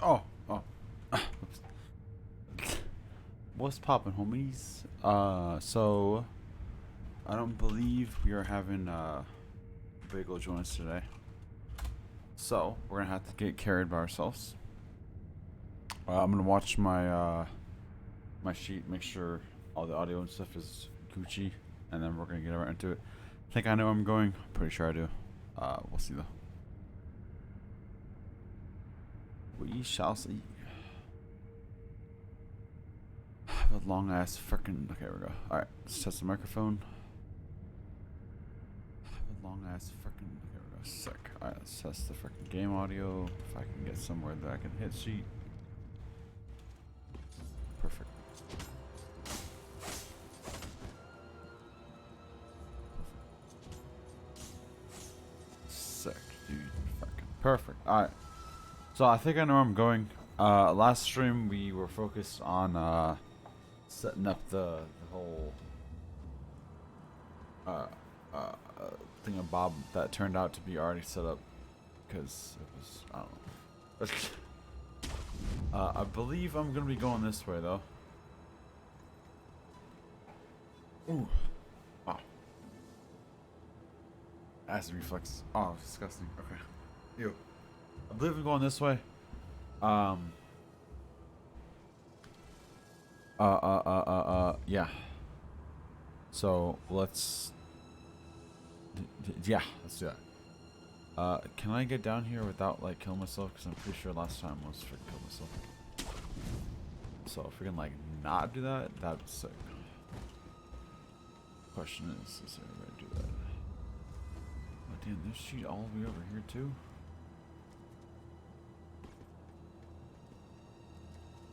Oh, oh. What's poppin', homies? So I don't believe we are having bagel joints today. So we're gonna have to get carried by ourselves. I'm gonna watch my sheet, make sure all the audio and stuff is Gucci, and then we're gonna get right into it. I think I know where I'm going. I'm pretty sure I do. We'll see though. We shall see. Have a long ass freaking. Okay, here we go. All right, let's test the microphone. Have a long ass freaking. Okay, here we go. Sick. All right, let's test the freaking game audio. If I can get somewhere that I can hit sheet. Perfect. Sick, dude. Fucking perfect. All right. So I think I know where I'm going. Last stream we were focused on setting up the whole uh, uh, thingamabob that turned out to be already set up because it was, I don't know. I believe I'm gonna be going this way though. Ooh, wow, acid reflex. Oh, disgusting. Okay, ew. I believe I'm going this way. Yeah. So let's. Yeah, let's do that. Can I get down here without like killing myself? Because I'm pretty sure last time was for kill myself. So if we can like not do that, that'd be sick. Question is there a way to do that? Oh damn, there's sheet all the way over here too.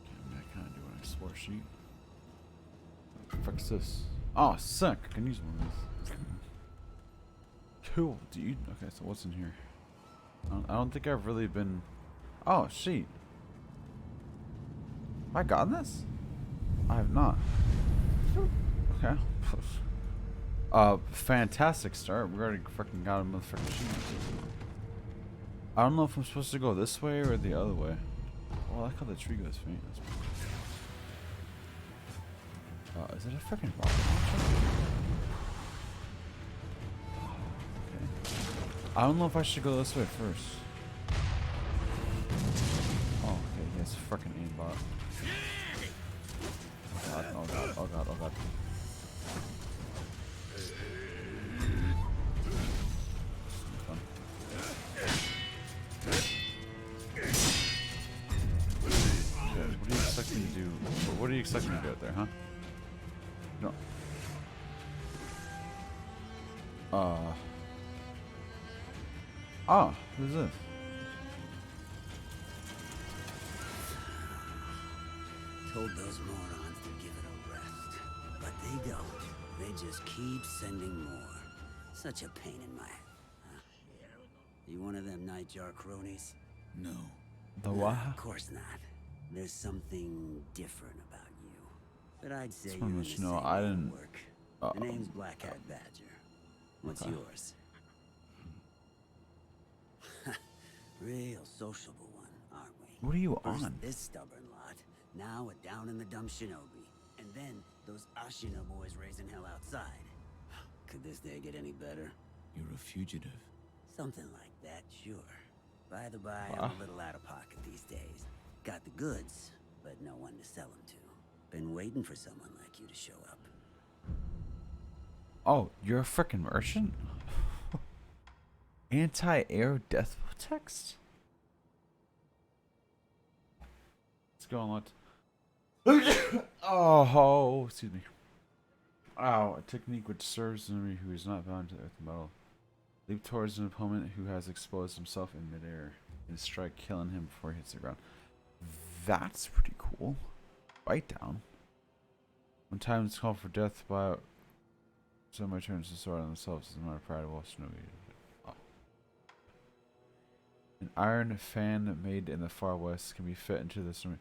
Okay, I mean I kind of do an export sheet. What the fuck's this? Oh, sick! I can use one of these. Cool, dude. Okay, so what's in here? I don't think I've really been. Oh, sheet. Have I gotten this? I have not. Okay. Fantastic start. We already freaking got a motherfucking sheet. I don't know if I'm supposed to go this way or the other way. Oh, I like how the tree goes faint. Is it a freaking rocket launcher? I don't know if I should go this way first. Oh, okay, he has a freaking aimbot. Oh god, oh god, oh god, oh god. Okay, what do you expect me to do? What do you expect me to do out there, huh? No. Oh, who's this? Told those morons to give it a rest. But they don't. They just keep sending more. Such a pain in my... You one of them nightjar cronies? No. The Nah, what? of course not. There's something different about you. But I'd say Just you're wanna in let the you know, same I didn't- network. The name's Black Hat Badger. What's Okay. yours? Real sociable one, aren't we? What are you First on? this stubborn lot, now a down-in-the-dump shinobi, and then those Ashina boys raising hell outside. Could this day get any better? You're a fugitive. Something like that, sure. By the by, Wow. I'm a little out of pocket these days. Got the goods, but no one to sell them to. Been waiting for someone like you to show up. Oh, you're a freaking merchant? Anti-air death text? What's going on? Oh, excuse me. Ow, a technique which serves an enemy who is not bound to earth metal. Leap towards an opponent who has exposed himself in midair and strike, killing him before he hits the ground. That's pretty cool. Bite down. When time is called for death by somebody turns the sword on themselves as a matter of pride of all shinobi. Oh. An iron fan made in the far west can be fit into the shinobi.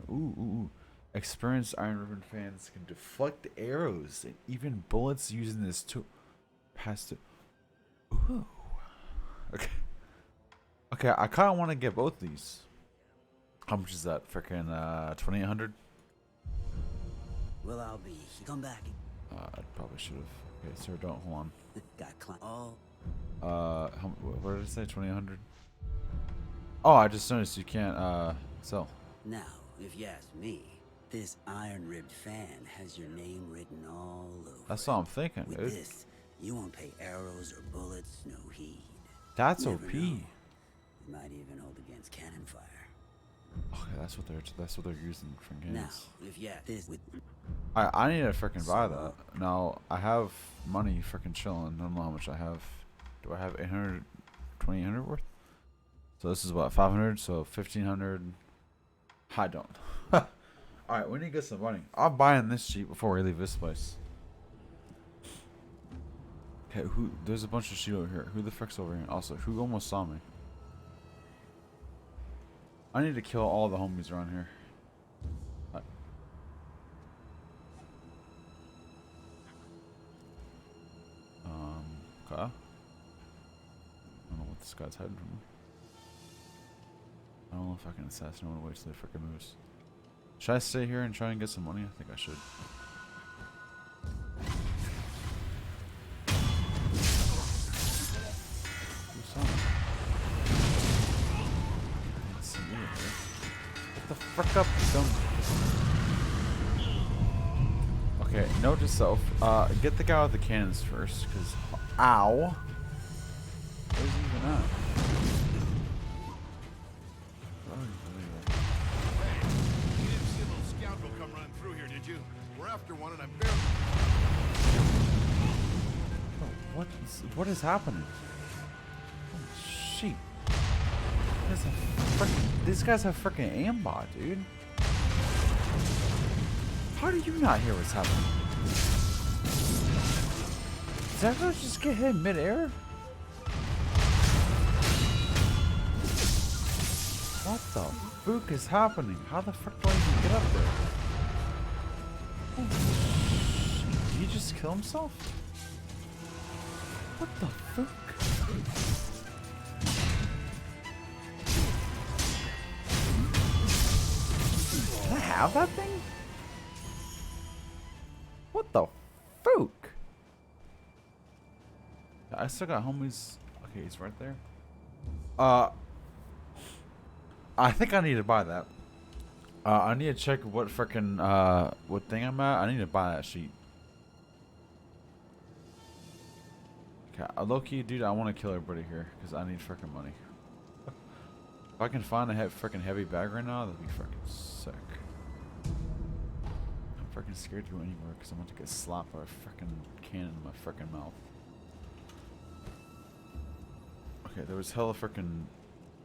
Ooh. Experienced iron ribbon fans can deflect arrows and even bullets using this tool. Past it. Ooh. Okay. Okay, I kind of want to get both these. How much is that? Freaking 2,800. Well, I'll be. Come back. I probably should have. Okay, sir, don't hold on. Got oh. What did I say? 2,800. Oh, I just noticed you can't sell. Now, if you ask me, this iron-ribbed fan has your name written all over. That's all I'm thinking, With dude. this, you won't pay arrows or bullets no heed. That's Never OP. know. It might even hold against cannon fire. Okay, that's what they're using for games. Now, if you ask this with I need to freaking buy that. Now I have money freaking chilling. I don't know how much I have. Do I have 800, 2,800 worth? So this is what, 500. So 1,500. I don't. All right, we need to get some money. I'm buying this sheep before we leave this place. Okay, who? There's a bunch of sheep over here. Who the frick's over here? Also, who almost saw me? I need to kill all the homies around here. Okay. I don't know what this guy's hiding from me. I don't know if I can assassinate him. Wait till he freaking moves. Should I stay here and try and get some money? I think I should. Who saw me? I didn't see you over there. Get the frick up, you dumb. Okay, note to self. Get the guy with the cannons first, because ow. Where's he even at? You didn't see a little scoundrel come running through here, did you? We're after one, and I'm barely. Oh, what is happening? Oh, sheep. These guys have freaking aimbot, dude. How do you not hear what's happening? Did that guy just get hit midair? What the fuck is happening? How the fuck do I even get up there? Holy shit, did he just kill himself? What the fuck? Can I have that thing? What the fuck? I still got homies. Okay, he's right there. I think I need to buy that. I need to check what frickin' what thing I'm at. I need to buy that sheet. Okay, low-key, dude, I want to kill everybody here because I need frickin' money. If I can find a frickin' heavy bag right now, that'd be frickin' sick. I'm frickin' scared to go anywhere because I'm about to get slapped by a frickin' cannon in my frickin' mouth. Okay, there was hella frickin'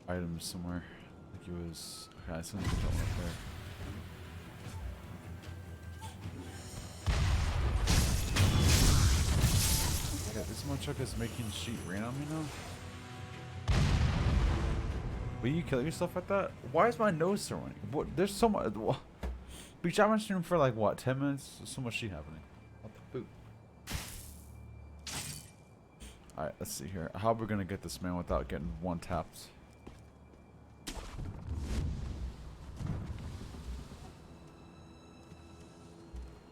items somewhere. I think it was. Okay, I still need to jump up there. Okay, this motherfucker's making sheet rain on me now. Will you kill yourself at that? Why is my nose so running? What? There's so much. We shot my stream for like what? 10 minutes? There's so much shit happening. What the fuck? Alright, let's see here. How are we gonna get this man without getting one tapped?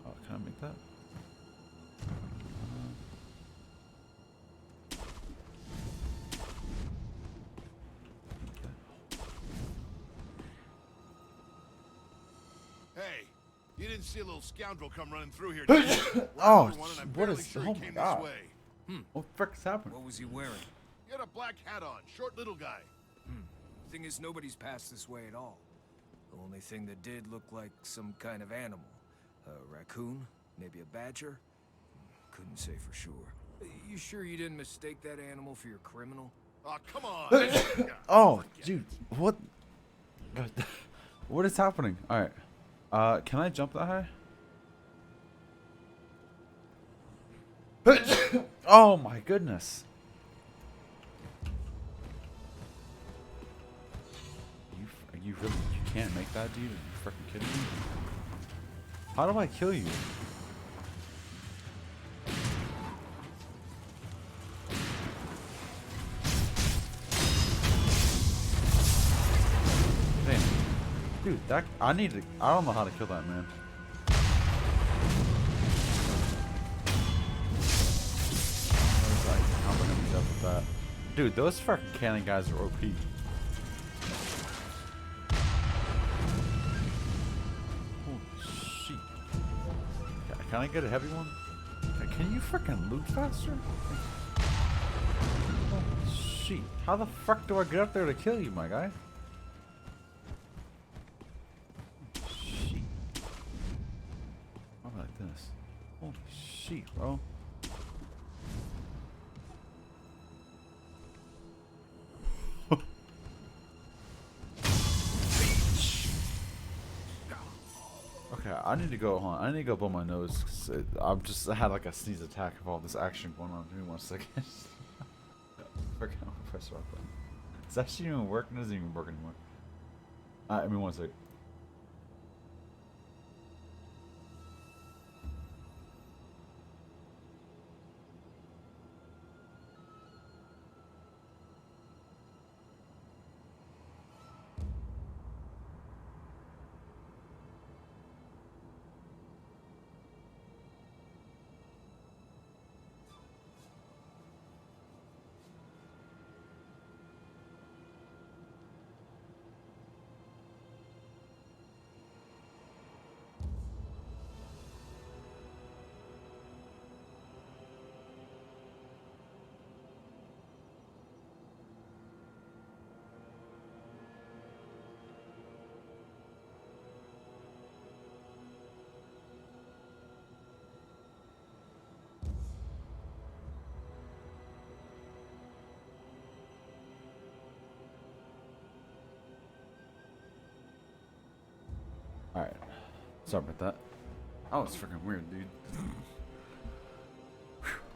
Oh, can I make that? Hey, you didn't see a little scoundrel come running through here, did you? We're Oh, after one, and I'm what barely is? sure Oh he my came god! this way. What the frick is happening? What was he wearing? He had a black hat on, short little guy. Thing is, nobody's passed this way at all. The only thing that did look like some kind of animal. A raccoon? Maybe a badger? Couldn't say for sure. You sure you didn't mistake that animal for your criminal? Oh, come on. Oh, dude, what? What is happening? All right, can I jump that high? Oh my goodness! You really can't make that, dude? Are you freaking kidding me? How do I kill you? Damn. Dude, that I need to. I don't know how to kill that man. How am I gonna be done with that? Dude, those fucking cannon guys are OP. Holy shit! Can I get a heavy one? Can you freaking loot faster? Holy shit! How the fuck do I get up there to kill you, my guy? Shit! How about this? Holy shit, bro! Okay, I need to go. Hold on, I need to go blow my nose. 'Cause I had like a sneeze attack of all this action going on. Give me 1 second. Forget how to press rock button. Is that actually even working? It doesn't even work anymore. I mean, 1 second. Alright. Sorry about that. Oh, it's freaking weird, dude.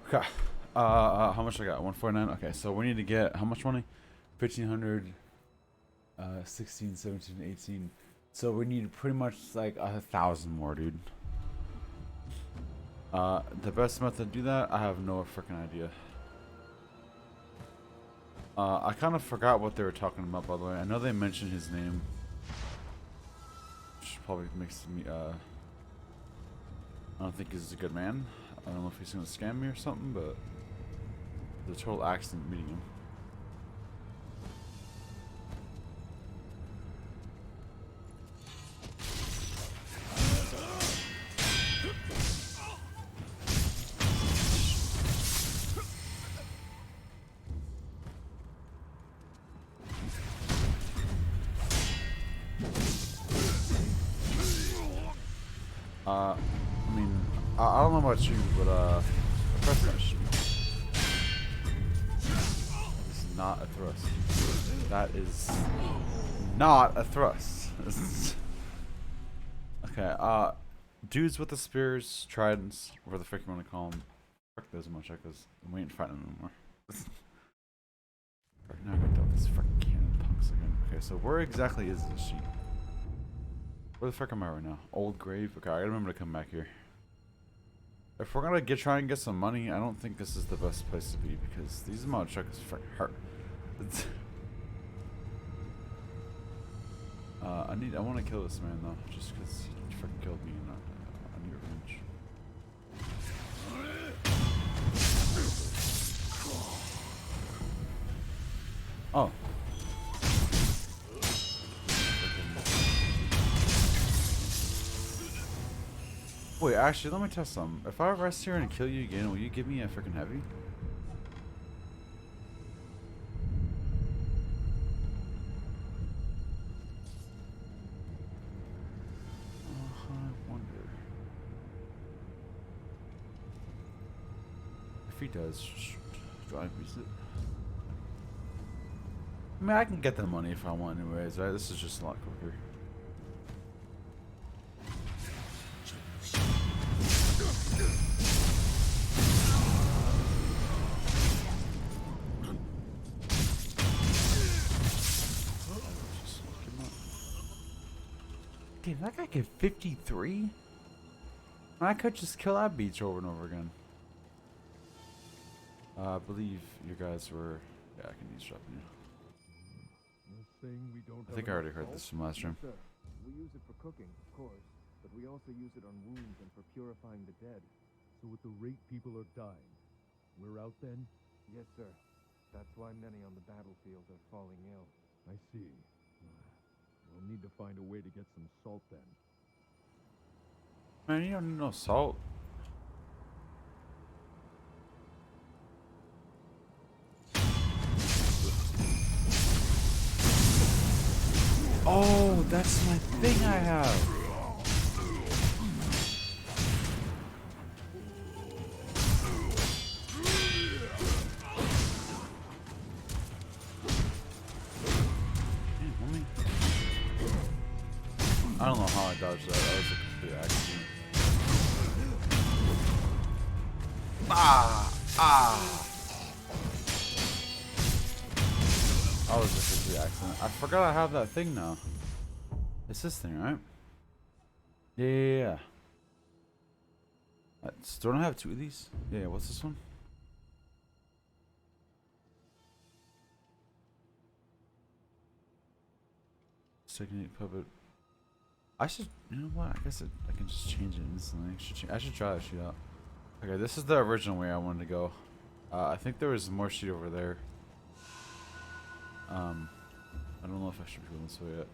Okay. How much I got? 149? Okay, so we need to get how much money? 1,500, 16, 17, 18. So we need pretty much like 1,000 more, dude. The best method to do that, I have no freaking idea. I kind of forgot what they were talking about, by the way. I know they mentioned his name. Which probably makes me, I don't think he's a good man. I don't know if he's gonna scam me or something, but the total accident meeting him. I mean, I don't know about you, but press that shit. That is not a thrust. That is not a thrust. Okay, dudes with the spears, tridents, whatever the frick you want to call them. Fuck those much, because we ain't fighting them anymore. Right now I got dealt with this fucking cannon punks again. Okay, so where exactly is this sheet? Where the fuck am I right now? Old grave? Okay, I gotta remember to come back here. If we're gonna try and get some money, I don't think this is the best place to be because these motherfuckers fucking hurt. I want to kill this man though, just because he fucking killed me and I need revenge. Oh. Wait, actually, let me test something. If I rest here and kill you again, will you give me a freaking heavy? I wonder. If he does, do I use it? I mean, I can get the money if I want anyways, right? This is just a lot quicker. Damn, that guy get 53? I could just kill that beach over and over again. I believe you guys were... Yeah, I can eavesdrop you. I think I already heard this from last stream. We use it for cooking, of course, but we also use it on wounds and for purifying the dead. So with the rate people are dying, we're out then? Yes, sir. That's why many on the battlefield are falling ill. I see. We'll need to find a way to get some salt then. Man, you don't need no salt. Oh, that's my thing I have. Damn, homie. I don't know how I dodged that. That was a complete accident. That was a complete accident. I forgot I have that thing now. It's this thing, right? Yeah. Don't I have two of these? Yeah, what's this one? Second puppet. I should, you know what? I guess I can just change it instantly. I should try that sheet out. Okay, this is the original way I wanted to go. I think there was more sheet over there. I don't know if I should be going this way yet.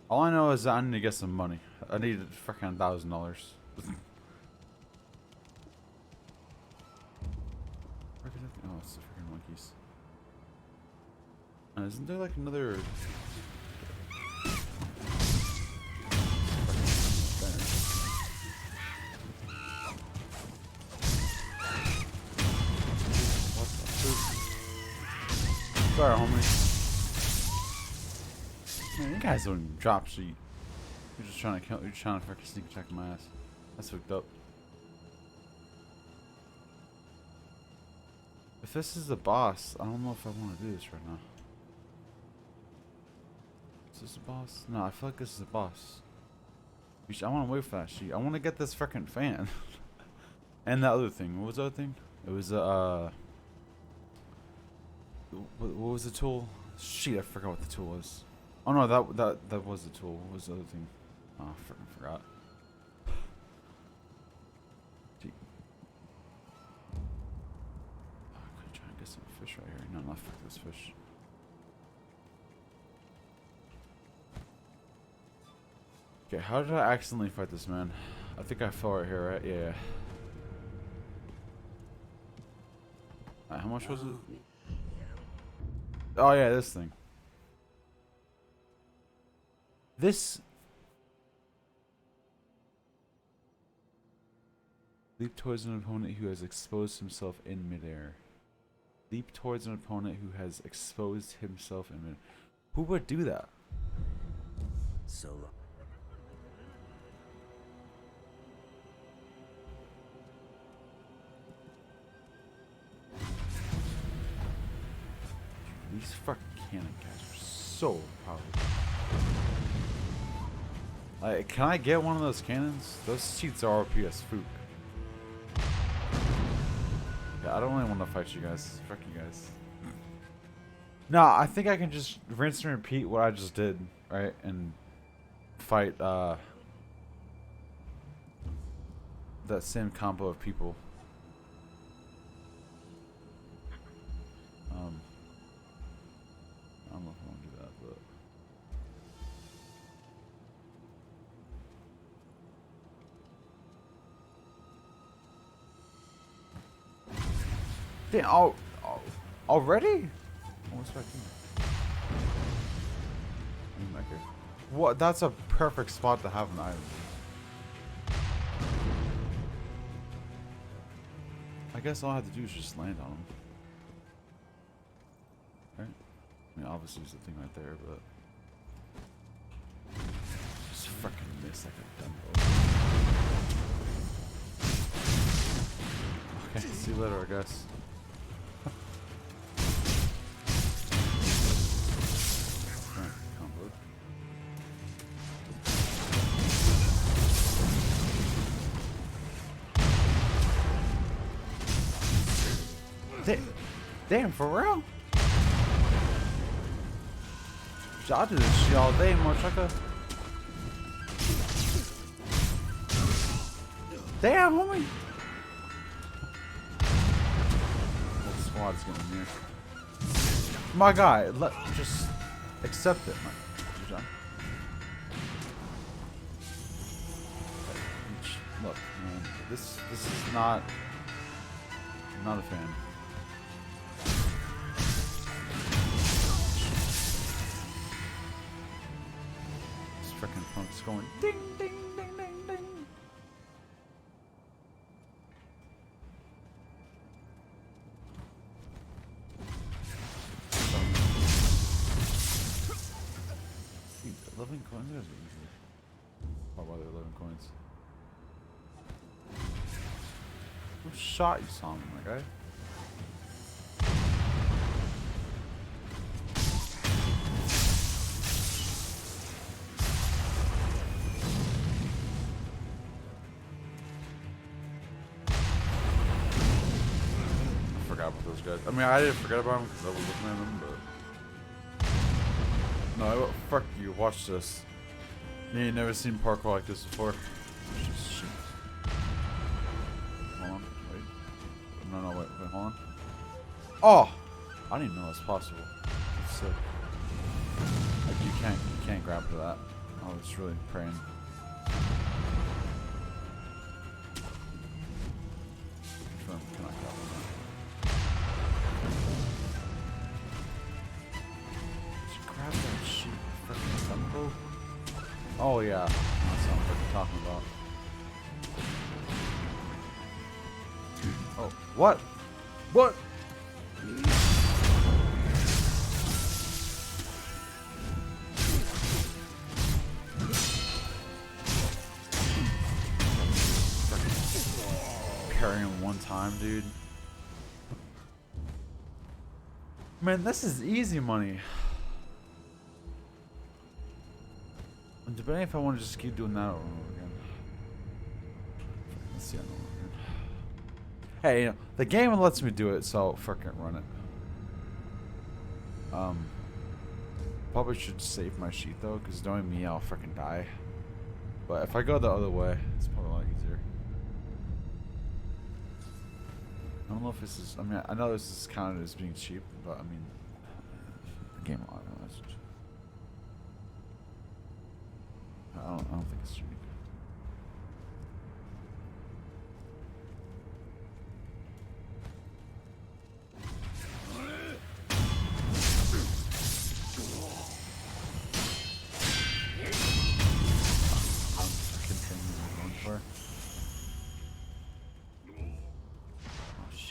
All I know is that I need to get some money. I need freaking $1,000. Where could that be? Oh, it's the freaking monkeys. Isn't there like another? Sorry, homie. Man, you guys don't even drop sheet. You're just trying to kill. You're trying to freaking sneak attack my ass. That's hooked up. If this is the boss, I don't know if I want to do this right now. Is this the boss? No, I feel like this is the boss. I want to wait for that sheet. I want to get this freaking fan. And that other thing. What was the other thing? It was what was the tool? Shit, I forgot what the tool was. Oh no, that was the tool. What was the other thing? Oh, I freaking forgot. Gee. Oh, I could try and get some fish right here. No, not fuck this fish. Okay, how did I accidentally fight this man? I think I fell right here, right? Yeah. Alright, how much was it? Oh yeah, this thing. This leap towards an opponent who has exposed himself in midair. Leap towards an opponent who has exposed himself in midair. Who would do that? Solo. These fucking cannon guys are so powerful. Like, can I get one of those cannons? Those cheats are OP as fook. Yeah, I don't really want to fight you guys. Fuck you guys. No, I think I can just rinse and repeat what I just did, right? And fight that same combo of people. I don't know if I want to do that, but damn! Oh, already? Oh, what's back here? Maker. What? That's a perfect spot to have an item. I guess all I have to do is just land on them. Right? I mean, obviously there's a thing right there, but just freaking miss like a dumbo. Okay, see you later, I guess. Damn, for real? Y'all do this shit all day, motherfucker. Damn, homie. Whole squad's getting near. My guy, just accept it, man. You're done. Look, man, this is not. I'm not a fan. This frickin' punk's going ding ding ding ding ding. Dude, 11 coins is easy. Oh, why they're 11 coins? Who shot you, Simon, my guy? I forgot about those guys. I mean, I didn't forget about them because I was looking at them, but... No, fuck you. Watch this. You ain't never seen parkour like this before. Shit. Hold on, wait. No, wait, hold on. Oh! I didn't even know that's possible. That's sick. Like, you can't grab to that. I was really praying. Which one can I grab on that? Did you grab that shit? Freaking tempo? Oh yeah. That's what I'm freaking talking about. Oh, what? What? Carrying one time, dude. Man, this is easy money. I'm debating if I want to just keep doing that over and over again. Let's see. Hey, you know, the game lets me do it, so frickin' run it. Probably should save my sheet though, because knowing me, I'll frickin' die. But if I go the other way, it's probably a lot easier. I don't know if this is. I mean, I know this is counted as being cheap, but I mean, the game. I don't think it's cheap.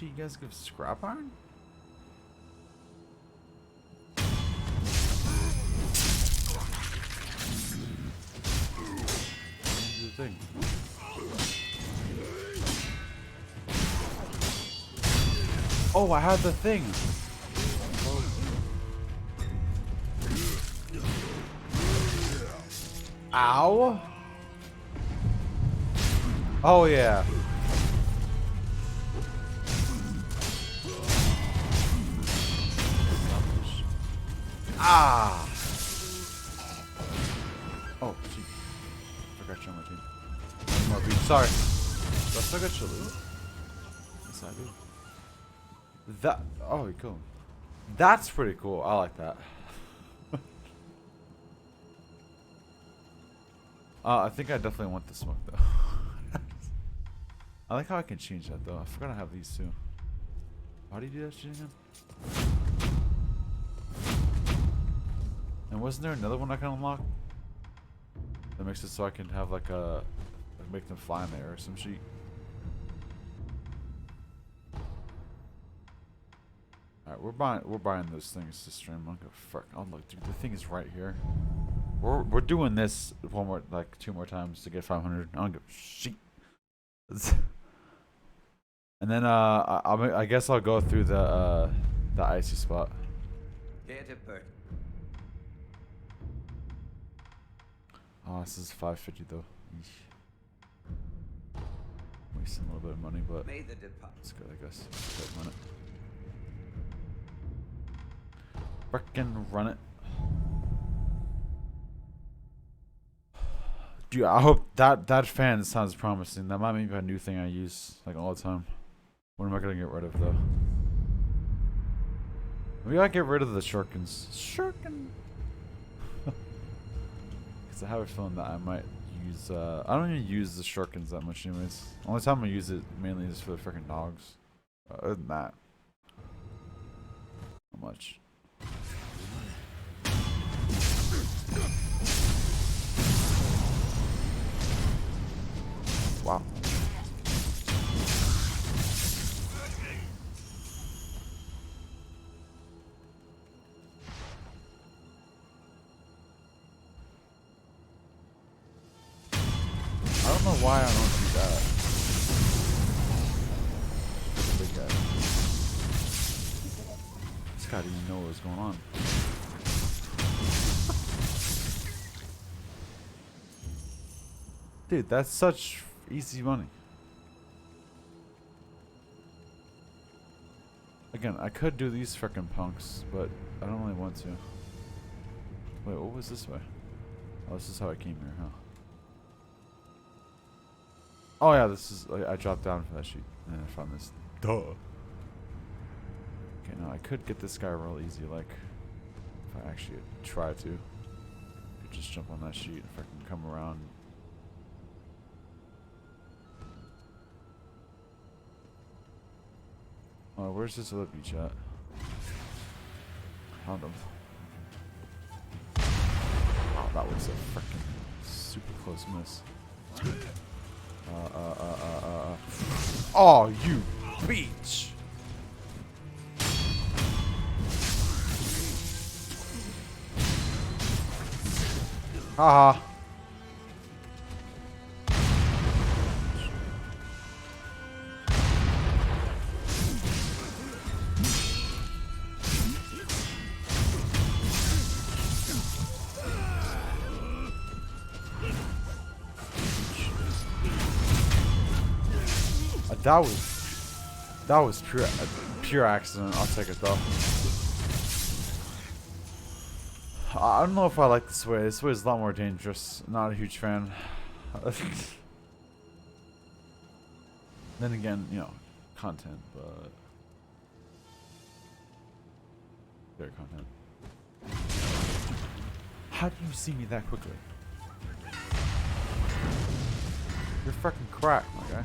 You guys give scrap iron? Do the thing. Oh, I have the thing. Ow. Oh yeah. Ah! Oh, gee. Forgot you're on my team. One more beat. Sorry. Do I still got your loot? Yes, I do. That. Oh, cool. That's pretty cool. I like that. I think I definitely want the smoke, though. I like how I can change that, though. I forgot I have these, too. How do you do that shit again? And wasn't there another one I can unlock? That makes it so I can have like a make them fly in the air or some shit. Alright, we're buying those things to stream. I'm gonna fuck. Oh look, dude, the thing is right here. We're doing this one more, like 2 more times to get 500. I don't give a shit. And then I guess I'll go through the icy spot. Oh, this is 550 though. Eesh. Wasting a little bit of money, but it's good, I guess. Run it. Frickin' run it. Dude, I hope that fan sounds promising. That might be a new thing I use like all the time. What am I gonna get rid of though? Maybe I get rid of the shurikens. Shuriken. Because I have a feeling that I might use. I don't even use the shurikens that much, anyways. Only time I use it mainly is for the freaking dogs. Other than that, not much. Wow. I don't know why I don't do that. Big guy. This guy didn't even know what was going on. Dude, that's such easy money. Again, I could do these frickin' punks, but I don't really want to. Wait, what was this way? Oh, this is how I came here, huh? Oh yeah, this is. I dropped down for that sheet, and I found this. Duh. Okay, now I could get this guy real easy, like if I actually try to. Could just jump on that sheet if I can come around. Oh, where's this other beach at? Found him. Oh, that was a freaking super close miss. Oh, you beach! Haha. That was pure accident. I'll take it though. I don't know if I like this way. This way is a lot more dangerous. Not a huge fan. Then again, you know, content, but very content. How do you see me that quickly? You're freaking cracked, my guy.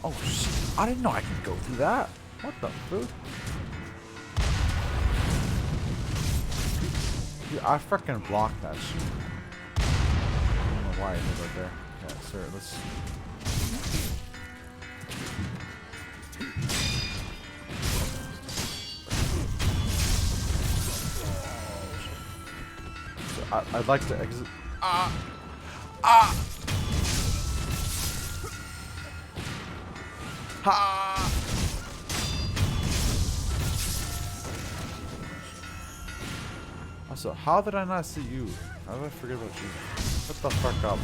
Oh shit! I didn't know I could go through that. What the fuck? Dude, I freaking blocked that shit. I don't know why I did right there. Yeah, sir. Let's. So I'd like to exit. Ha! Also, how did I not see you? How did I forget about you? Shut the fuck up.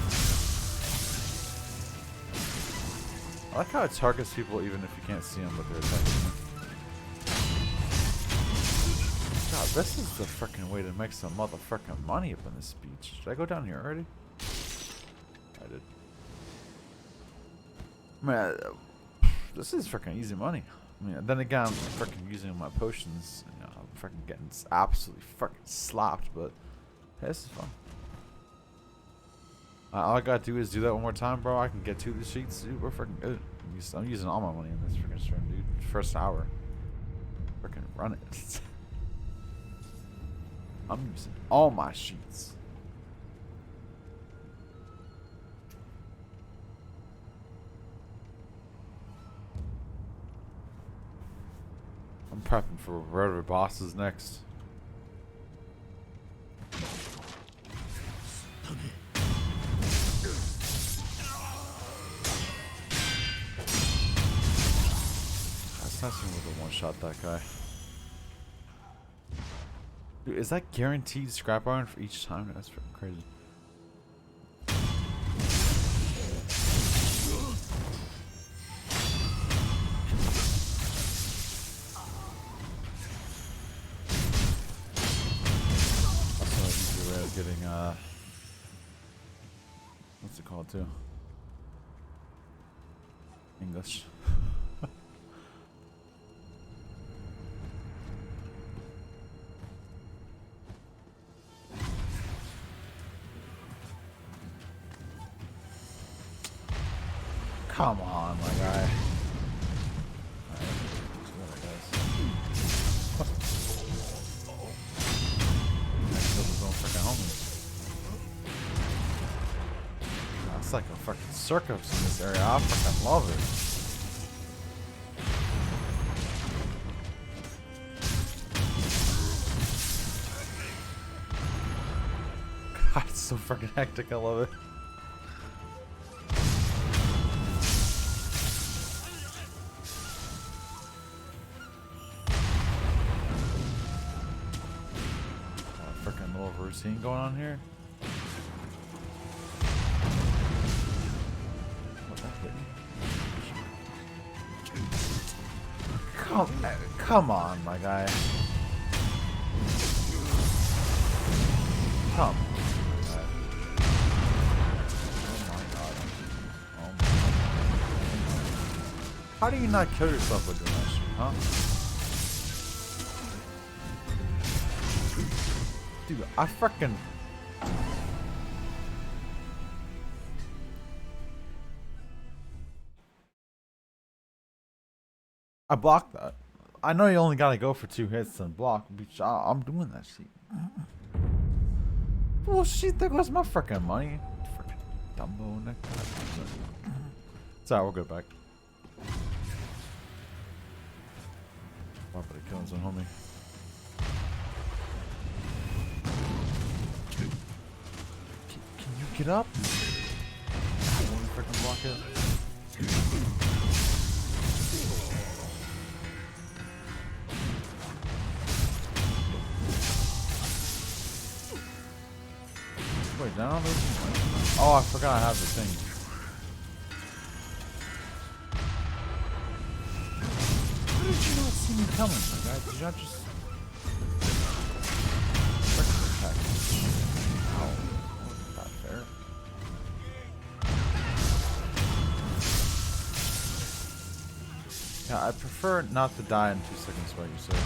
I like how it targets people even if you can't see them, but they're attacking them. God, this is the freaking way to make some motherfucking money up in this beach. Did I go down here already? I did. Man, this is freaking easy money. I mean, then again, I'm freaking using my potions. You know, I'm freaking getting absolutely freaking slapped, but hey, this is fun. All I gotta do is do that one more time, bro. I can get to the sheets, dude. We're freaking good. I'm using all my money in this freaking stream, dude. First hour. Freaking run it. I'm using all my sheets. I'm prepping for whatever boss is next. That's not something with a one-shot that guy. Dude, is that guaranteed scrap iron for each time? That's freaking crazy. Getting What's it called too? English. Come on, my guy. It's like a fucking circus in this area. I fucking love it. God, it's so fucking hectic. I love it. Freaking little routine going on here. Come on, my guy. Come. Oh my god. Oh my god. How do you not kill yourself with doing that shit, huh? Dude, I freaking... I blocked that. I know you only gotta go for 2 hits and block, but I'm doing that shit. Well, shit, there goes my freaking money. Freaking Dumbo neck. Sorry, we'll go back. Probably killing some homie. Can you get up? I want to freaking block it. Wait, down those? Oh, I forgot I have the thing. How did you not see me coming, my guy? Did you not just... Freaking attack. Ow. Wasn't that fair? Yeah, I prefer not to die in 2 seconds, what you say.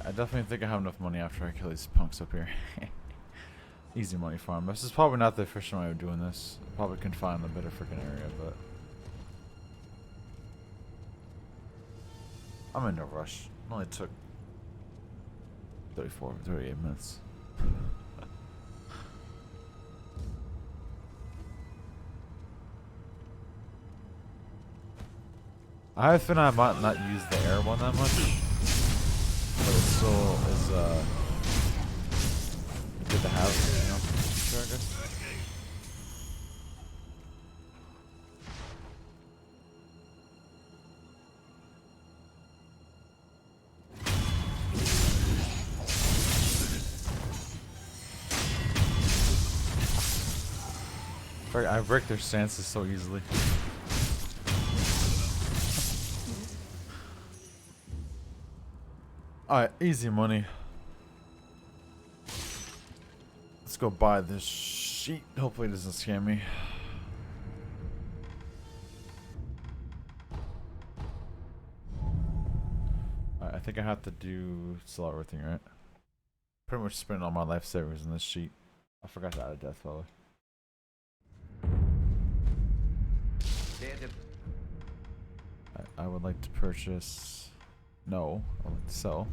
I definitely think I have enough money after I kill these punks up here. Easy money farm. This is probably not the efficient way of doing this. Probably can find a better freaking area, but I'm in no rush. It only took 38 minutes. I have a feeling I might not use the air one that much. But it still is good to have, you know, sure, I guess. I break their stances so easily. Alright, easy money. Let's go buy this sheet. Hopefully it doesn't scam me. Alright, I think I have to do still everything, right? Pretty much spend all my lifesavers in this sheet. I forgot to add a death value. I would like to purchase... No, I would like to sell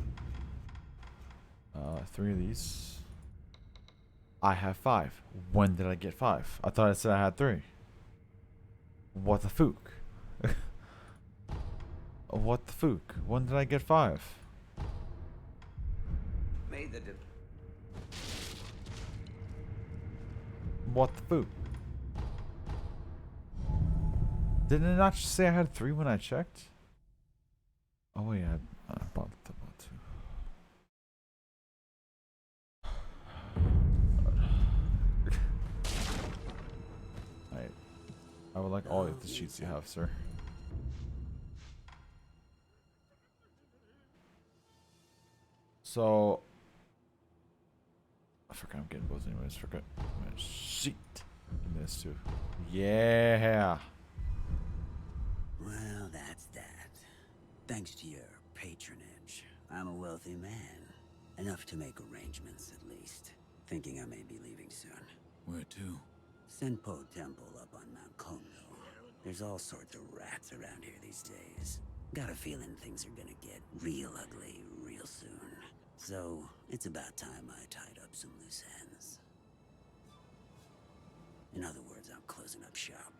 3 of these. I have 5. When did I get 5? I thought I said I had 3. What the fook? What the fook? When did I get 5? What the fook? Didn't it not just say I had 3 when I checked? Oh yeah, I bought 2. I would like all Oh, of the sheets you yes. have, sir. So I forgot I'm getting both anyways. Forgot. Sheet. Give me this too. Yeah. Well, that's that. Thanks to your patronage, I'm a wealthy man. Enough to make arrangements, at least. Thinking I may be leaving soon. Where to? Senpo Temple up on Mount Kondo. There's all sorts of rats around here these days. Got a feeling things are gonna get real ugly real soon. So, it's about time I tied up some loose ends. In other words, I'm closing up shop.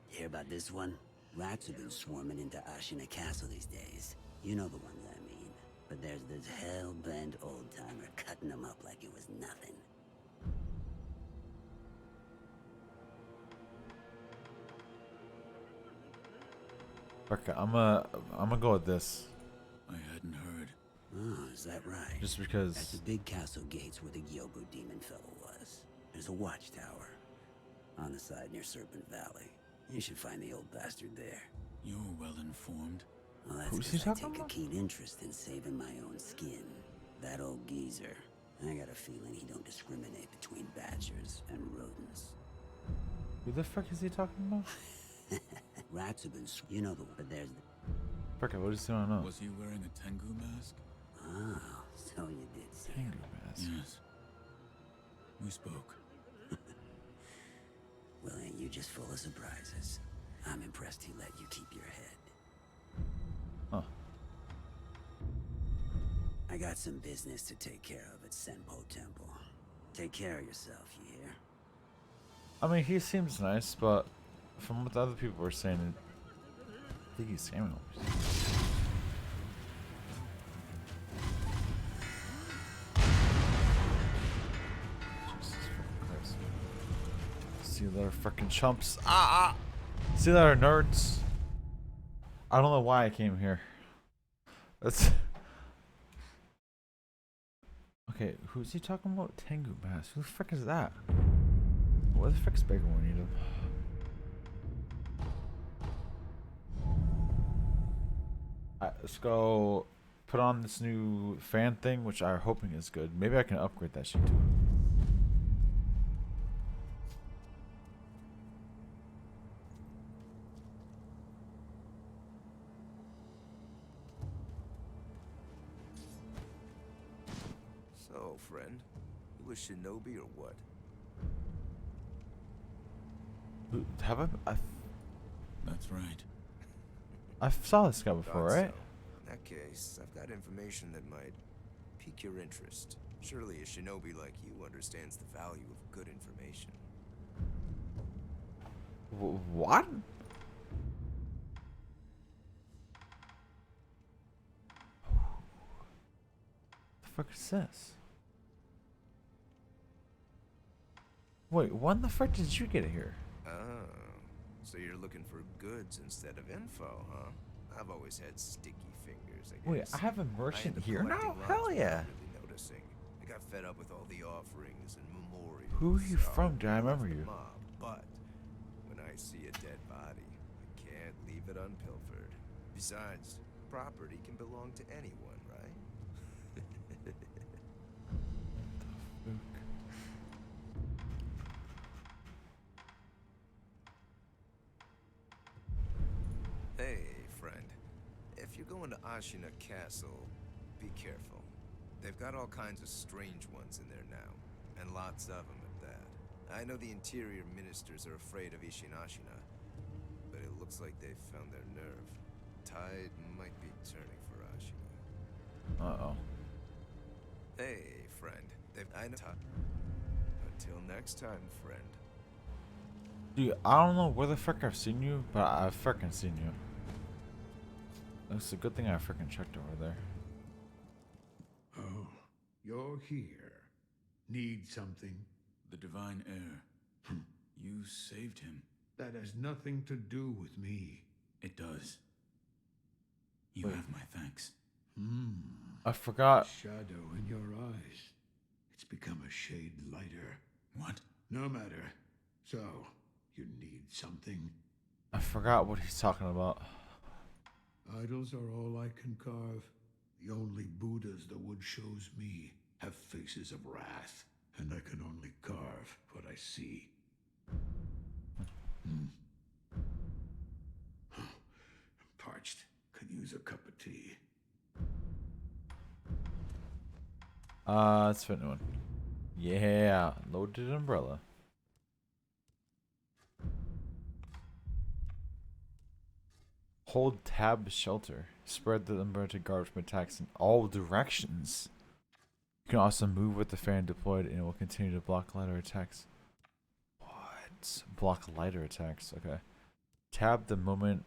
Hear about this one? Rats have been swarming into Ashina Castle these days. You know the ones I mean. But there's this hell-bent old-timer cutting them up like it was nothing. Okay, I'm gonna go with this. I hadn't heard. Oh, is that right? Just At the because. big castle gates where the Yogo demon fellow was. There's a watchtower. On the side near Serpent Valley. You should find the old bastard there. You're well informed. Well, that's Who's he 'cause I talking take a about? keen interest in saving my own skin. That old geezer. I got a feeling he don't discriminate between badgers and rodents. Who the fuck is he talking about? Rats have been, you know the, but there's the, Fuck it, what does he want to know? Was he wearing a Tengu mask? oh, so you did see him. Tengu mask. Yes. We spoke. Well, ain't you just full of surprises? I'm impressed he let you keep your head. Huh. I got some business to take care of at Senpo Temple. Take care of yourself, you hear? I mean, he seems nice, but from what the other people were saying, I think he's scamming them. Jesus fucking Christ. See you later, freaking chumps. Ah! See you later, nerds. I don't know why I came here. That's. Okay, who's he talking about? Tengu mask. Who the frick is that? Where the frick's bigger one, you know? Alright, let's go put on this new fan thing, which I'm hoping is good. Maybe I can upgrade that shit too. So, friend, you a shinobi or what? Have I That's right. saw this guy before, Thought right? so. In that case, I've got information that might pique your interest. Surely a shinobi like you understands the value of good information. What? The fuck is this? Wait, when the frick did you get here? Oh, so you're looking for goods instead of info, huh? I've always had sticky fingers, I Wait, guess. I have a I merchant end up here collecting now? lots Hell without yeah. really noticing. I got fed up with all the offerings and memorials. Who are you so from? Do I I remember left the you? mob, but when I see a dead body, I can't leave it unpilfered. Besides, property can belong to anyone, right? Hey, friend. If you're going to Ashina Castle, be careful. They've got all kinds of strange ones in there now, and lots of them at that. I know the interior ministers are afraid of Ishin-Ashina, but it looks like they've found their nerve. Tide might be turning for Ashina. Uh-oh. Hey, friend. I know. Until next time, friend. Dude, I don't know where the frick I've seen you, but I've frickin' seen you. It's a good thing I frickin' checked over there. Oh, you're here. Need something? The divine heir. You saved him. That has nothing to do with me. It does. You Wait. have my thanks. I forgot. Shadow in your eyes. It's become a shade lighter. What? No matter. So, you need something? I forgot what he's talking about. Idols are all I can carve. The only Buddhas the wood shows me have faces of wrath, and I can only carve what I see. Parched. Could use a cup of tea. Let's fit one. Yeah, loaded umbrella. Hold tab shelter. Spread the umbrella to guard from attacks in all directions. You can also move with the fan deployed and it will continue to block lighter attacks. What? Block lighter attacks. Okay. Tab the moment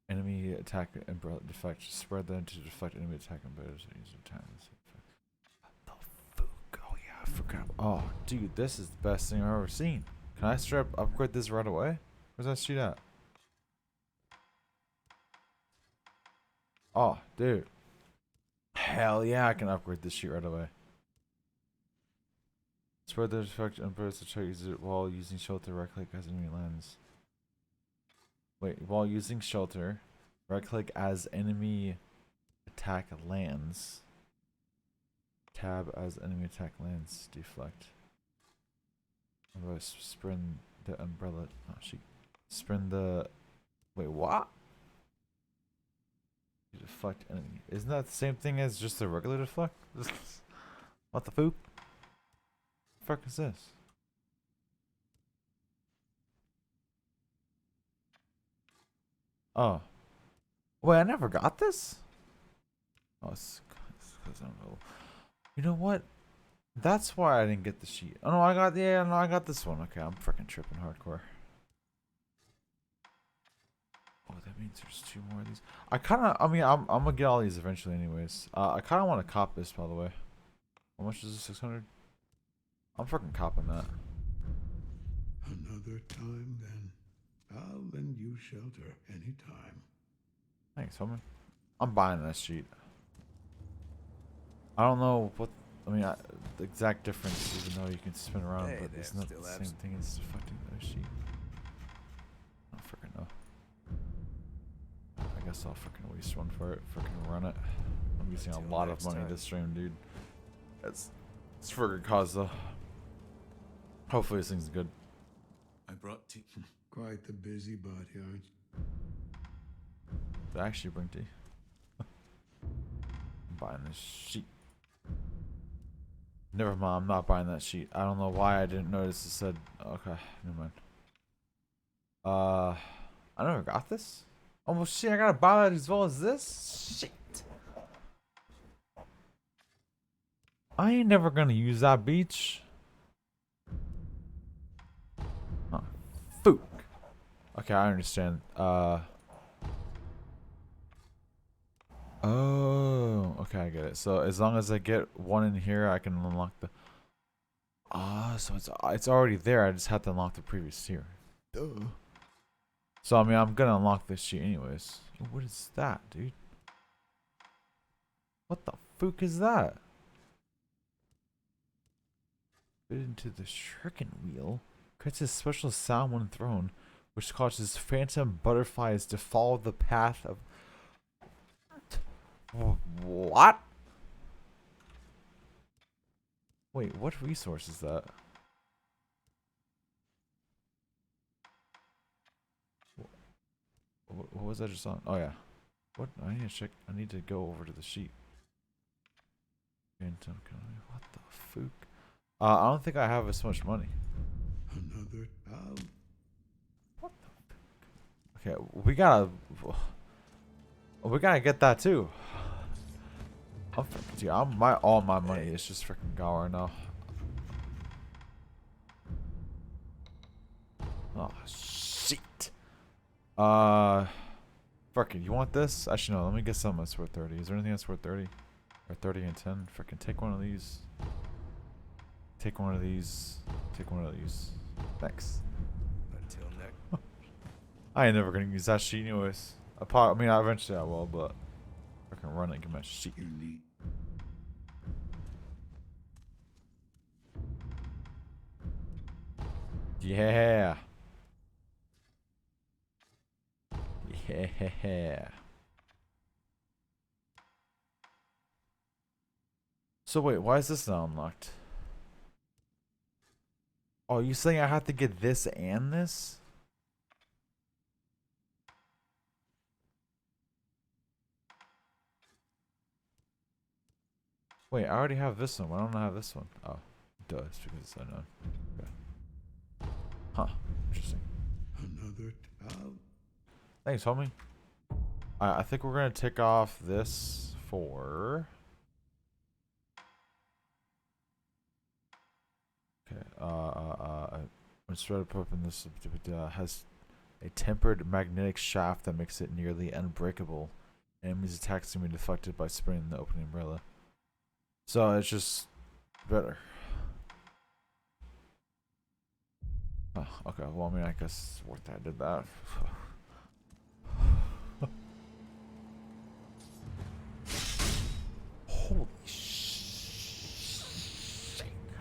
enemy attack umbrella deflect. Spread them to deflect enemy attack umbrellas. The fuck? Oh yeah, I forgot. Oh, dude, this is the best thing I've ever seen. Can I straight up upgrade this right away? Where's that sheet at? Oh, dude. Hell yeah, I can upgrade this sheet right away. Spread the effect on birds to try to use it while using shelter. Right click as enemy lands. Wait, while using shelter, right click as enemy attack lands. Tab as enemy attack lands. Deflect. Sprint the umbrella. Oh, she. Sprint the. Wait, what? Deflect enemy. Isn't that the same thing as just a regular deflect? What the fuck? The fuck is this? Oh. Wait, I never got this? Oh, it's because I don't know. You know what? That's why I didn't get the sheet. Oh no, I got I got this one. Okay, I'm freaking tripping hardcore. Oh, that means there's 2 more of these. I'm gonna get all these eventually anyways. I kinda wanna cop this, by the way. How much is this? 600? I'm freaking copping that. Another time, then. I'll lend you shelter anytime. Thanks, homie. I'm buying that sheet. I don't know what, the exact difference, even though you can spin around, Hey, but it's not the same thing as deflecting the sheet. I don't freaking know. I guess I'll freaking waste one for it. Freaking run it. I'm using a Until lot of next money time. this stream, dude. It's for a good cause, though. Hopefully this thing's good. I brought tea. Quite the busybody, aren't you? Did I actually bring tea? I'm buying this sheet. Never mind, I'm not buying that sheet. I don't know why I didn't notice it said. Okay, never mind. I never got this? Oh well, shit, I gotta buy that as well as this? Shit. I ain't never gonna use that beach. Oh, fuck. Okay, I understand. Oh, okay, I get it. So as long as I get one in here, I can unlock the. So it's already there. I just have to unlock the previous tier. Duh. So I'm gonna unlock this sheet anyways. What is that, dude? What the fuck is that? Fit into the shuriken wheel. Creates a special sound when thrown, which causes phantom butterflies to follow the path of. What? Wait, what resource is that? What was that just on? Oh yeah. What? I need to check. I need to go over to the sheet. Phantom. What the fuck? I don't think I have as much money. Another. What the fuck? Okay, we gotta get that too. Dude, all my money is just freaking gone right now. Oh shit. Fuck it. You want this? Actually no. Let me get something that's worth 30. Is there anything that's worth 30? Or 30 and 10? Freaking take one of these. Take one of these. Take one of these. Thanks. Until next. I ain't never gonna use that sheet anyways. Eventually I will, but I can run it and get my sheet. You need. Yeah. Yeah. So wait, why is this not unlocked? Oh, you saying I have to get this and this? Wait, I already have this one. Why don't I have this one? Oh, duh, it's because it's unknown. Okay. Huh. Interesting. Another tab? Thanks, homie. I think we're gonna take off this for. Okay. When spread open, this has a tempered magnetic shaft that makes it nearly unbreakable. Enemies' attacks can be deflected by spinning the opening umbrella. So it's just better. Oh, okay. Well, I mean, I guess it's worth it. I did that. Holy shit.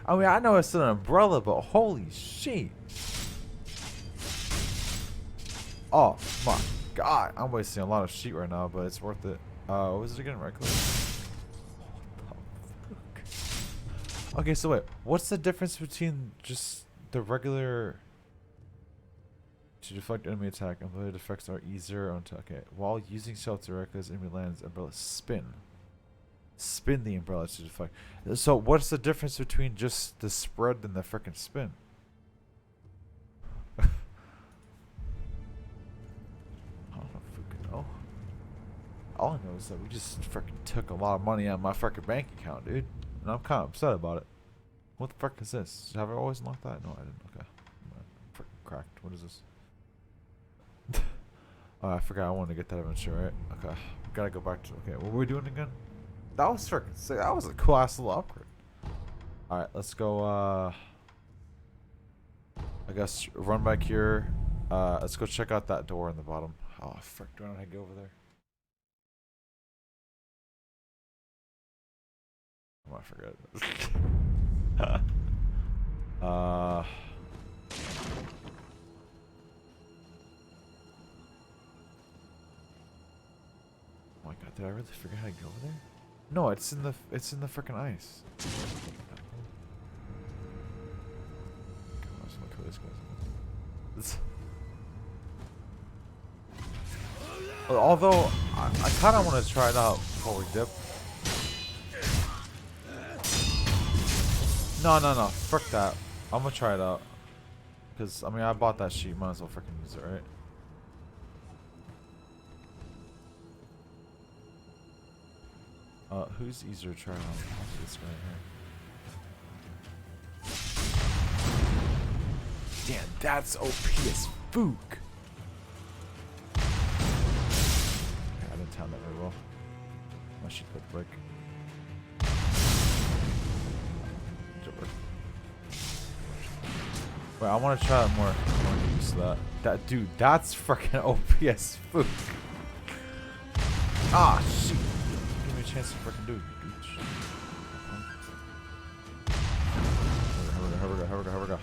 I mean, I know it's an umbrella, but holy shit. Oh my god. I'm wasting a lot of sheet right now, but it's worth it. What was it again? Right click. What the fuck? Okay, so wait. What's the difference between just the regular to deflect enemy attack? Ability effects are easier on okay. While using shelter directly as enemy lands, umbrella spin. Spin the umbrella to deflect. So what's the difference between just the spread and the frickin' spin? I don't know if we can know. All I know is that we just frickin' took a lot of money out of my frickin' bank account, dude. And I'm kinda upset about it. What the frick is this? Have I always unlocked that? No, I didn't. Okay. Frickin' cracked. What is this? Oh, I forgot I wanted to get that eventually, right? Okay. Gotta go back to okay, what were we doing again? That was freaking sick. That was a cool ass little upgrade. Alright, let's go I guess run back here. Let's go check out that door in the bottom. Oh frick, do I know how to get over there? I might forget. Oh my god, did I really forget how to get over there? No, it's in the freaking ice. Although I kind of want to try it out before we dip. No, frick that. I'm gonna try it out. Cause I mean I bought that sheet, might as well freaking use it, right? Who's easier to try on? This guy here. Damn, that's OP as fuck. Okay, I didn't time that very well. I should put break. Wait, I want to try it more. I want to use that. Dude, that's freaking OP as fuck. Ah, shit. Give me a chance to freaking do it, you bitch. Here we go.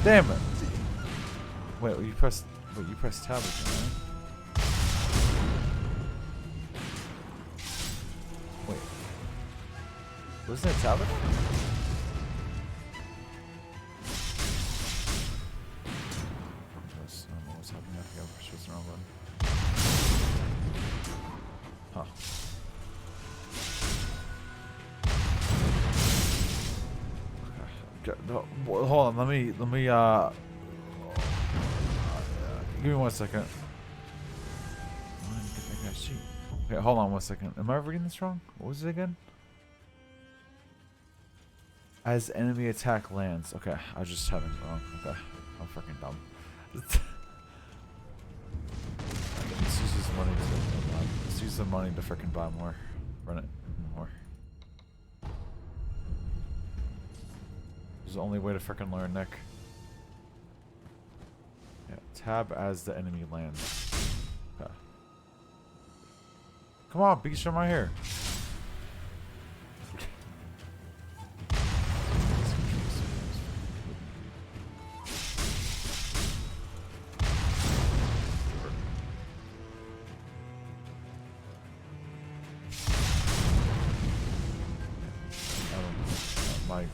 Damn it. Wait, you press tab again, right? Wait. Wasn't it tab again? I don't know what's happening. I think I pushed the wrong button. Huh. Okay. No, hold on, let me give me 1 second. Okay, hold on 1 second. Am I reading this wrong? What was it again? As enemy attack lands. Okay, I just have it wrong. Okay, I'm freaking dumb. Let's use this money to let's use the money to freaking buy more. Run it more. It's the only way to freaking learn, Nick. Yeah, tab as the enemy lands. Okay. Come on, beast from right here.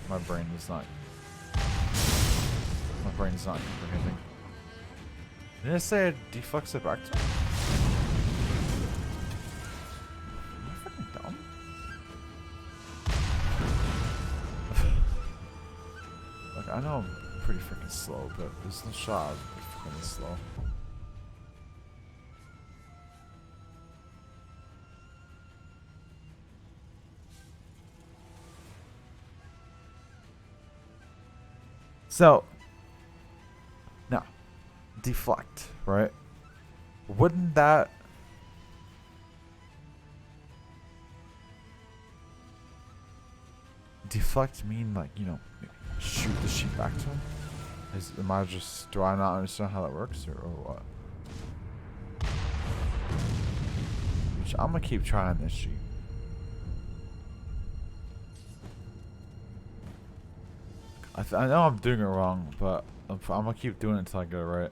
my brain is not. My brain is not comprehending. Didn't I say it deflects it back to him? Am I fucking dumb? Like, I know I'm pretty freaking slow, but this shot is pretty freaking slow. So, now, deflect, right? Wouldn't that deflect mean, like, you know, maybe shoot the sheep back to him? Do I not understand how that works, or what? Which I'm gonna keep trying this sheep. I know I'm doing it wrong, but I'm gonna keep doing it until I get it right.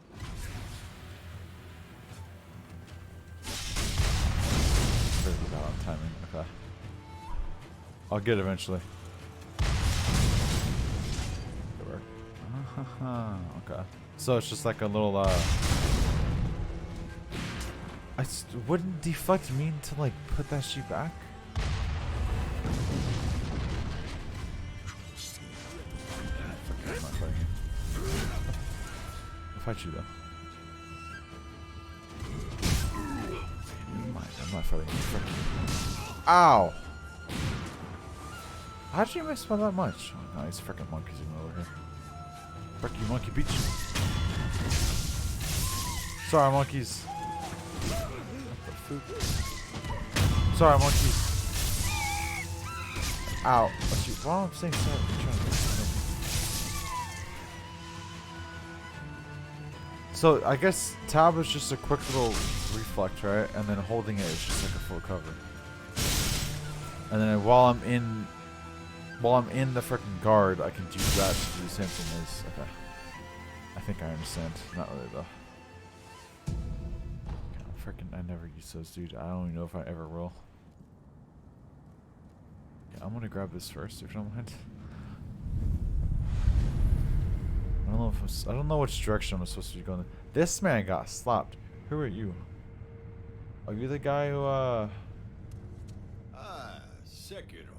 Very bad on timing. Okay. I'll get it eventually. Okay. So it's just like a little wouldn't deflect mean to like put that sheep back? I'm not fighting you. I'll fight you though. Never mind, I'm not fighting you. Ow! How'd you miss by that much? Oh, no, these freaking monkeys even over here. Frick you, monkey beach. Sorry, monkeys. Sorry, monkeys. Ow. Why am I saying sorry? So, I guess tab is just a quick little reflect, right? And then holding it is just like a full cover. And then while I'm in the freaking guard, I can do that to do the same thing as. Okay. I think I understand. Not really though. God, freaking, I never use those, dude. I don't even know if I ever will. Yeah, I'm gonna grab this first, if you don't mind. I don't know which direction I'm supposed to be going. This man got slapped. Who are you? Are you the guy who Ah, Sekiro.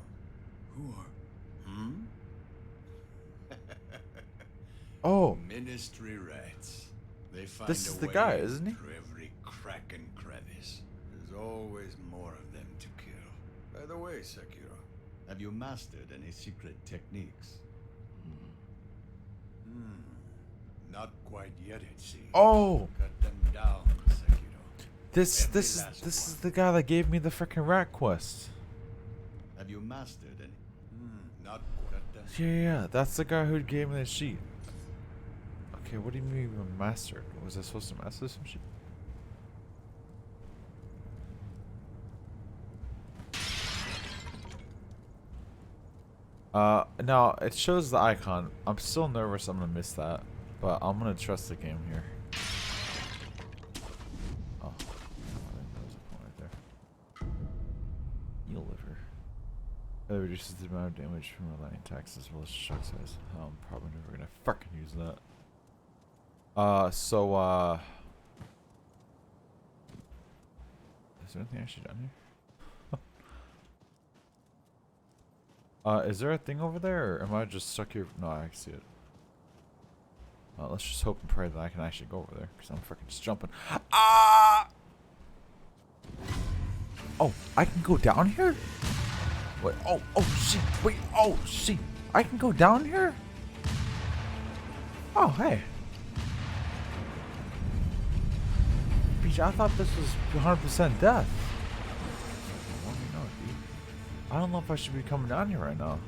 Who are? Hmm? Oh, Ministry rats. They find this is a the way guy, isn't he? through every crack and crevice. There's always more of them to kill. By the way, Sekiro, have you mastered any secret techniques? Not quite yet, it seems. oh! Cut them down, Sekiro. This Every is last this is one. the guy that gave me the freaking rat quest. Have you mastered any? Not quite. Cut them. Yeah, that's the guy who gave me the sheet. Okay, what do you mean mastered? Was I supposed to master some shit? Now it shows the icon. I'm still nervous I'm gonna miss that, but I'm gonna trust the game here. Oh, I think there was a point right there. Heal liver. It reduces the amount of damage from lightning attacks as well as shock size. Oh, I'm probably never gonna fucking use that. Is there anything actually down here? Is there a thing over there, or am I just stuck here? No, I can see it. Let's just hope and pray that I can actually go over there, because I'm freaking just jumping. Ah! Oh, I can go down here? Wait, oh, shit, wait, oh, shit. I can go down here? Oh, hey. Bitch, I thought this was 100% death. Let me know, dude. I don't know if I should be coming down here right now.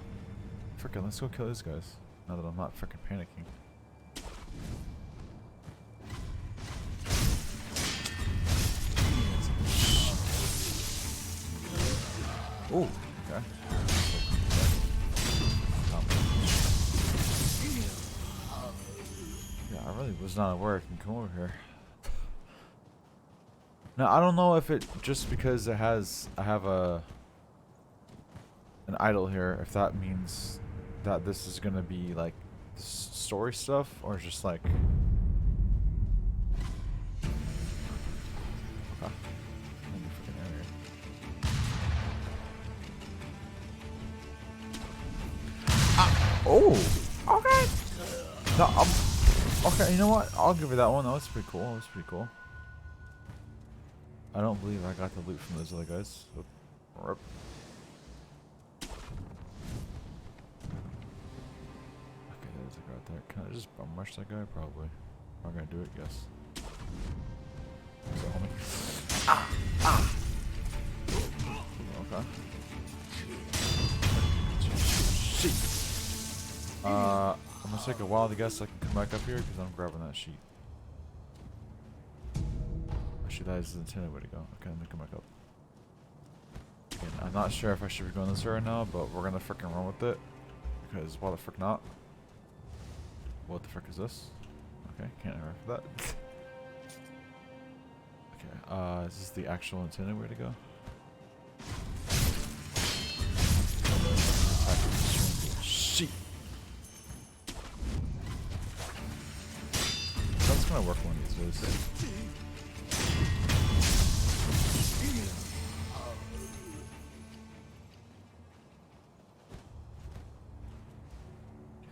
Frickin', let's go kill these guys. Now that I'm not frickin' panicking. Oh, okay. Yeah, I really was not aware I can come over here. Now, I don't know if it just because I have an idol here, if that means that this is gonna be like story stuff, or just like. Okay. In the freaking area. Oh, okay. No, okay, you know what? I'll give her that one. That was pretty cool. That was pretty cool. I don't believe I got the loot from those other guys. So, rip. Okay, there's a guy right there. Can I just bum rush that guy? Probably. Am I gonna do it? Yes. So, homie. Okay. Shit. I'm gonna take a while to guess I can come back up here because I'm grabbing that sheet. Actually, that is the intended way to go. Okay, let me come back up. Again, I'm not sure if I should be going this way right now, but we're gonna freaking run with it. Because why the frick not? What the frick is this? Okay, can't remember for that. Okay, is this the actual intended way to go? Sheet! That's gonna work one of these days.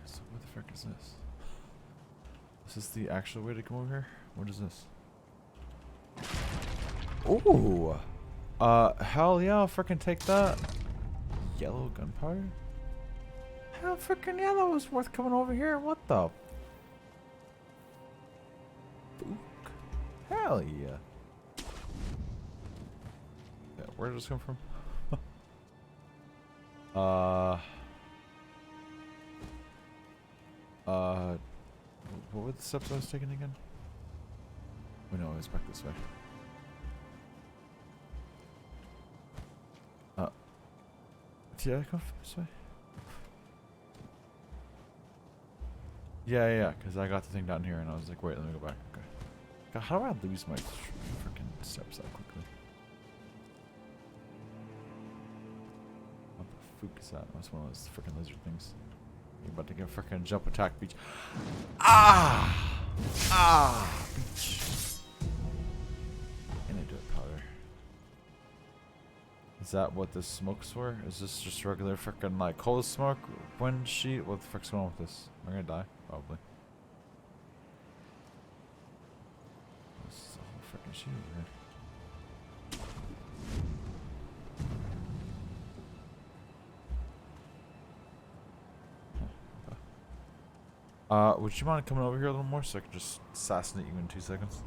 So what the frick is this? Is this the actual way to come over here? What is this? Ooh! Hell yeah, I'll frickin' take that. Yellow gunpowder? Hell frickin' yeah, that was worth coming over here. What the? Fuck. Hell yeah. Yeah, where did this come from? What were the steps I was taking again? Oh no, it was back this way. Did I come from this way? Yeah, because I got the thing down here and I was like, wait, let me go back. Okay. God, how do I lose my freaking steps that quickly? What the fuck is that? That's one of those freaking lizard things. You're about to get a freaking jump attack beach. Ah! Ah! Beach. And I do it powder. Is that what this smoke's for? Is this just regular freaking like coal smoke? Wind sheet? What the frick's going on with this? Am I gonna die? Probably. This is a whole freaking sheet over here. Would you mind coming over here a little more so I can just assassinate you in 2 seconds?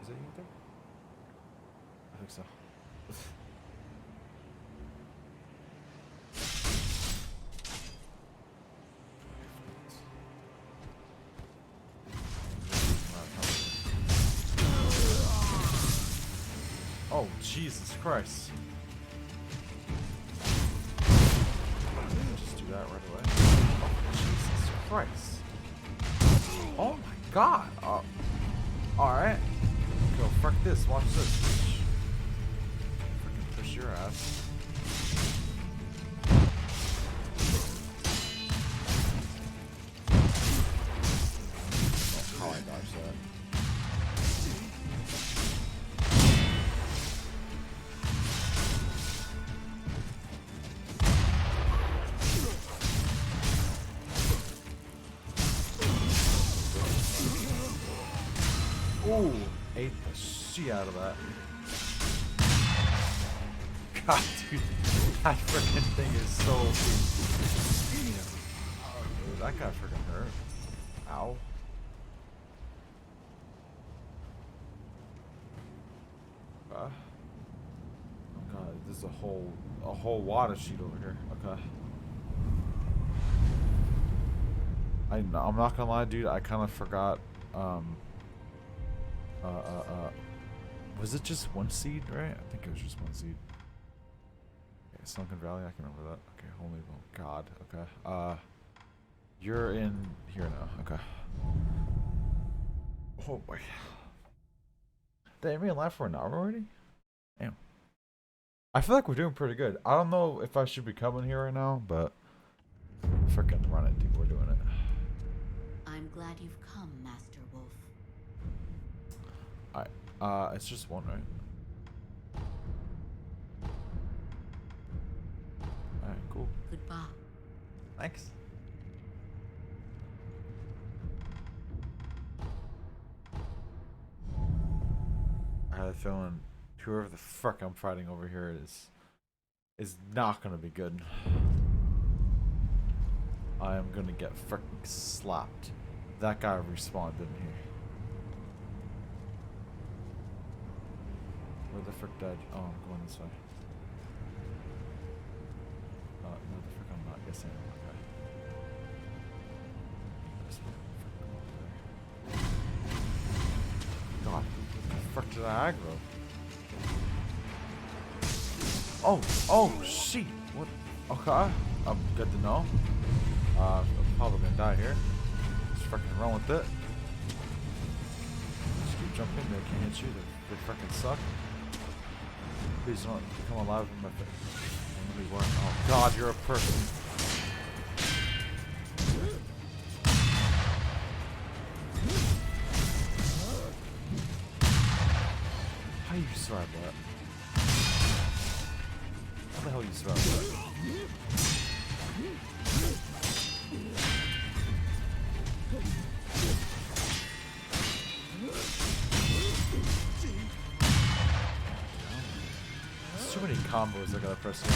Is that you there? I think so. Oh, Jesus Christ. Just do that right away. Oh, Jesus Christ. Oh my God. Alright. Go, frick this. Watch this. Freaking push your ass. Oh, how I dodged that. Ooh, ate the shit out of that. God, dude, that freaking thing is so big. Dude, that guy freaking hurt. Ow. Oh God, there's a whole water sheet over here. Okay. I'm not gonna lie, dude. I kind of forgot. Was it just one seed, right? I think it was just one seed. Okay, Sunken Valley, I can remember that. Okay, holy God. Okay. You're in here now. Okay. Oh boy. They made live for an hour already? Damn. I feel like we're doing pretty good. I don't know if I should be coming here right now, but freaking run it, dude. We're doing it. I'm glad you've come, Master Wolf. Alright. It's just one, right? Alright, cool. Goodbye. Thanks. I have a feeling whoever the fuck I'm fighting over here is not gonna be good. I am gonna get freaking slapped. That guy respawned, didn't he? Where the frick died? Oh, I'm going this way. No, the frick I'm not. Yes, I am. Okay. This way. Frick, go over there. God, what the frick did I aggro? Oh, shit. What? Okay. Good to know. I'm probably gonna die here. Just freaking run with it. Just keep jumping. They can't hit you. They freaking suck. Please don't come alive in my face. Oh God, you're a person. How you survive that? How the hell you survive that? There's too many combos I gotta press in.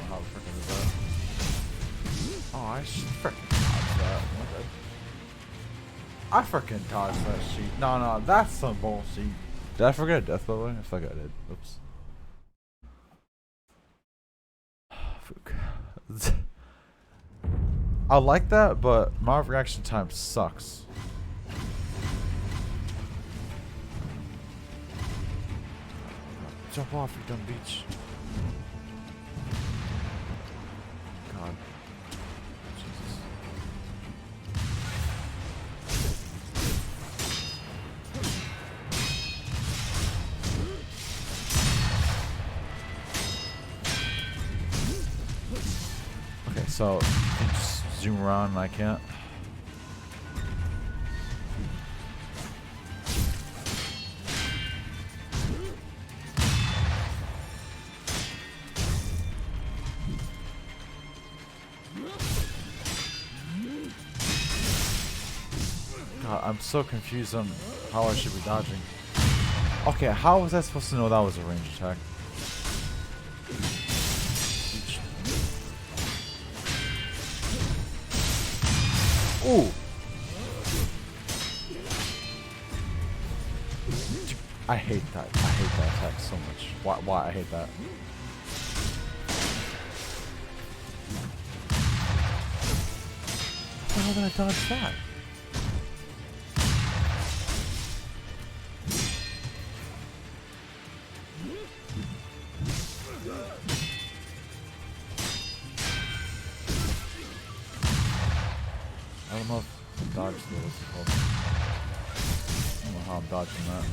How freaking is that? Oh, I should freaking dodge that. I freaking dodged that sheet. No, that's some bullshit. Did I forget a death by the way? I feel like I did. Oops. Fuck. I like that, but my reaction time sucks. Jump off, you dumb beach. God. Jesus. Okay, so you can just zoom around and I can't. God, I'm so confused on how I should be dodging. Okay, how was I supposed to know that was a range attack? Ooh! I hate that. I hate that attack so much. Why I hate that? How did I dodge that? I don't know if dodge those. I don't know how I'm dodging that.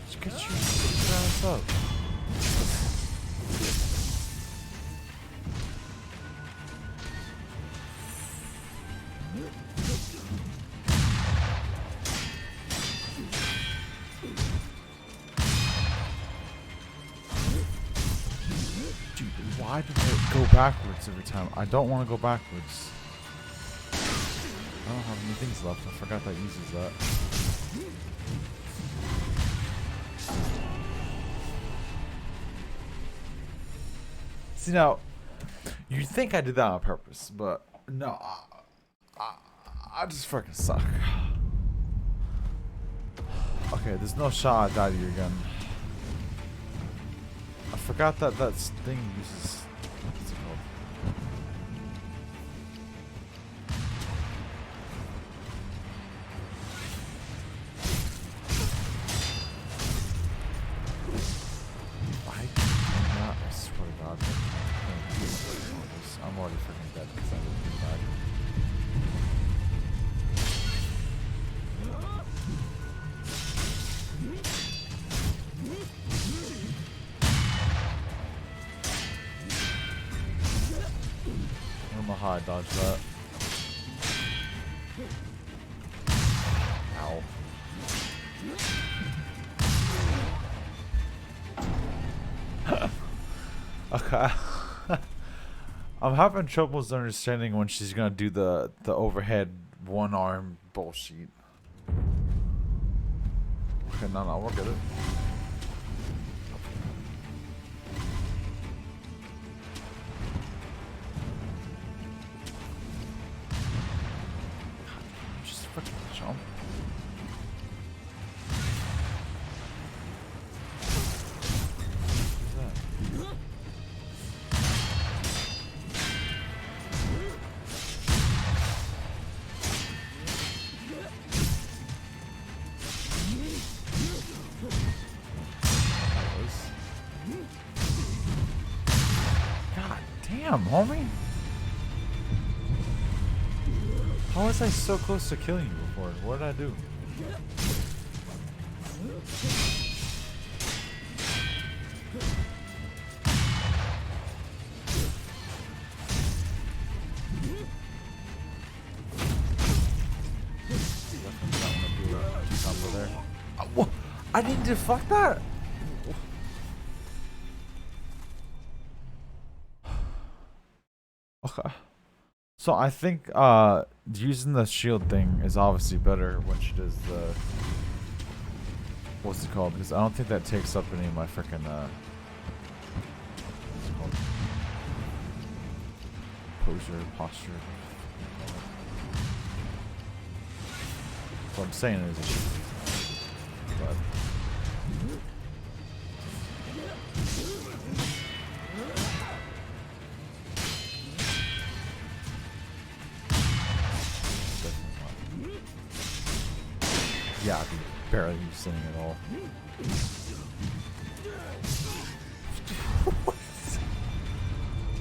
Just get your ass up. Dude, why do I go backwards every time? I don't want to go backwards. I don't have any things left. I forgot that uses that. See now, you think I did that on purpose, but no, I just freaking suck. Okay, there's no shot I die to you again. I forgot that that thing uses. What's it called? how I dodged that. Ow. Okay. I'm having troubles understanding when she's gonna do the overhead one arm bullshit. Okay, no, we're good. Just fucking jump. What's that? God damn, homie. How was I so close to killing you before? What did I do? I didn't deflect that. Okay. So I think using the shield thing is obviously better when she does the what's it called? Because I don't think that takes up any of my freaking what's it called? Posture. What I'm saying is it should be, but yeah, I can barely use singing at all.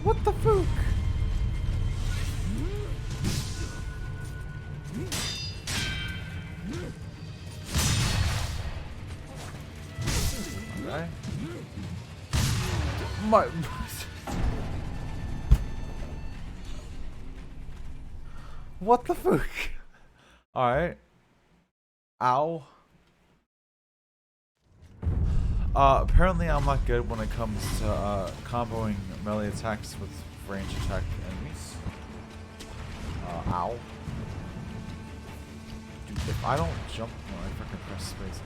What the fuck? Okay. My what the fuck? Alright. Ow. Apparently I'm not good when it comes to comboing melee attacks with range attack enemies. Ow. Dude, if I don't jump when I freaking press space.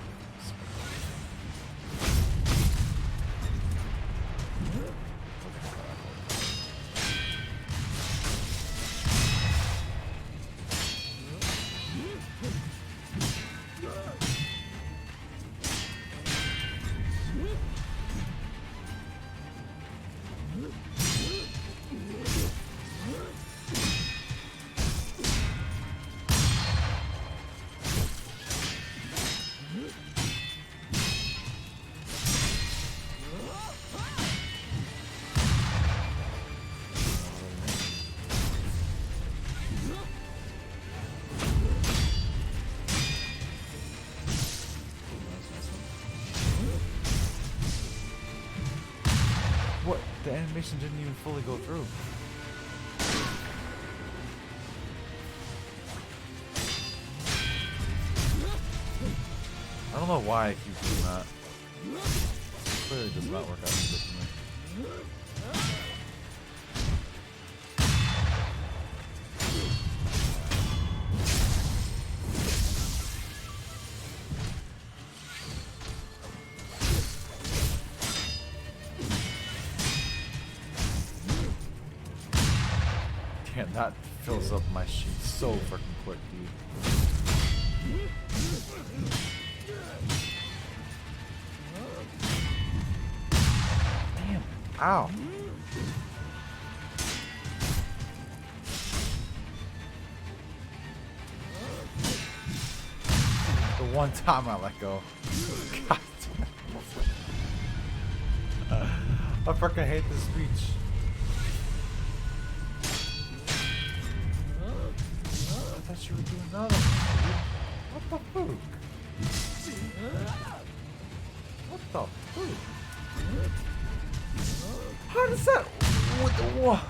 What? The animation didn't even fully go through. I don't know why I keep doing that. It clearly does not work out so good for me. Damn, that fills up my sheet so freaking quick, dude. Damn. Ow. The one time I let go. God damn. I freaking hate this speech. I thought you were doing another one, dude. What the fuck? What the fuck? How does that? What the what?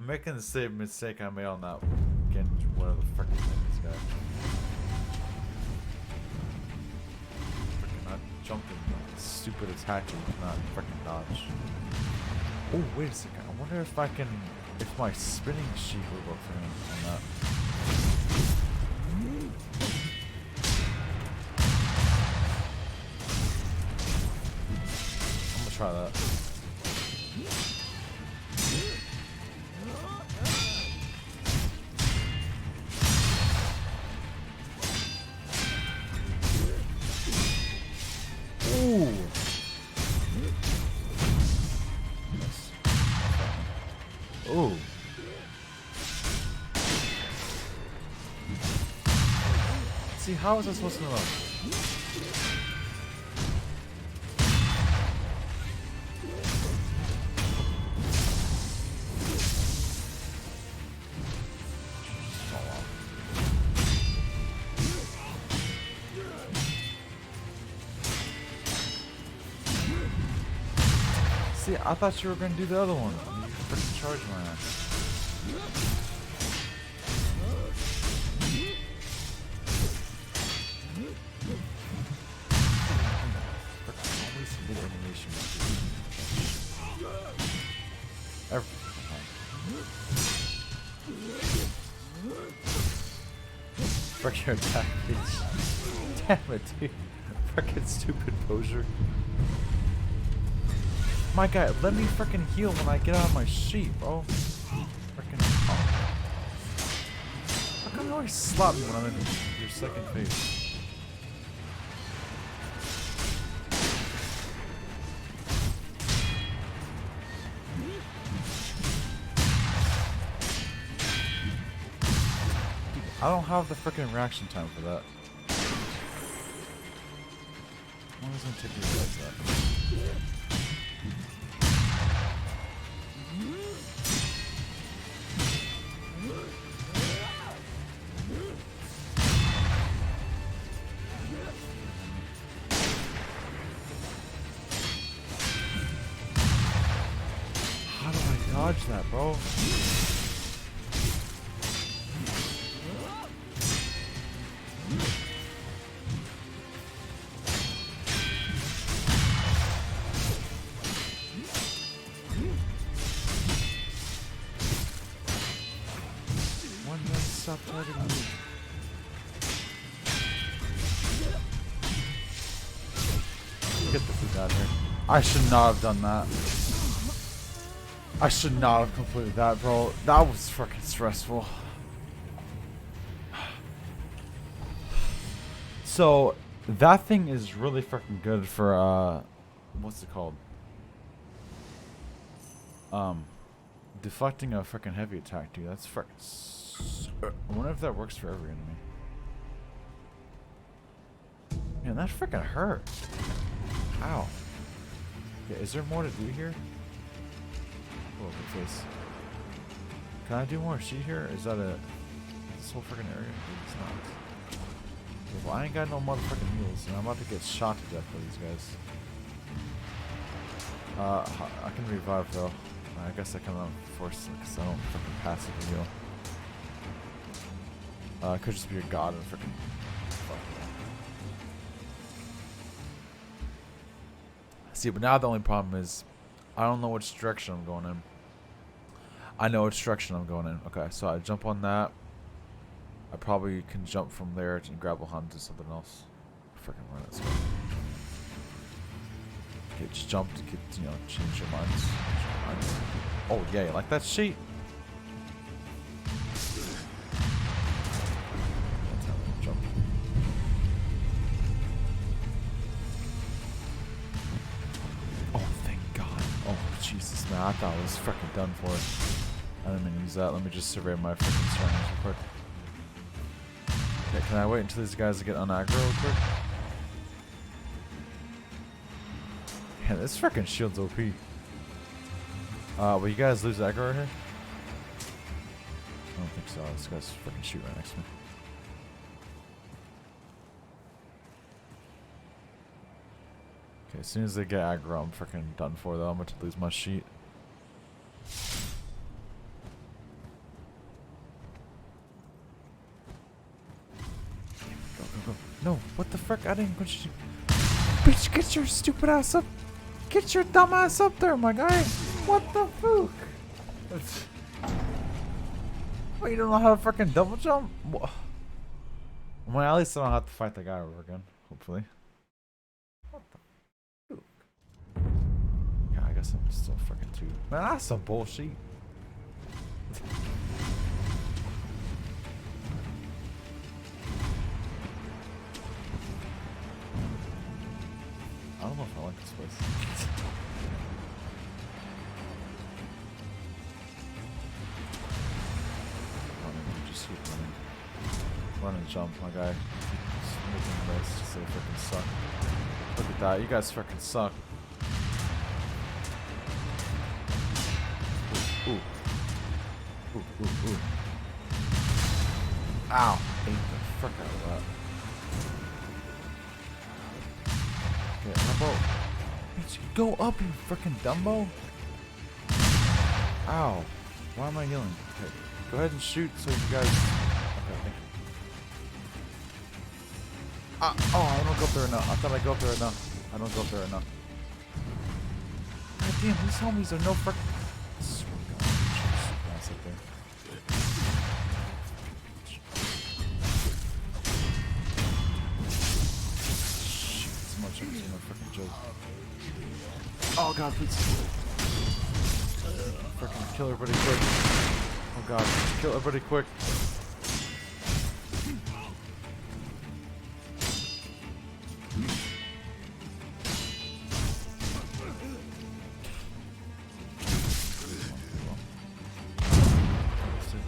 I'm making the same mistake I made on that Genji, whatever the frick his name is, guy. Freaking not jumping, stupid attack and not freaking dodge. Oh, wait a second. I wonder if I can, if my spinning sheet will work for him on that. I'm gonna try that. Ooh. Ooh. See, how is I supposed to know? See, I thought you were gonna do the other one. You freaking charge my ass. Always a little animation. Every time. Frick your attack, bitch. Damn it, dude. Frickin' stupid poser. My guy, let me frickin' heal when I get out of my sheep, bro. Frickin' oh. How come you always slap me when I'm in your second phase? I don't have the frickin' reaction time for that. How long is it gonna take me to realize that? How do I dodge that, bro? Stop targeting me. Get the fuck out of here. I should not have done that. I should not have completed that, bro. That was freaking stressful. So, that thing is really freaking good for, what's it called? Deflecting a freaking heavy attack, dude. That's freaking. I wonder if that works for every enemy. Man, that freaking hurt. Ow. Yeah, is there more to do here? Oh, good face. Can I do more shit here? Is that a this whole freaking area? It's not. Okay, well, I ain't got no motherfucking heals, and I'm about to get shot to death by these guys. I can revive though. I guess I can force it because I don't fucking passive heal. It could just be a god and freaking fuck. See, but now the only problem is I don't know which direction I'm going in. I know which direction I'm going in. Okay, so I jump on that. I probably can jump from there and grab a hunt to something else. Freaking run it. Okay, just jump to get, you know, change your minds. Oh yeah, you like that sheet? Jump. Oh, thank God. Oh, Jesus, man. I thought I was freaking done for it. I didn't mean to use that. Let me just survey my freaking surroundings real quick. Okay, can I wait until these guys get on aggro real quick? Man, this freaking shield's OP. Will you guys lose aggro right here? I don't think so. This guy's freaking shoot right next to me. Okay, as soon as they get aggro, I'm freaking done for though. I'm about to lose my sheet. No, what the frick? I didn't punch you. Bitch, get your stupid ass up. Get your dumb ass up there, my guy. What the fuck? What, you don't know how to freaking double jump? Well, at least I don't have to fight the guy over again, hopefully. What the fuck? Yeah, I guess I'm still freaking too. Man, that's some bullshit. I don't know if I like this place. Just keep running. Run and jump, my guy. Just making this just so freaking suck. Look at that, you guys freaking suck. Ooh. Ooh, ooh, ooh. Ow. Ate the frick out of that. Okay, how about... Bitch, go up, you freaking Dumbo! Ow. Why am I healing? Okay, go ahead and shoot so you guys... Okay, thank you. Oh, I don't go up there enough. I thought I'd go up there enough. I don't go up there enough. God damn, these homies are no frick... Oh god, please. Freaking kill everybody quick. Oh god, kill everybody quick.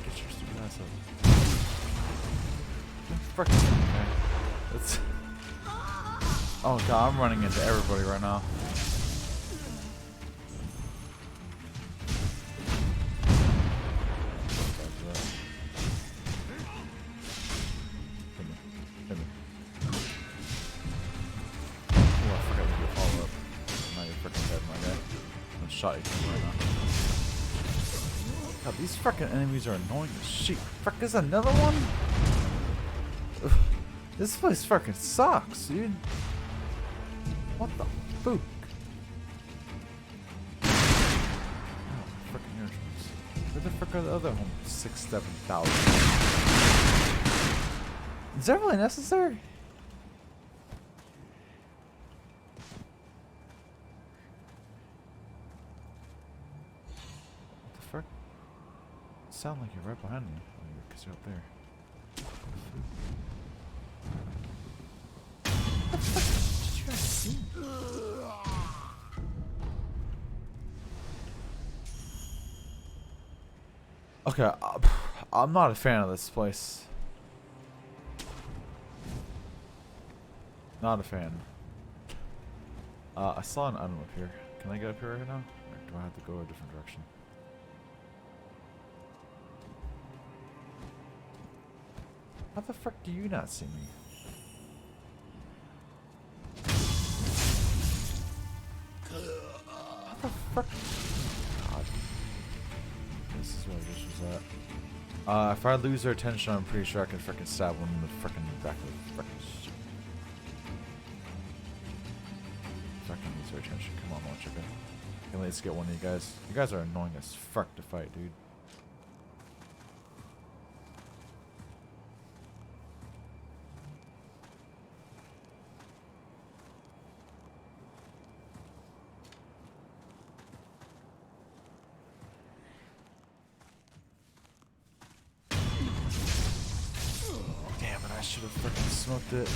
Get your stupid ass up. Freaking okay. That's... Oh god, I'm running into everybody right now. Shot you right now. God, these fucking enemies are annoying as shit. Fuck, there's another one? Ugh. This place fucking sucks, dude. What the fuck? Oh, freaking airtrains. Where the fuck are the other ones? 6,000, 7,000. Is that really necessary? Sound like you're right behind me. Oh, because you're up there. What the fuck did you guys see? Okay, I'm not a fan of this place. Not a fan. I saw an item up here. Can I get up here right now? Or do I have to go a different direction? How the frick do you not see me? How the frick? God. This is where this was at. If I lose their attention, I'm pretty sure I can frickin' stab one in the frickin' back of the frickin' shit. If I can lose their attention, come on, watch it. Can let's get one of you guys. You guys are annoying as fuck to fight, dude. I should have freaking smoked it.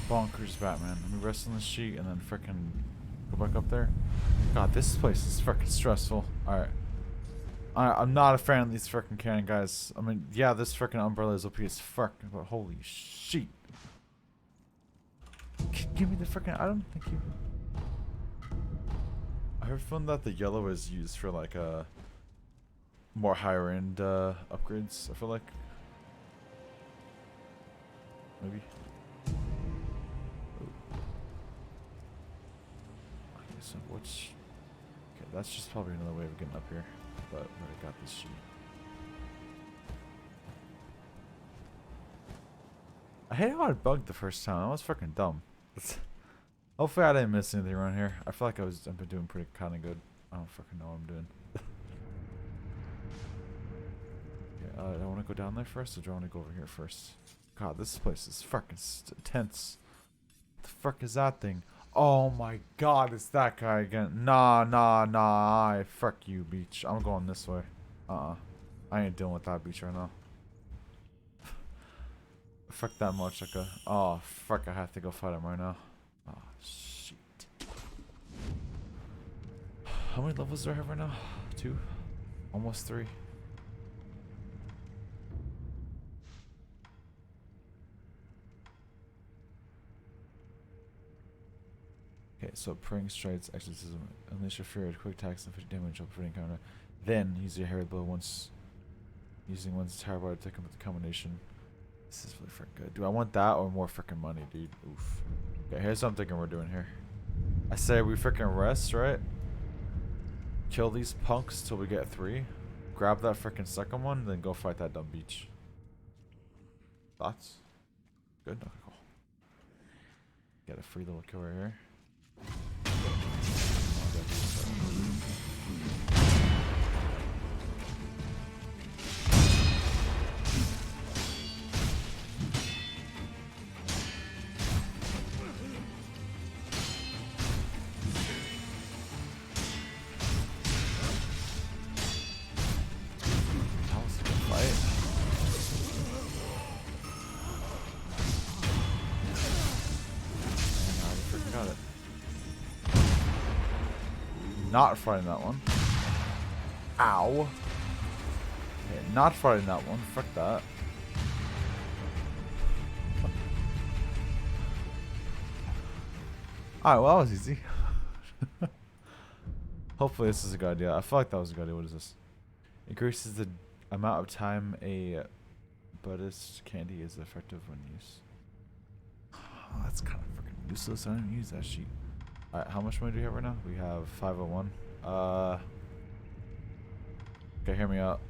Bonkers Batman. Let me rest on the sheet and then frickin' go back up there. God, this place is frickin' stressful. Alright. I'm not a fan of these frickin' cannon guys. I mean, yeah, this frickin' umbrella is OP as fuck, but holy shit. Give me the frickin' item. Thank you. heard from that the yellow is used for like more higher end upgrades. I feel like maybe. Okay, so which? Okay, that's just probably another way of getting up here. But we already got this sheet. I hate how I bugged the first time. That was fucking dumb. Hopefully I didn't miss anything around here. I feel like I've been doing pretty kind of good. I don't fucking know what I'm doing. Okay, do I want to go down there first, or do I want to go over here first? God, this place is fucking tense. What the fuck is that thing? Oh my god, it's that guy again. Nah. Fuck you, beach. I'm going this way. I ain't dealing with that beach right now. Fuck that much. Like oh, fuck, I have to go fight him right now. Oh, shit. How many levels do I have right now? 2? Almost 3. Okay, so praying strikes, exorcism, unleash your fury, quick attacks, and 50 damage up for any counter. Then use your hair blow once, using one's tower bar to take him with the combination. This is really freaking good. Do I want that or more freaking money, dude? Oof. Okay, here's what I'm thinking we're doing here. I say we freaking rest, right? Kill these punks till we get 3. Grab that freaking second one, then go fight that dumb beach. Thoughts? Good? Okay, cool. Get a free little kill right here. Not fighting that one. Ow. Okay, not fighting that one. Fuck that. Alright, well, that was easy. Hopefully this is a good idea. I feel like that was a good idea. What is this? Increases the amount of time a Buddhist candy is effective when used. Oh, that's kind of freaking useless. I didn't use that sheet. Alright, how much money do we have right now? We have 501. Okay, hear me out.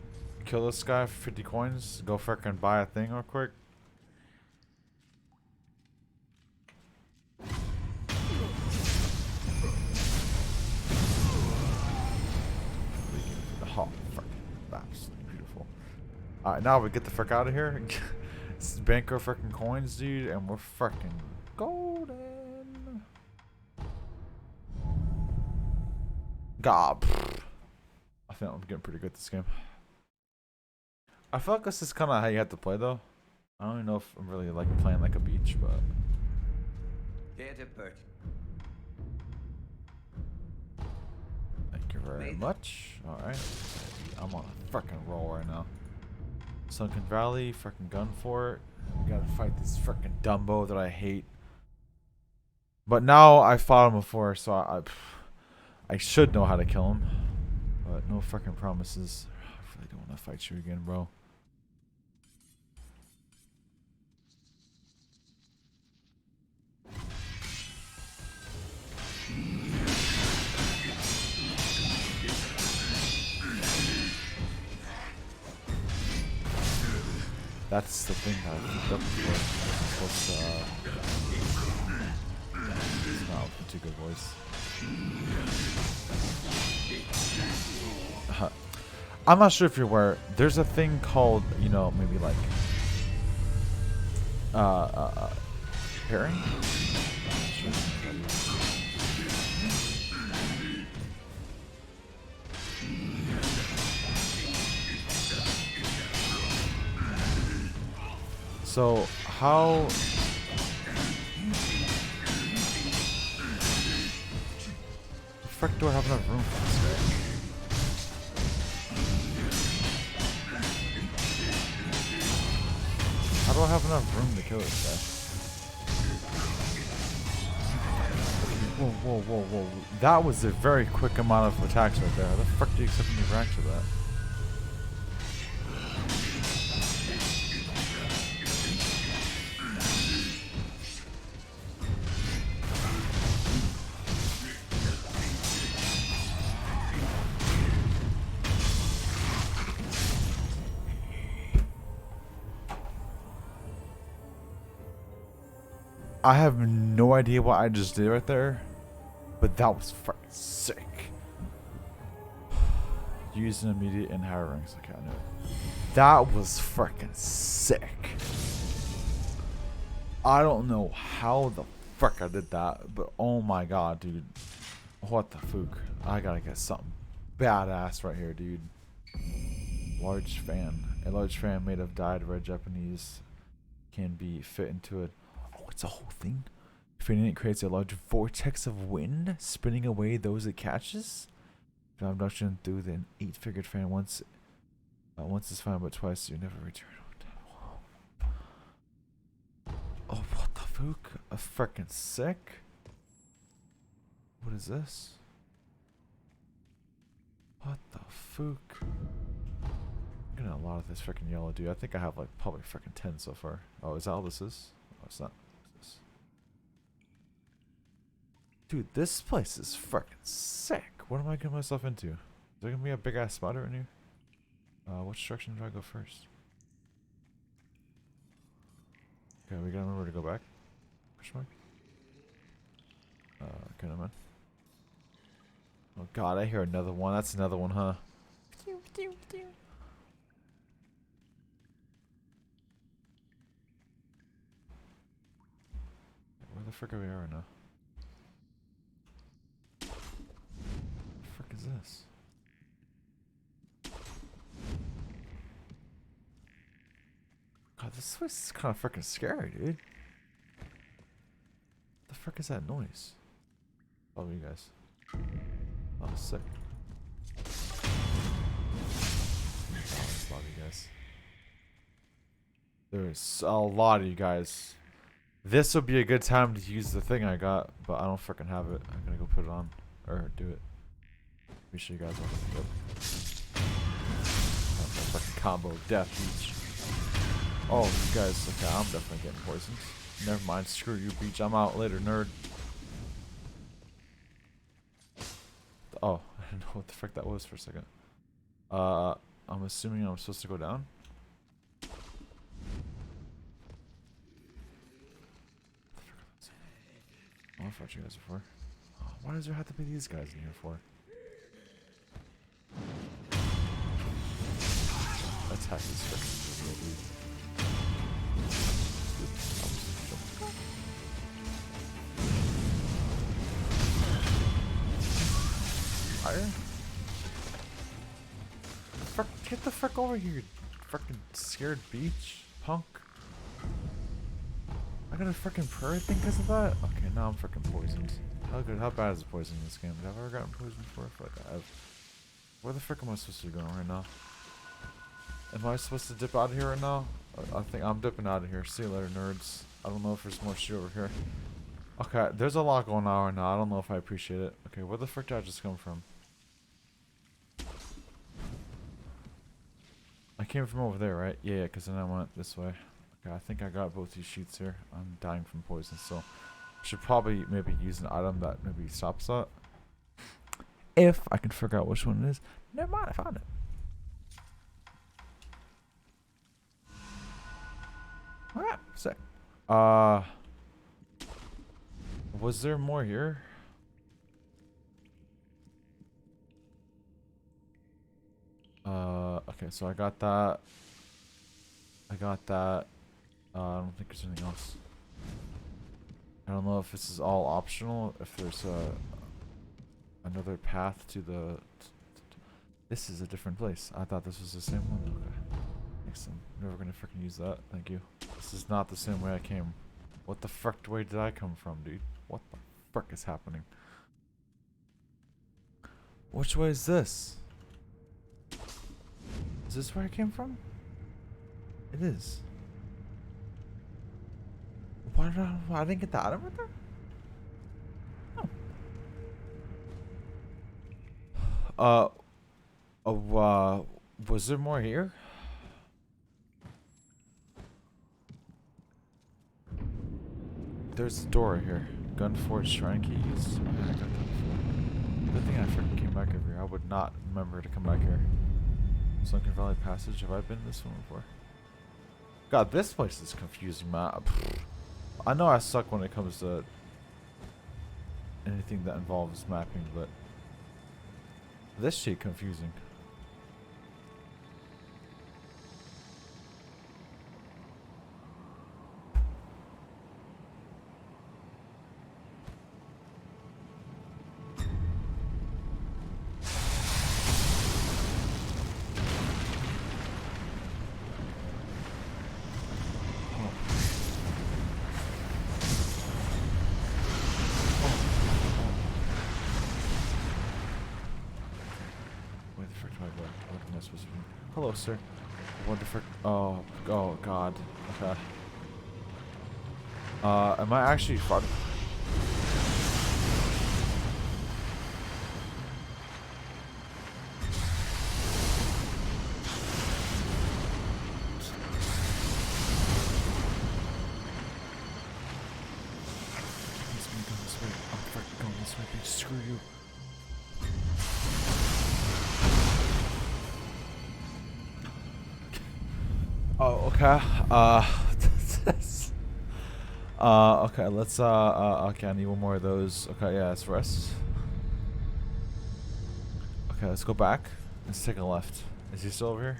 Kill this guy for 50 coins. Go frickin' buy a thing real quick. Oh, frickin' absolutely beautiful. Alright, now we get the frick out of here. Bank our frickin' coins, dude, and we're frickin' golden. God. I think I'm getting pretty good at this game. I feel like this is kind of how you have to play, though. I don't even know if I'm really like playing like a beach, but. Thank you very much. Alright. I'm on a freaking roll right now. Sunken Valley, freaking gun fort. We gotta fight this freaking Dumbo that I hate. But now I fought him before, so I should know how to kill him. But no freaking promises. I really don't want to fight you again, bro. That's the thing that I picked up before. It's not a too good voice. I'm not sure if you're aware. There's a thing called, you know, maybe like pairing. So how? The frick do I have enough room for this guy? How do I have enough room to kill this guy? Whoa, whoa, whoa, whoa. That was a very quick amount of attacks right there. How the fuck do you expect me to react to that? I have no idea what I just did right there, but that was fucking sick. Use an immediate in higher ranks. Okay, I knew it. That was freaking sick. I don't know how the fuck I did that, but oh my god, dude. What the fuck? I gotta get something badass right here, dude. Large fan. A large fan made of dyed red Japanese can be fit into it. Oh, it's a whole thing? Fitting it creates a large vortex of wind, spinning away those it catches. Abduction through the 8-figured fan once is fine, but twice you never return. Oh, what the fuck? A freaking sick? What is this? What the fuck? I'm getting a lot of this freaking yellow, dude. I think I have like probably freaking 10 so far. Oh, is that all this is? Oh, it's not. What's this? Dude, this place is freaking sick. What am I getting myself into? Is there gonna be a big ass spider in here? Which direction do I go first? Okay, we gotta remember to go back. Question mark? Okay, never mind. Oh god, I hear another one. That's another one, huh? Where the frick are we at right now? What the frick is this? God, this place is kind of freaking scary, dude. The frick is that noise? Oh, you guys. Oh, sick. Oh, love you guys. There's a lot of you guys. This would be a good time to use the thing I got, but I don't freaking have it. I'm gonna go put it on. Or do it. Be sure you guys want to do it. That's a freaking combo of death each. Oh, you guys. Okay, I'm definitely getting poisoned. Never mind. Screw you, Beach. I'm out later, nerd. Oh, I didn't know what the frick that was for a second. I'm assuming I'm supposed to go down. I've fought you guys before. Oh, why does there have to be these guys in here for? Attack this freaking dude. Fire? Fuck, get the fuck over here, fucking scared beach punk. I got a freaking prayer thing because of that? Okay, now I'm freaking poisoned. How bad is poison in this game? Have I ever gotten poisoned before? I feel like I have. Where the frick am I supposed to be going right now? Am I supposed to dip out of here right now? I think I'm dipping out of here. See you later, nerds. I don't know if there's more shit over here. Okay, there's a lot going on right now. I don't know if I appreciate it. Okay, where the frick did I just come from? I came from over there, right? Yeah, because then I went this way. Okay, I think I got both these sheets here. I'm dying from poison, so I should probably maybe use an item that maybe stops that. If I can figure out which one it is. Never mind, I found it. Alright, sick. Was there more here? Okay, so I got that. I got that. I don't think there's anything else. I don't know if this is all optional, if there's another path to the... This is a different place. I thought this was the same one. Okay. Thanks, I'm never gonna freaking use that. Thank you. This is not the same way I came. What the frick way did I come from, dude? What the frick is happening? Which way is this? Is this where I came from? It is. Why did I didn't get the item right there? Oh, Was there more here? There's a door here. Gunforge shrine keys. Oh, yeah, I got that before. Good thing I freaking came back over here. I would not remember to come back here. Sunken Valley Passage. Have I been this one before? God, this place is confusing, man. I know I suck when it comes to anything that involves mapping, but this shit confusing. Hello, sir. What the frick? Oh, God. Okay. Am I actually far? This way. I'm freaking going this way, bitch. Screw you. Oh, okay. Okay, let's, okay, I need one more of those. Okay, yeah, it's rest. Okay, let's go back. Let's take a left. Is he still over here?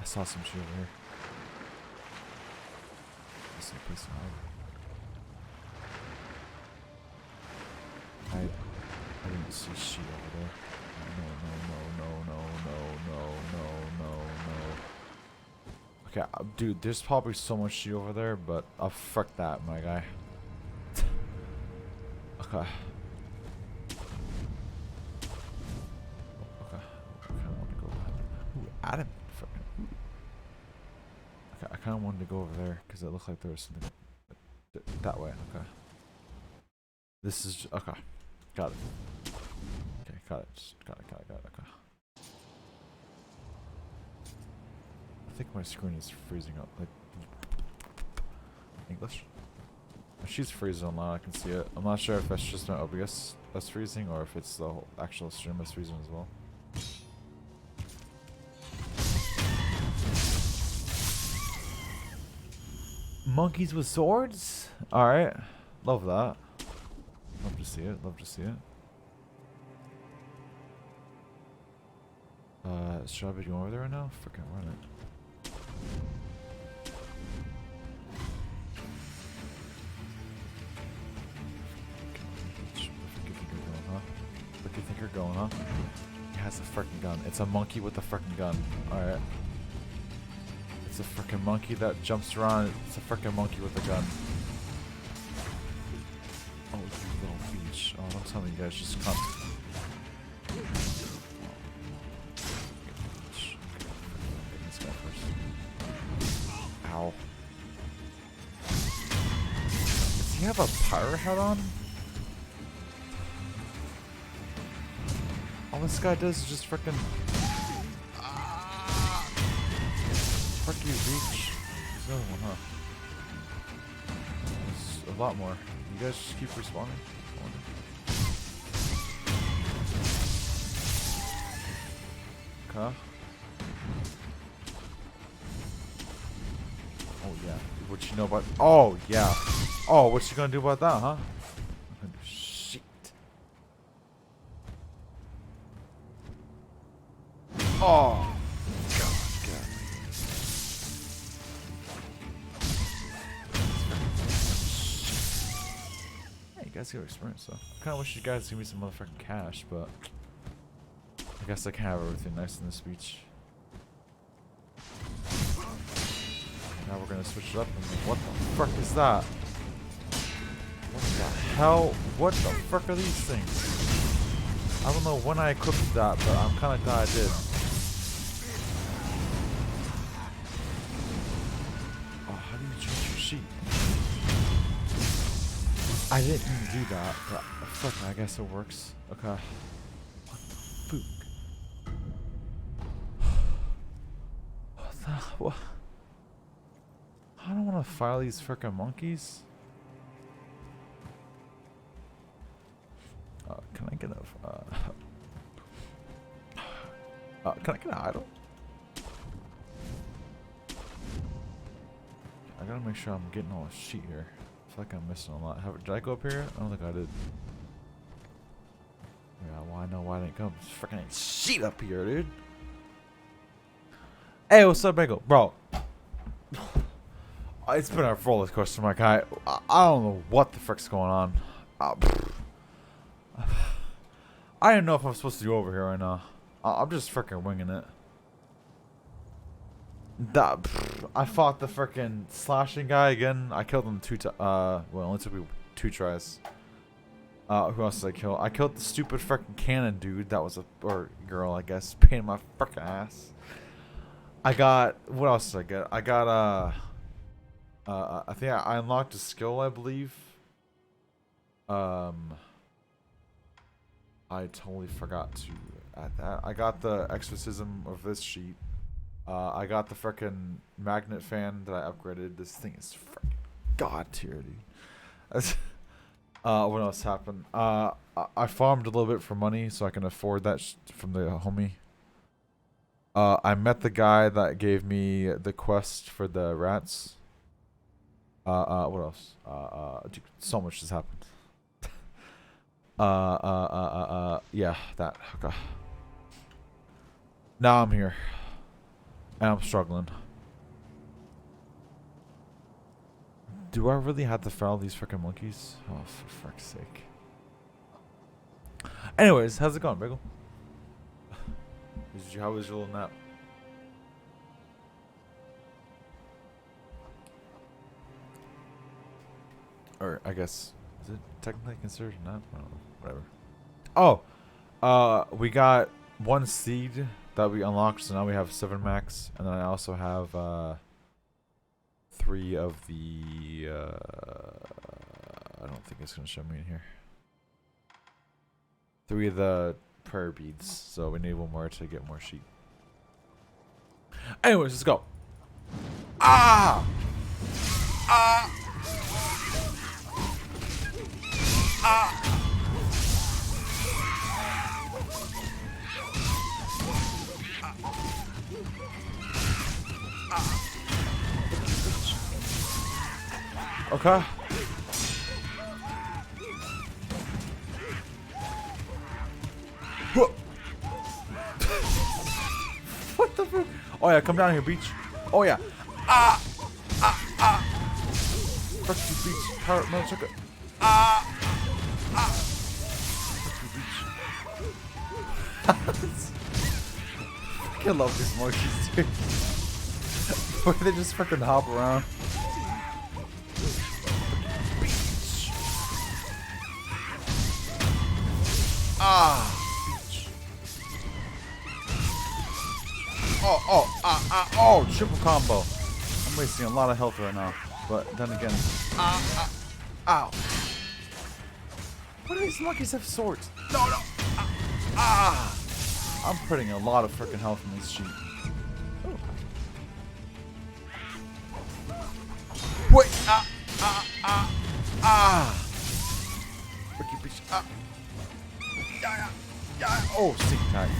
I saw some shit over here. That's no place to hide. I didn't see shit over there. No. Okay, dude, there's probably so much shit over there, but fuck that, my guy. Okay. Okay. I kinda want to go. Ooh, Adam. Okay, I kinda wanted to go over there because it looked like there was something that way. Okay. This is okay. Got it. Okay, got it. Got it. Okay. I think my screen is freezing up. Like English. She's freezing online. I can see it. I'm not sure if that's just my OBS that's freezing or if it's the whole actual stream that's freezing as well. Monkeys with swords. All right, love that. Love to see it. Should I be going over there right now? Freaking run it. Where do you think you're going, huh? He has a freaking gun. It's a monkey with a freaking gun. Alright. It's a freaking monkey that jumps around. It's a freaking monkey with a gun. Oh, you little beach. Oh, don't tell me you guys just come. This guy first. Ow. Does he have a pirate hat on? All this guy does is just frickin' fuck you, Beach. There's another one, huh? There's a lot more. You guys just keep respawning? Okay. Oh yeah. What you know about? Oh yeah. Oh, what you gonna do about that, huh? Shit. Oh. God. Hey, you guys get experience though. I kinda wish you guys give me some motherfucking cash, but I guess I can have everything nice in this beach. Now we're gonna switch it up and what the fuck is that? What the hell? What the fuck are these things? I don't know when I equipped that, but I'm kinda glad I did. Oh, how do you change your sheet? I didn't mean to do that, but fuck, I guess it works. Okay. What the fuck? What the? What? I don't want to file these frickin' monkeys. Can I get a? Can I get an idol? I gotta make sure I'm getting all the sheet here. I feel like I'm missing a lot. Did I go up here? I don't think I did. Yeah, well, I know why I didn't come. There's freaking sheet up here, dude. Hey, what's up, Bagel? Bro. It's been a roller coaster, my guy. I don't know what the frick's going on. I don't know if I'm supposed to go over here right now. I'm just freaking winging it. I fought the freaking slashing guy again. I killed him well, it only took me 2 tries. Who else did I kill? I killed the stupid freaking cannon dude. That was or girl, I guess. Pain in my freaking ass. I got, what else did I get? I got, I think I unlocked a skill, I believe. I totally forgot to add that. I got the exorcism of this sheet. I got the frickin' magnet fan that I upgraded. This thing is frickin' god tier, dude. What else happened? I farmed a little bit for money so I can afford that from the homie. I met the guy that gave me the quest for the rats. What else? Dude, so much has happened. Yeah, that. Okay. Now I'm here. And I'm struggling. Do I really have to foul these freaking monkeys? Oh, for frick's sake. Anyways, how's it going, Bagel? How was your little nap? Or, I guess, is it technically considered a nap? I don't know. Whatever. Oh! We got 1 seed that we unlocked, so now we have 7 max. And then I also have, 3 of the, I don't think it's going to show me in here. 3 of the prayer beads, so we need 1 more to get more sheep. Anyways, let's go. Ah! Ah! Ah! Okay. What the fuck? Oh yeah, come down here, beach. Oh yeah. Ah! Ah! Ah! Fuck you, beach. Power up, motherfucker. Ah! Ah! Fuck you, beach. I love these monkeys, dude. Where they just fucking hop around. Ah! Oh, triple combo. I'm wasting a lot of health right now. But then again. Ow. Why do these monkeys have swords? No. I'm putting a lot of freaking health in this sheet. Oh. Wait. Freaky bitch. Oh, sick time.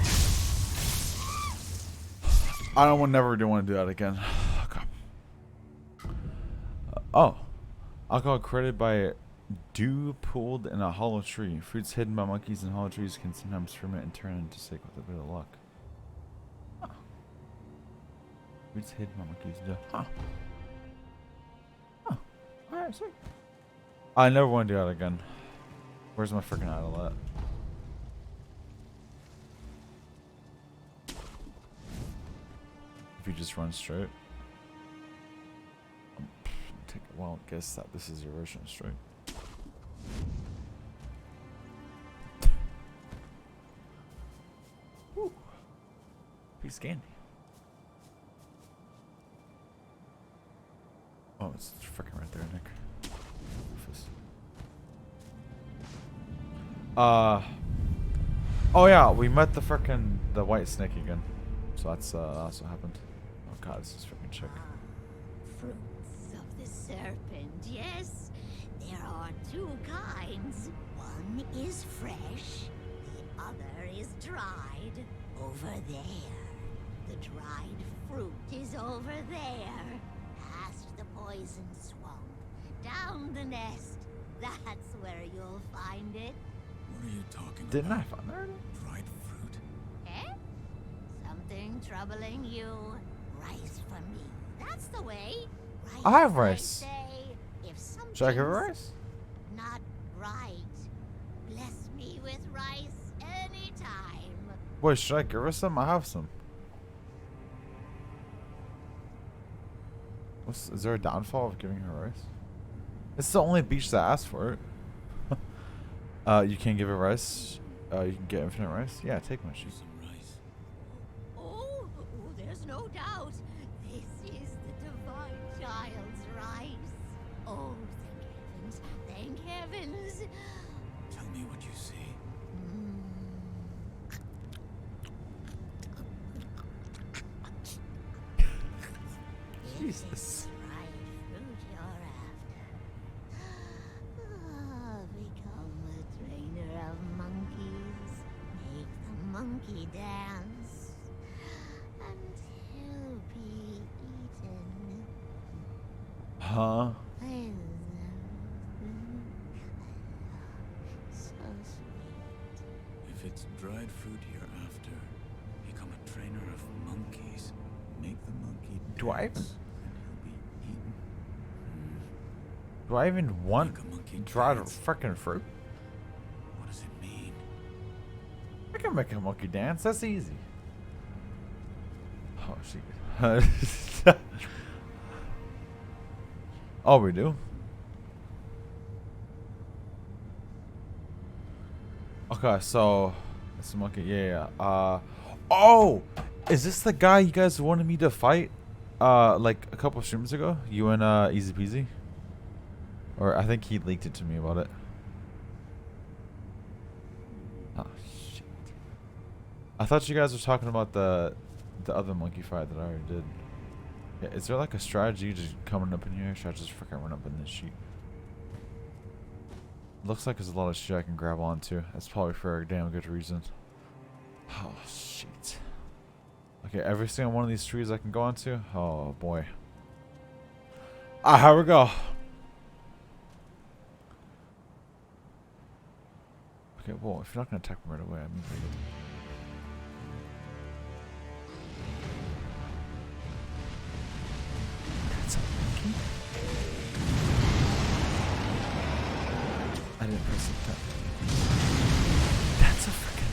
I never do want to do that again. Okay. Alcohol created by dew pooled in a hollow tree. Fruits hidden by monkeys in hollow trees can sometimes ferment and turn into sick with a bit of luck. Huh. Fruits hidden by monkeys. Huh. Alright, sweet. I never want to do that again. Where's my freaking idol at? If you just run straight. Well, guess that this is your version straight. Woo. Piece of candy. Oh, it's freaking right there, Nick. Office. Oh yeah, we met the white snake again. So that's what happened. Oh god, this is freaking chick. Fruits of the serpent, yes. There are two kinds. One is fresh, the other is dried. Over there. The dried fruit is over there. Past the poison swamp. Down the nest. That's where you'll find it. What are you talking Didn't I about? find that? Dried fruit? Eh? Something troubling you? Rice for me. That's the way. Rice, I have rice. say. If something's Should I give her rice? not right, bless me with rice anytime. Wait, should I give her some? I have some. Is there a downfall of giving her rice? It's the only beach that asked for it. You can't give her rice. You can get infinite rice. Yeah, take my sheep. Some rice. Oh, there's no doubt. This is the divine child's rice. Oh, thank heavens. Tell me what you see. Jesus. Right fruit you're after. Become a trainer of monkeys. Make the monkey dance. Until be eaten. Huh? I love so sweet. If it's dried fruit you're after, become a trainer of monkeys. Make the monkey Do I even- dance, and he'll be eaten. Do I even want Make a monkey dried dance. frickin' fruit? What does it mean? I can make a monkey dance. That's easy. Oh, shit. Oh, we do? Okay, so it's a monkey. Yeah. Oh, is this the guy you guys wanted me to fight? Like a couple streams ago. You and Easy Peasy. Or I think he leaked it to me about it. Oh shit. I thought you guys were talking about the other monkey fight that I already did. Yeah, is there like a strategy just coming up in here? Should I just freaking run up in this sheet? Looks like there's a lot of shit I can grab onto. That's probably for a damn good reason. Oh shit. Okay, every single one of these trees I can go onto? Oh boy. Ah, here we go. Okay, well, if you're not gonna attack me right away, I mean, that's a monkey? I didn't press it. That's a freaking.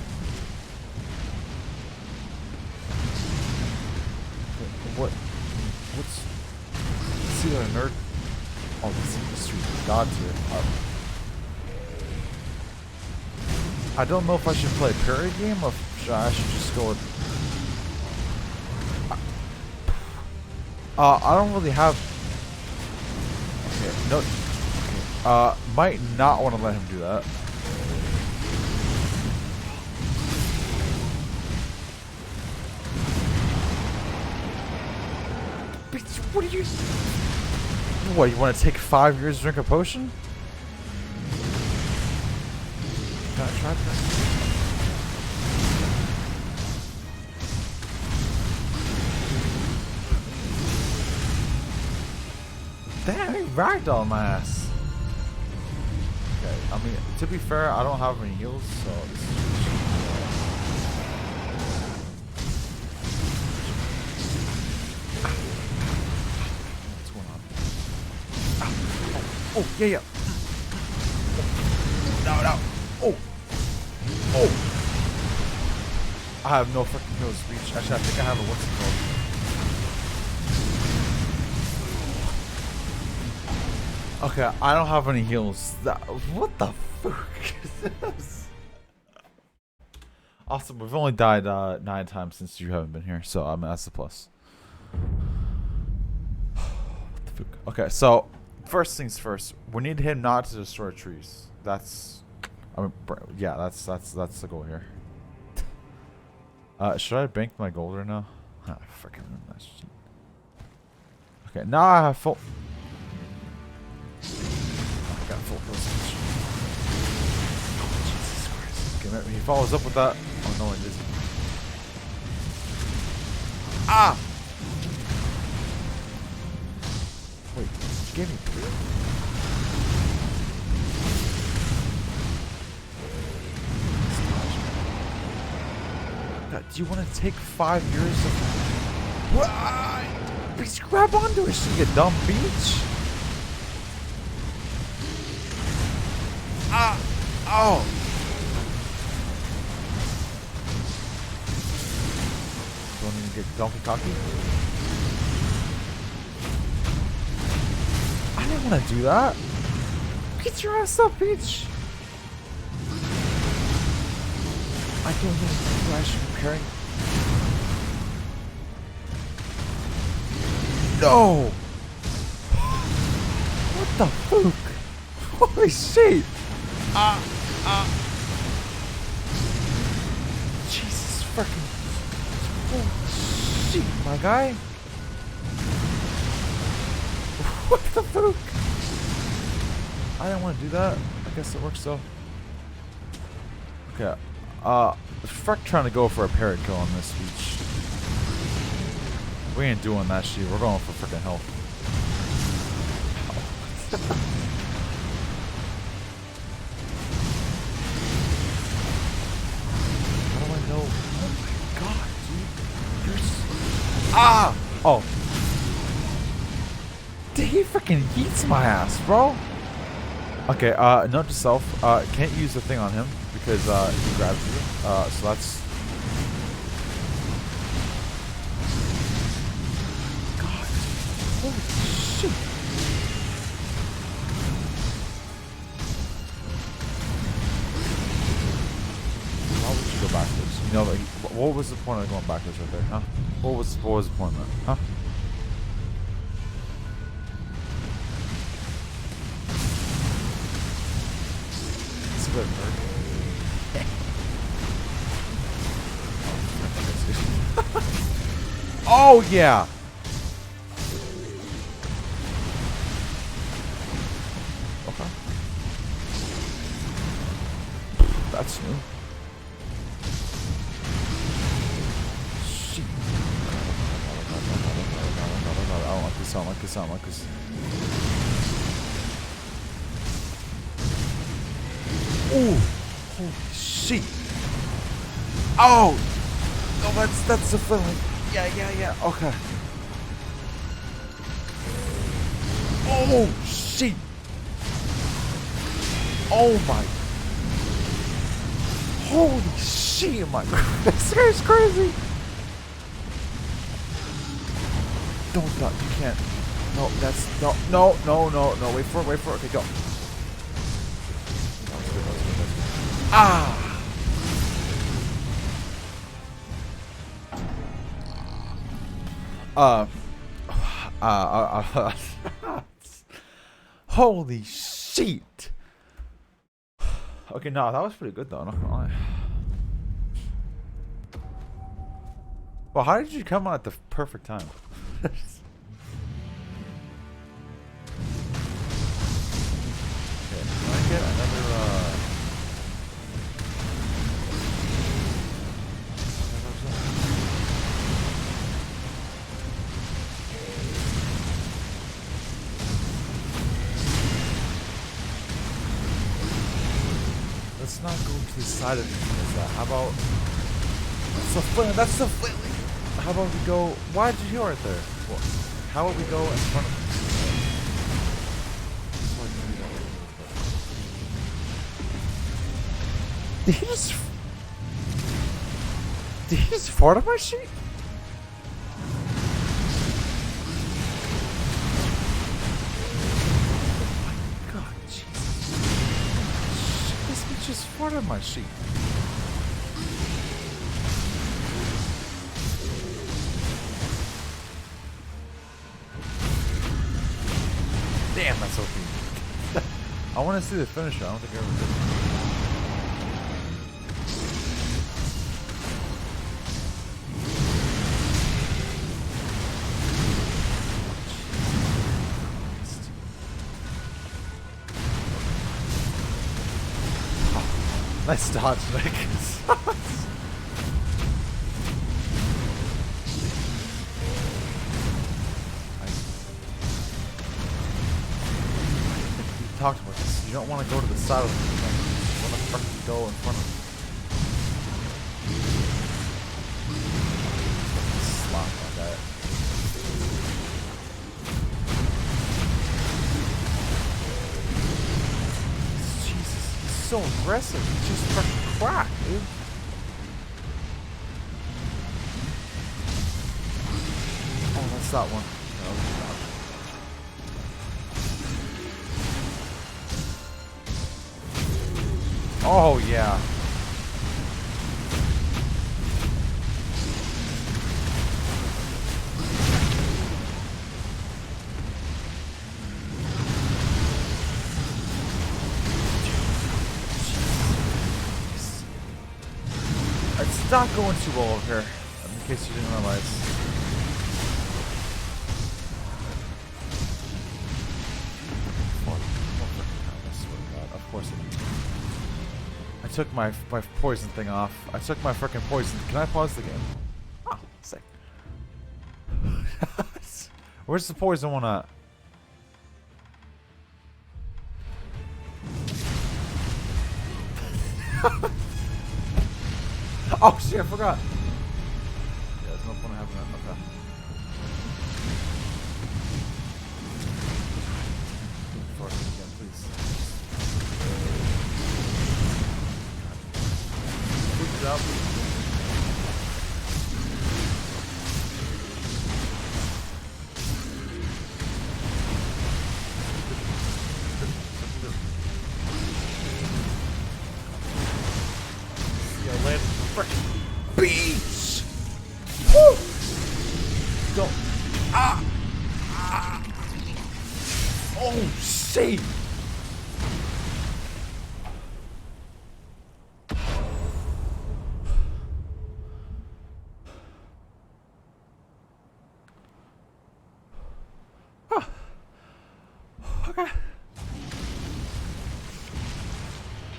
What's. See that a nerd? Oh, this is the street. God's here. I don't know if I should play a parry game or if I should just go with. I don't really have. Okay, no. Might not want to let him do that. Bitch, what are you? What, you want to take 5 years to drink a potion? Can I try that? Damn, he ragdolled my ass. Okay, I mean, to be fair, I don't have any heals, so this is what's going on? Oh, yeah. No. Oh. I have no freaking heal speech. Actually, I think I have a what's it called? Okay, I don't have any heals. What the fuck is this? Awesome, we've only died 9 times since you haven't been here, so that's a plus. What the fuck? Okay, so first things first, we need him not to destroy trees. That's I mean, yeah, that's the goal here. Should I bank my gold right now? Ah, freaking that shit. Okay, now I have full. I got full percentage. Oh, Jesus Christ. Okay, he follows up with that. Oh no, it isn't. Ah! Wait, you gave me 3? God, do you want to take 5 years of... What? Please grab onto it, you dumb beach. Ah! Oh! Don't even get donkey cocky. I didn't want to do that. Get your ass up, bitch. I don't think I should be preparing. No! What the fuck? Holy shit! Jesus freaking. Holy shit, my guy. What the fuck? I didn't want to do that. I guess it works though. Okay. Fuck trying to go for a parrot kill on this beach. We ain't doing that shit. We're going for freaking health. How do I know? Oh my god, dude. You're ah! Oh. Dude, he freaking eats my ass, bro. Okay, note to self, can't use the thing on him because he grabs you. So that's God. Holy shit. Why would you go backwards? You know, like, what was the point of going backwards right there, huh? What was the point of that, huh? Oh yeah. Okay. That's new. Shit. I don't like this. I don't like this. I don't like this. Ooh, holy shit! Oh, no, that's the feeling. Yeah. Okay. Oh shit! Oh my! Holy shit! My this guy's crazy. Don't duck. You can't. No, that's no. Wait for it. Okay, go. Ah! Holy shit! Okay, no, that was pretty good though, not gonna lie. Well, how did you come on at the perfect time? Okay, can I get another, let's not go to the side of me. How about... That's the flint. How about we go... Why did you heal right there? Well, how about we go in front of... Did he just fart on my sheet? Oh my god, Jesus. This bitch just farted on my sheet. Damn, that's OP. I want to see the finisher. I don't think I ever did. Nice dodge, Nick. We talked about this. You don't want to go to the side of the thing. You want to fucking go in front of it. Slap like that. Jesus, he's so aggressive. He's just fucking crack, dude. Oh, that's that one. No, it's not. Oh, yeah. It's not going too well over here, in case you didn't realize. Of course it did. I took my poison thing off. I took my freaking poison. Can I pause the game? Oh, sick. Where's the poison one at? Oh shit, I forgot. Yeah, there's no point in having that. Okay. Force it again, please. Good job. See, I landed freaking beats. Woo! Go. Ah! Ah! Oh, shit! Huh. Okay.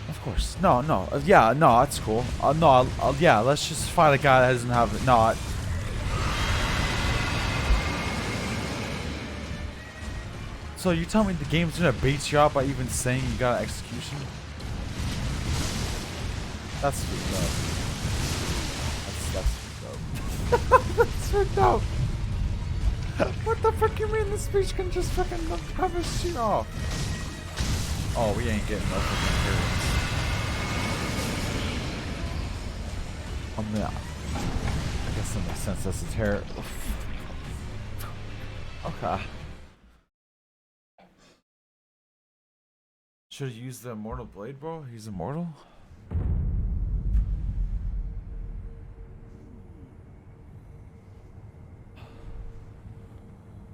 Of course. No, no. Yeah, no, that's cool. No, yeah, let's just fight a guy that doesn't have it. No, so you tell me the game's gonna bait you out by even saying you got execution? That's freaked up. That's freaked up. That's freaked out. What the fuck you mean the speech can just fucking have his shit off? Oh, we ain't getting no fucking hearings. Yeah. I guess that makes sense. That's a terror. Okay. Should have used the immortal blade, bro? He's immortal?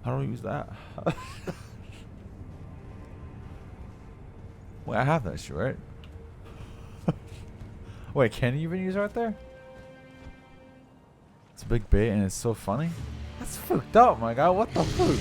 How do I use that? Wait, I have that shit, right? Wait, can you even use it right there? It's a big bait and it's so funny. That's fucked up, my guy. What the fuck?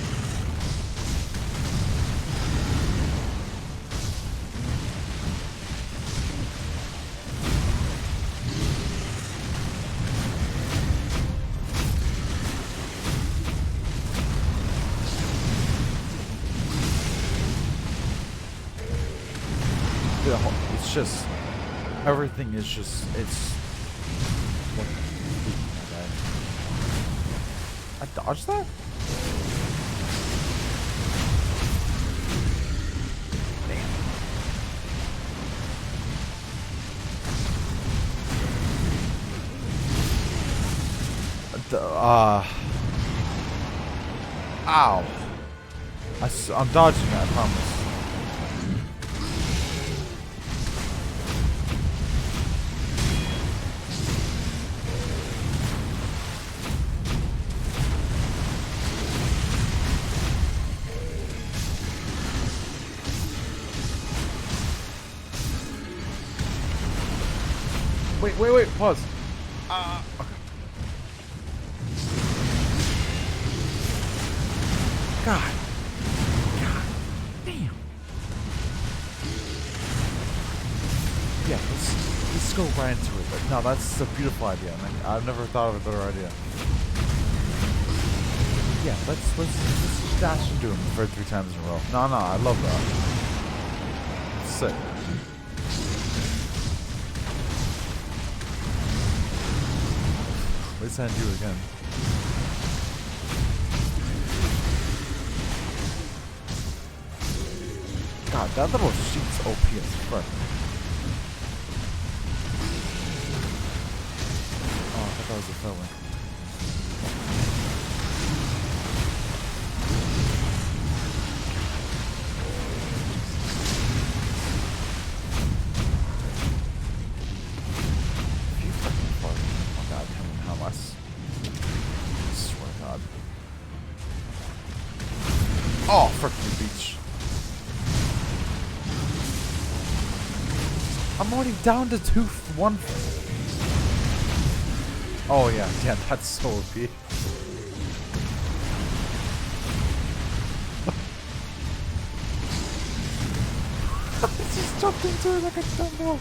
It's just everything is just it's. I dodged that? Damn. Ow. I'm dodging it, I promise. Wait, pause. Okay. God. Damn. Yeah, let's go right into it. But no, that's a beautiful idea. Man. I've never thought of a better idea. Yeah, let's just dash into him for 3 times in a row. No, I love that. Sick. Let's hand you again. God, that little sheet's OP as fuck. Oh, I thought that was a filler. You fucking fuck. Oh god, how much? I swear to god. Oh, frickin' beach. I'm already down to 1. Oh yeah, that's so OP. I just jumped into it like a dumbo.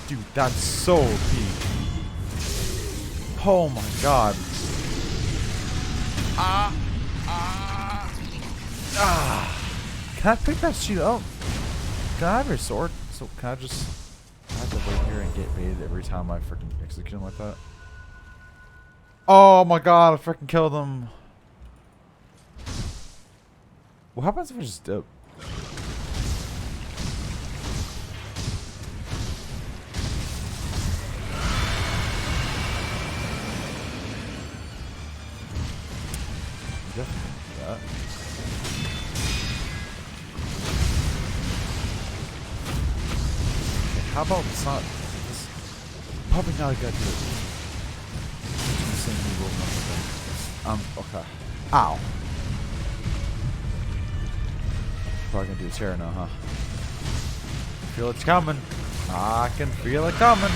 Dude, that's so OP. Oh my god. Can I pick that sheet up? Can I have your sword? So can I just I have to wait here and get baited every time I freaking execute him like that? Oh my god, I freaking killed him. What happens if I just dip? Definitely do that. Okay, how about it's not this probably not a good idea. The same evil thing. Okay. Ow. Probably gonna do a tear now, huh? Feel it's coming. I can feel it coming.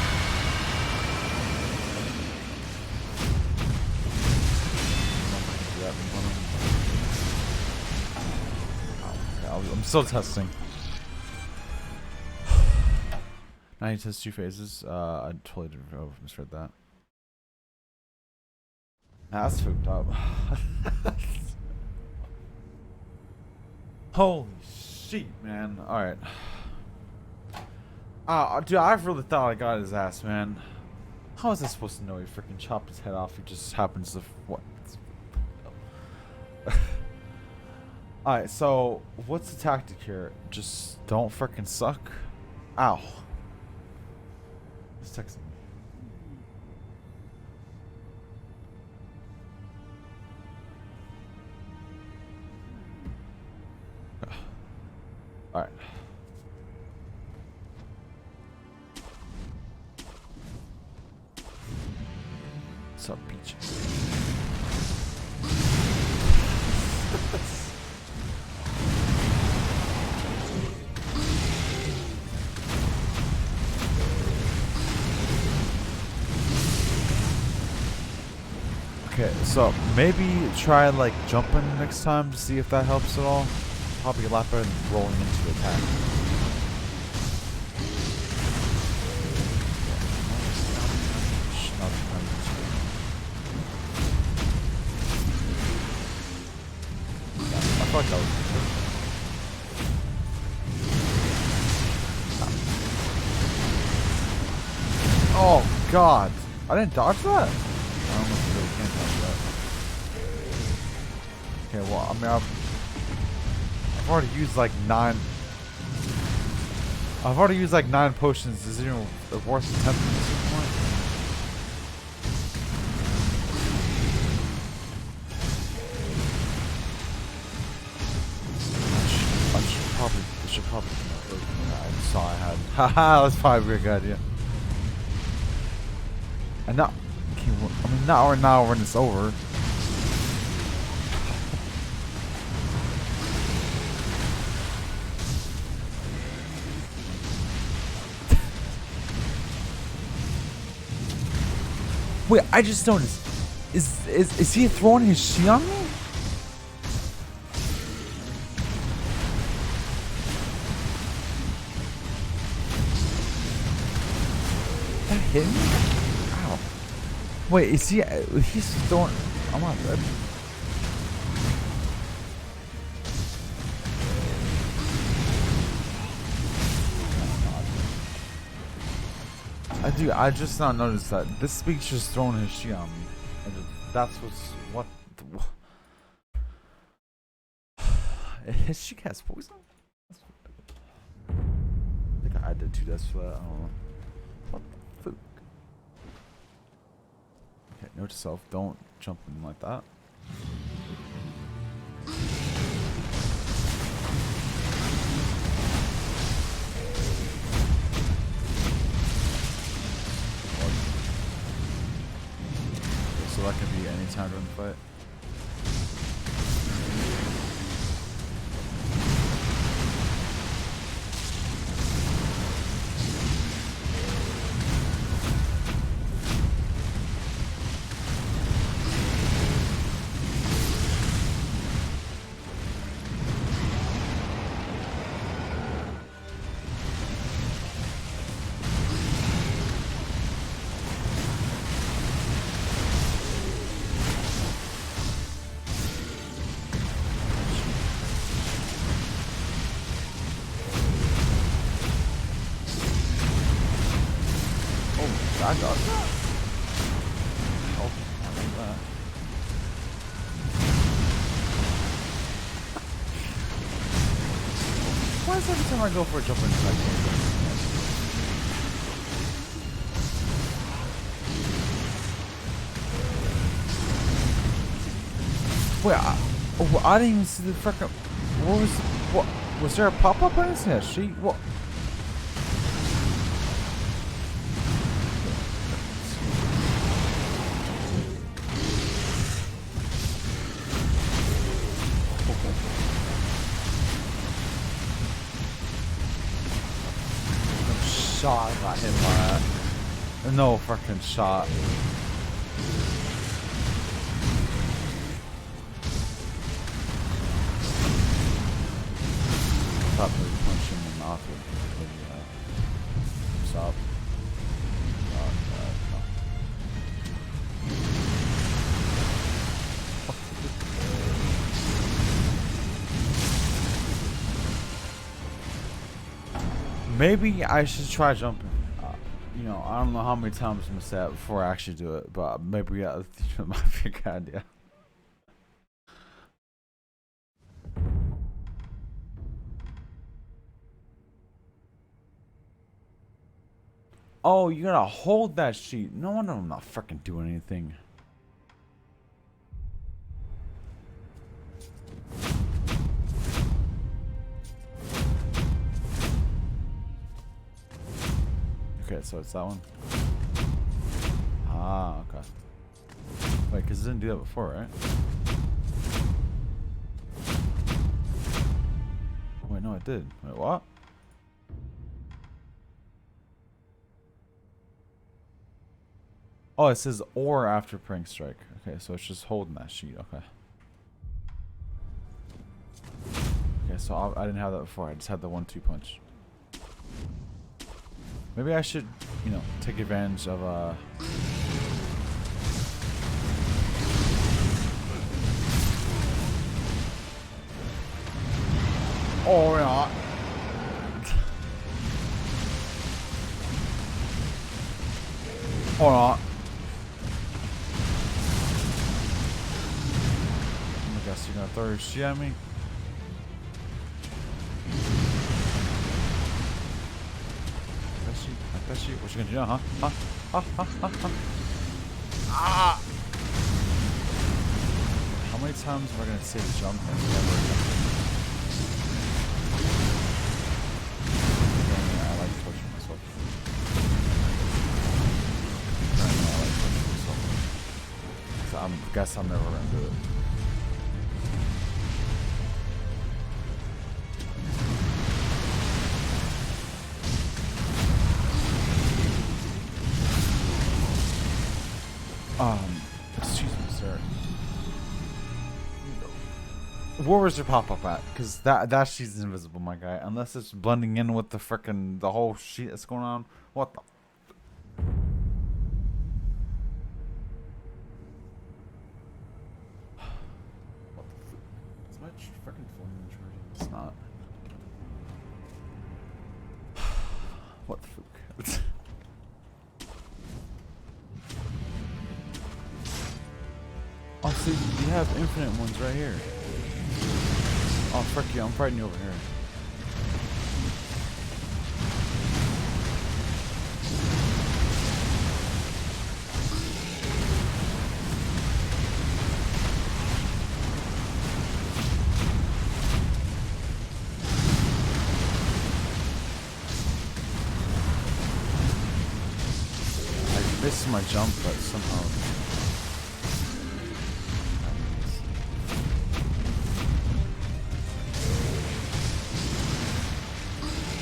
I'm still testing. Now you test 2 phases. I totally misread that. That's fucked up. Holy shit, man. Alright. Dude, I really thought I got his ass, man. How was I supposed to know he freaking chopped his head off? He just happens to. What? Alright, so what's the tactic here? Just don't freaking suck. Ow. He's texting me. Alright. What's up, Peach? Okay, so maybe try like jumping next time to see if that helps at all. Probably a lot better than rolling into the attack. I feel like that was Oh god! I didn't dodge that? I don't know if you really can dodge that. Okay, well, I mean, I've already used like 9. I've already used like 9 potions. Is it even worth attempting at this point? I should probably I saw I had. Haha, that's probably a good idea. And now, okay, well, I mean, now when it's over. Wait, I just noticed. Is he throwing his shit on me? That hit me? Ow. Wait, is he? He's throwing. I'm not dead. I just now noticed that this speak's just throwing his shit on me. That's what. His shit has poison? I think I did 2 deaths for that. I don't know. What the fuck? Okay, note to self, don't jump in like that. So that can be any time during the fight. I got that. Oh, I like that. Why is every time I go for a jump into that Wait, I didn't even see the fucking. What was there a pop up on his head? What? Shot got hit by that. No freaking shot. Probably punch him in the mouth with stop. Maybe I should try jumping. You know, I don't know how many times I'm gonna say it before I actually do it, but maybe it might be a good idea. Oh, you gotta hold that sheet. No wonder I'm not freaking doing anything. Okay, so it's that one. Ah, okay. Wait, because it didn't do that before, right? Wait, no, it did. Wait, what? Oh, it says or after prank strike. Okay, so it's just holding that sheet. Okay. Okay, so I didn't have that before. I just had the 1-2 punch. Maybe I should, you know, take advantage of or not. Or not. I guess you're gonna throw your shit at me. That shit. What you gonna do now, huh? Ah! How many times am I gonna say the jump and never I like touching myself. I like touching myself. So I guess I'm never gonna do it. Excuse me. where's her pop up at? Because that she's invisible, my guy. Unless it's blending in with the frickin' the whole shit that's going on. What the? What the? Is my frickin' phone charging? It's not. What the fuck? Oh, see, you have infinite ones right here. Oh, frick you, I'm fighting you over here. I missed my jump, but somehow...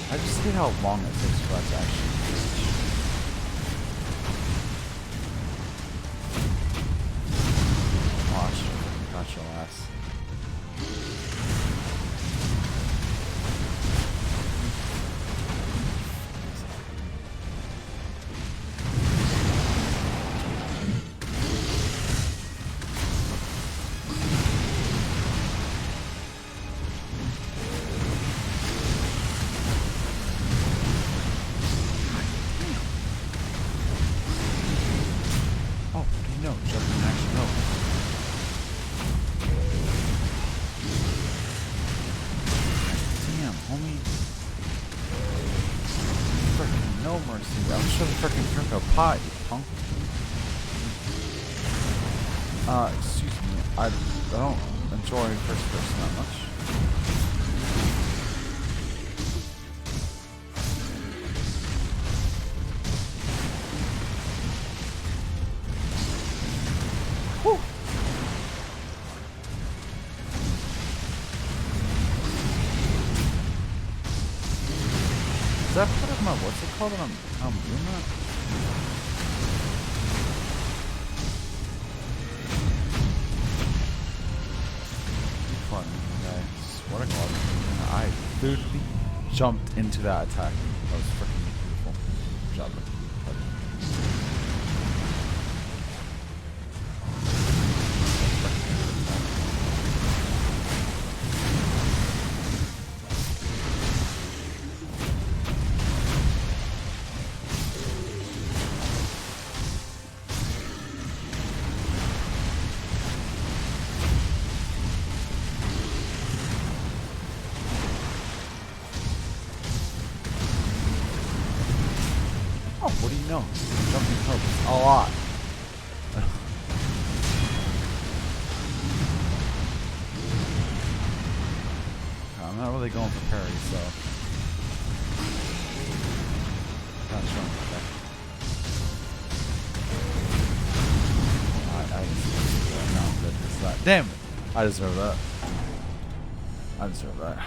I just hate how long it takes for us to actually watch. Got your ass. No, jumping action, no. Damn, homie. Frickin' no mercy. I was trying to frickin' drink a pot, you punk. Excuse me. I don't enjoy first person that much. Is that part of my, what's it called when I'm doing that? Fun, okay. Swear to God. I literally jumped into that attack. That was freaking beautiful. Good job. Oh, what do you know? Jumping helps a lot. I'm not really going for parry, so. Not sure. Okay. No, I'm good. It's that. Damn it! I deserve that. I deserve that.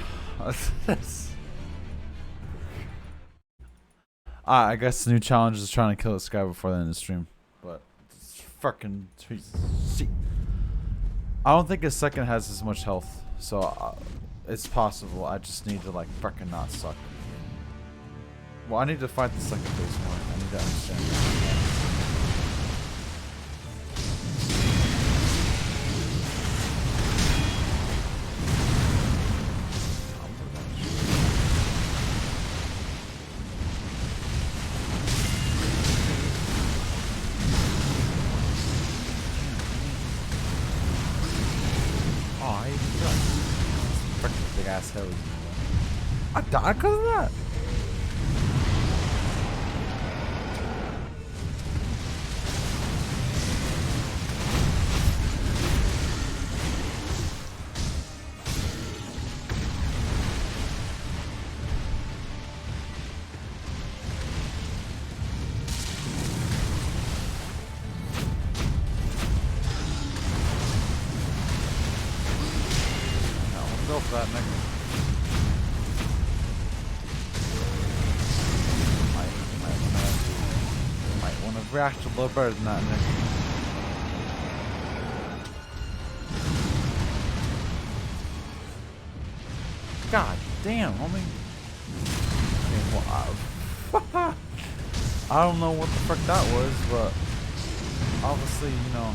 I guess the new challenge is trying to kill this guy before the end of the stream. But it's fucking see. I don't think his second has as much health, so it's possible. I just need to like fucking not suck. Well, I need to fight the second phase more. I need to understand that. Big ass hell. I died because of that. Go for that nigga. Might wanna react a little better than that nigga. God damn, homie. Okay, well, I don't know what the fuck that was, but obviously, you know,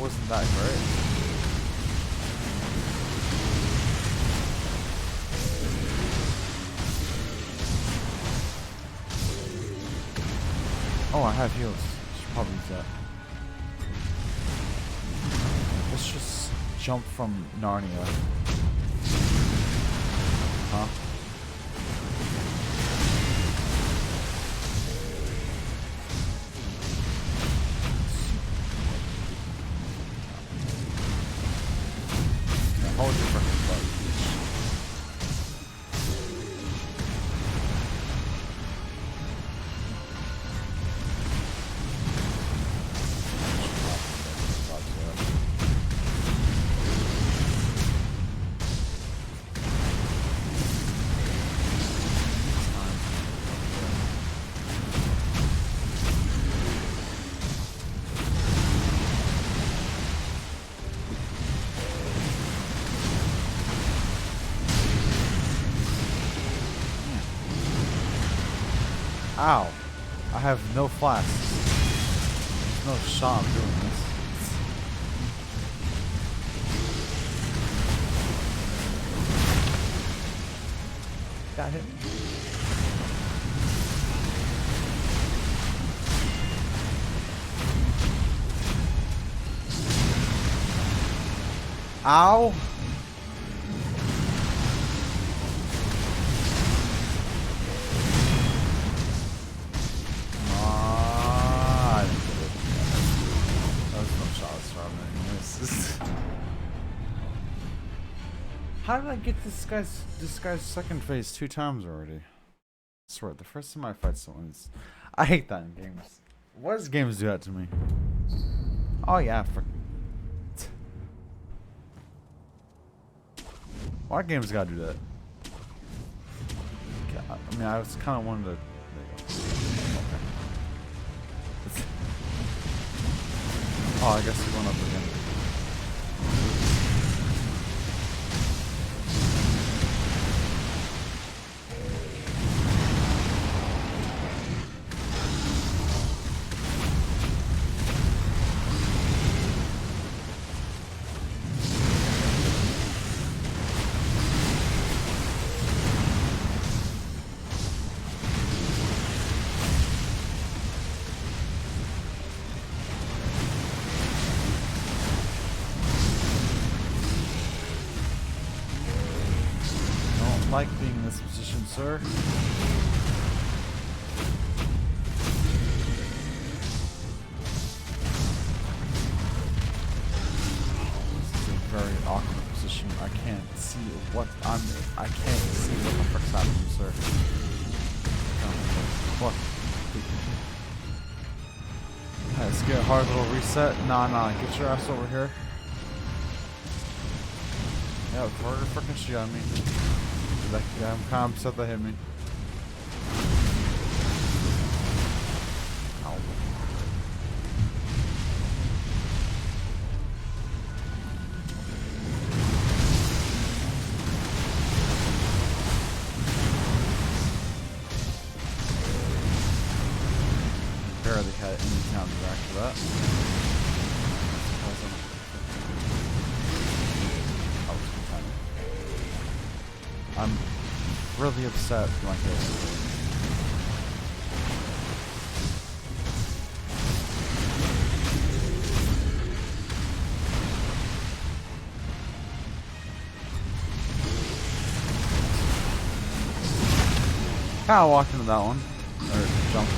wasn't that great. Oh, I have heals. Should probably use that. Let's just jump from Narnia. Huh? Hold your fucking button. Ow. I have no flasks. There's no shot I'm doing this. Got hit. Ow. How did I get this guy's second phase 2 times already? I swear, the first time I fight someone is... I hate that in games. What does games do that to me? Oh yeah, why games gotta do that? I mean, I was kind of wanted to... There you go. Okay. Oh, I guess we're going up again. Like being in this position, sir. This is a very awkward position. I can't see what I can't see what the frick's happening, sir. What? Let's get a hard little reset. Nah, get your ass over here. Yeah, throw your frickin' shit on me. Yeah, I'm kind of upset that hit me. Ow. Barely had any counter after that. I'm really upset like this. Kind of walked into that one, or jumped.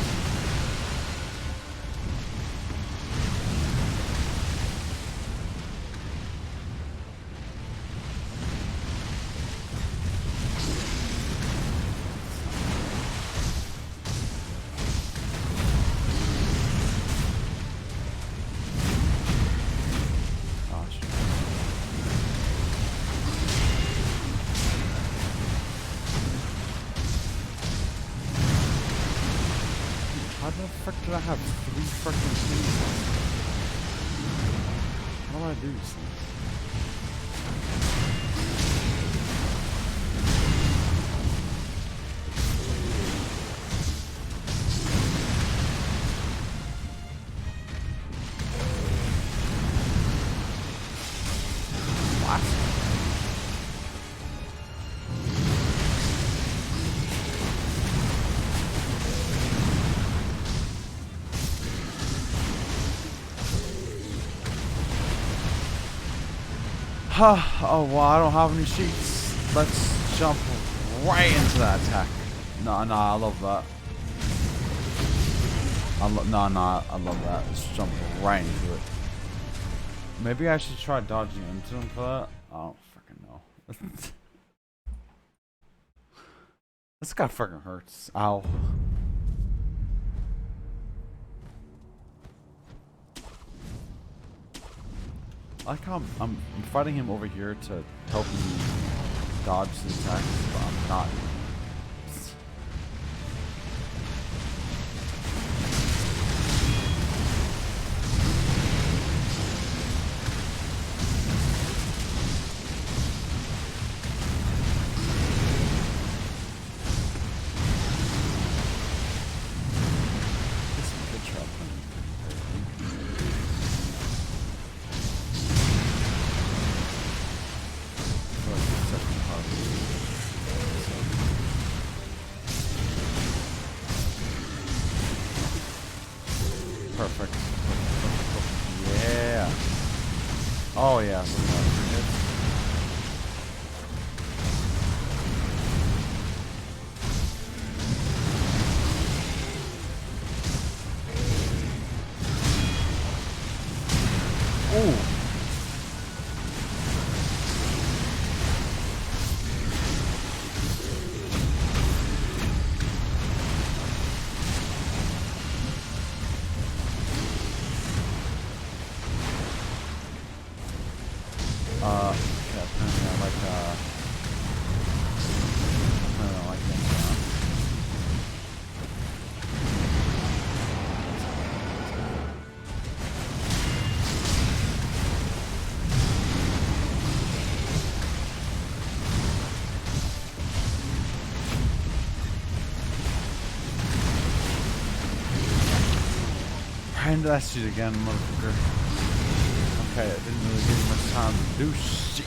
How the frick did I have 3 frickin' things? How do I do these things? Oh, well, I don't have any sheets. Let's jump right into that attack. No, I love that. I love that. Let's jump right into it. Maybe I should try dodging into him for that. I don't freaking know. This guy freaking hurts. Ow. I like how I'm fighting him over here to help me dodge the attacks, but I'm not. Perfect. Yeah. Oh yeah. Ooh. Yeah, apparently I like him. Right into that shit again, motherfucker. Okay, it didn't really give me much time to do shit.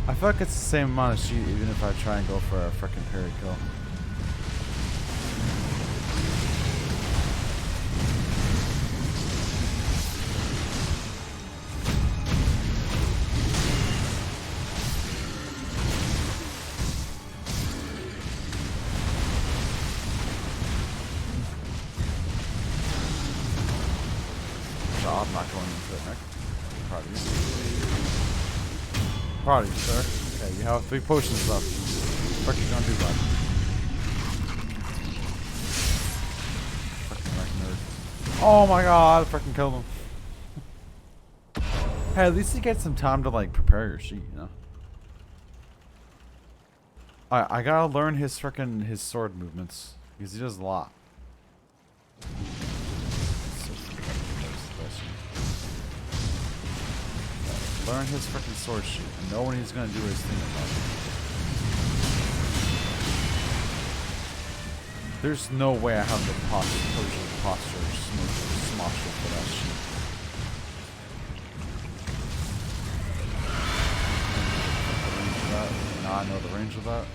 I feel like it's the same amount of sheet even if I try and go for a frickin' parry kill. No, I'm not going into it, Nick. Proud of you. Proud of you, sir. Okay, you have 3 potions left. What are you gonna do about it? Fucking wreck nerd. Oh my god, I freaking killed him. Hey, at least you get some time to like prepare your sheet, you know? I gotta learn his sword movements. Because he does a lot. Learn his freaking sword sheet and know when he's gonna do his thing about it. There's no way I have the posture smosh for that shit. Now I know the range of that.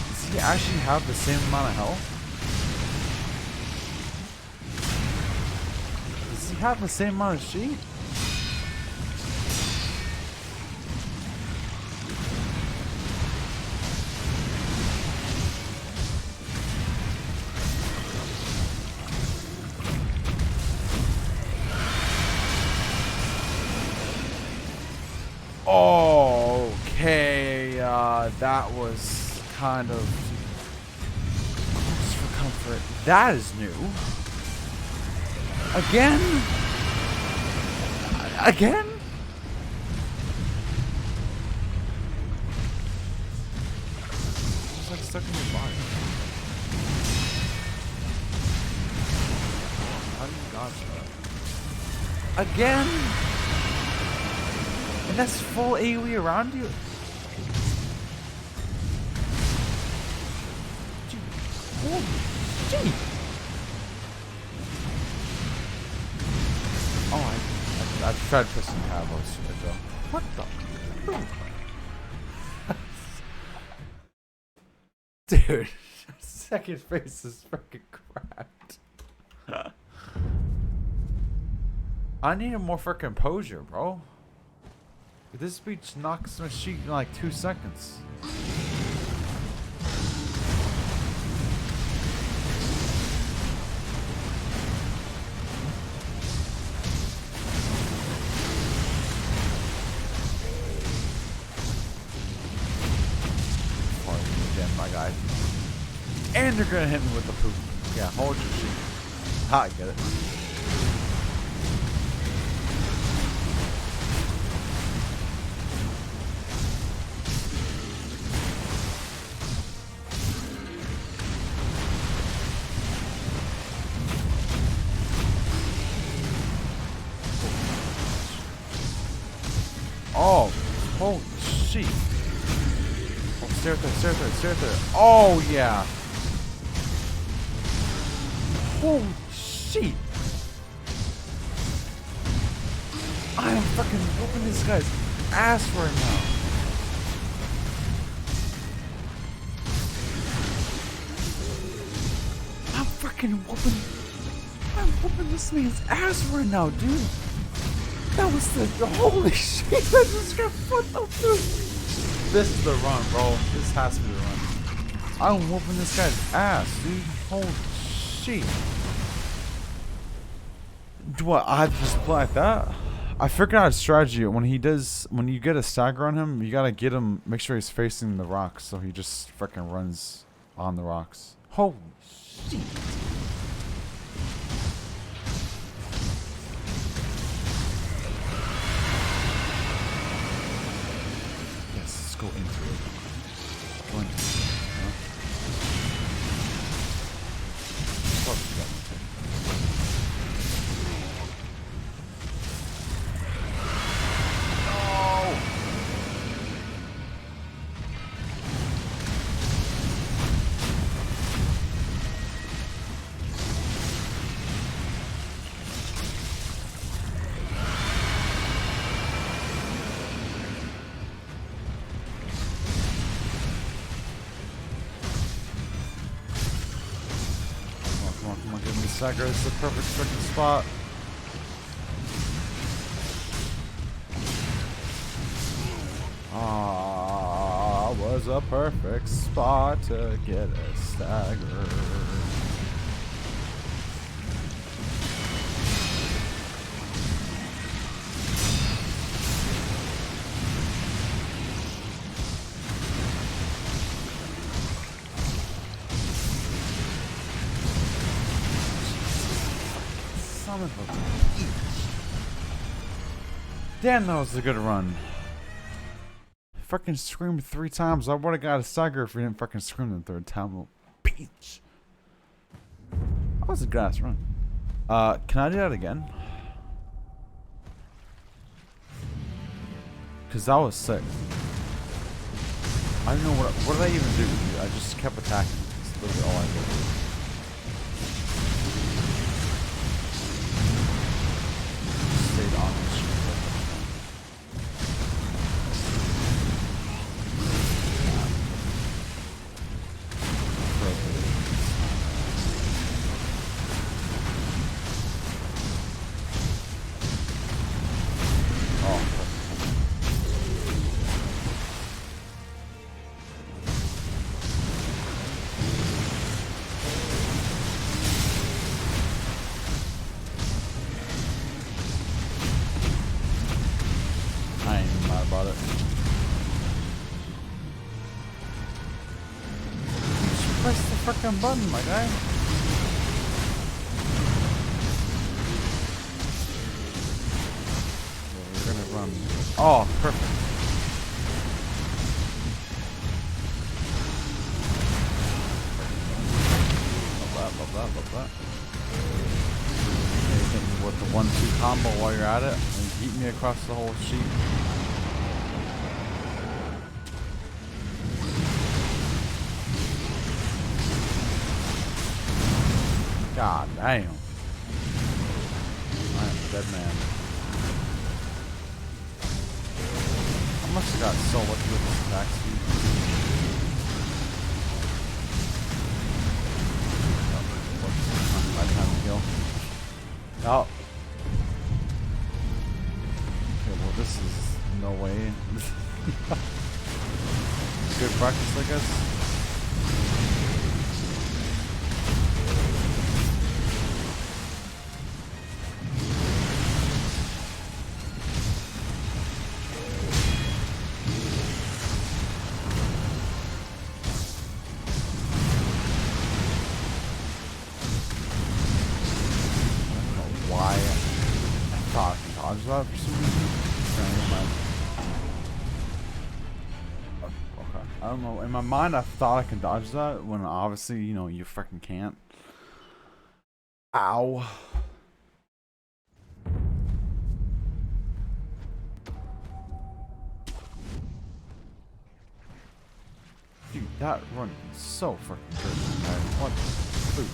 Does he actually have the same amount of health? Does he have the same amount of sheet? Okay, that was kind of just for comfort. That is new. Again? Again? It's like stuck in your body. How do you dodge that? Again? And that's full AoE around you? Dude, holy shit! Oh, I've tried pressing tab on shit though. What the? Dude, second face is freaking cracked. I need a more freaking composure, bro. This speech knocks my sheet in like 2 seconds. Again, my guy. And you're gonna hit me with the poop. Yeah, hold your sheet. Ha, I get it. Oh, holy shit. Oh, stare at there. Oh, yeah. Holy shit. I am fucking whooping this guy's ass right now. I'm whooping this man's ass right now, dude. That was the holy shit. I just got fucked up, dude. This is the run, bro. This has to be the run. I'm whooping this guy's ass, dude. Holy shit. Do I have to just play like that? I figured out a strategy. When you get a stagger on him, you gotta get him, make sure he's facing the rocks, so he just freaking runs on the rocks. Holy shit. Go into it. Go into it. Huh? Fuck that. Stagger is the perfect freaking spot. Ah, was a perfect spot to get a stagger. Damn, that was a good run. Fucking screamed 3 times. I would have got a stagger if we didn't fucking scream the 3rd time. Little bitch. That was a good ass run. Can I do that again? Cause that was sick. I don't know what did I even do? I just kept attacking. That's literally all I did. Stayed on this shit. About it. Just press the freaking button, my guy. We're gonna run. Oh, perfect. Love that. Okay, hit me with the 1-2 combo while you're at it, and beat me across the whole sheet. God damn. I am a dead man. I must have got so lucky with this attack speed. My time to kill. Oh. Okay, well this is no way. Good practice, I guess. Dodge that for some reason. Okay. I don't know. In my mind, I thought I could dodge that when obviously, you know, you freaking can't. Ow. Dude, that run is so freaking good, man. What the food?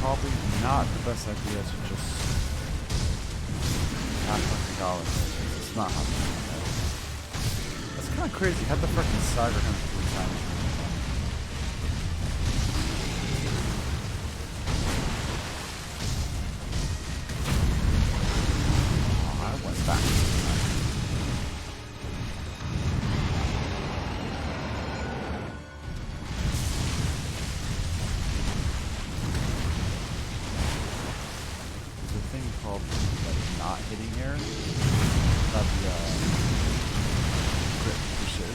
Probably not the best idea to just attack like a golem. It's not happening. That's kind of crazy. Had the freaking Saga him 3 times. Oh, I went back. Called like not hitting air. That'd be crit for shit.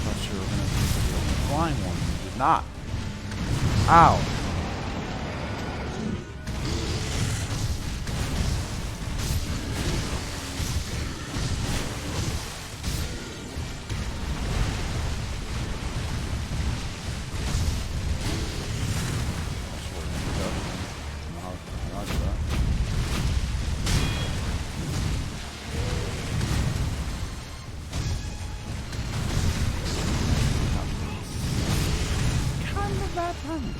Not sure we're gonna see the flying one. We did not. Ow. Bad timing.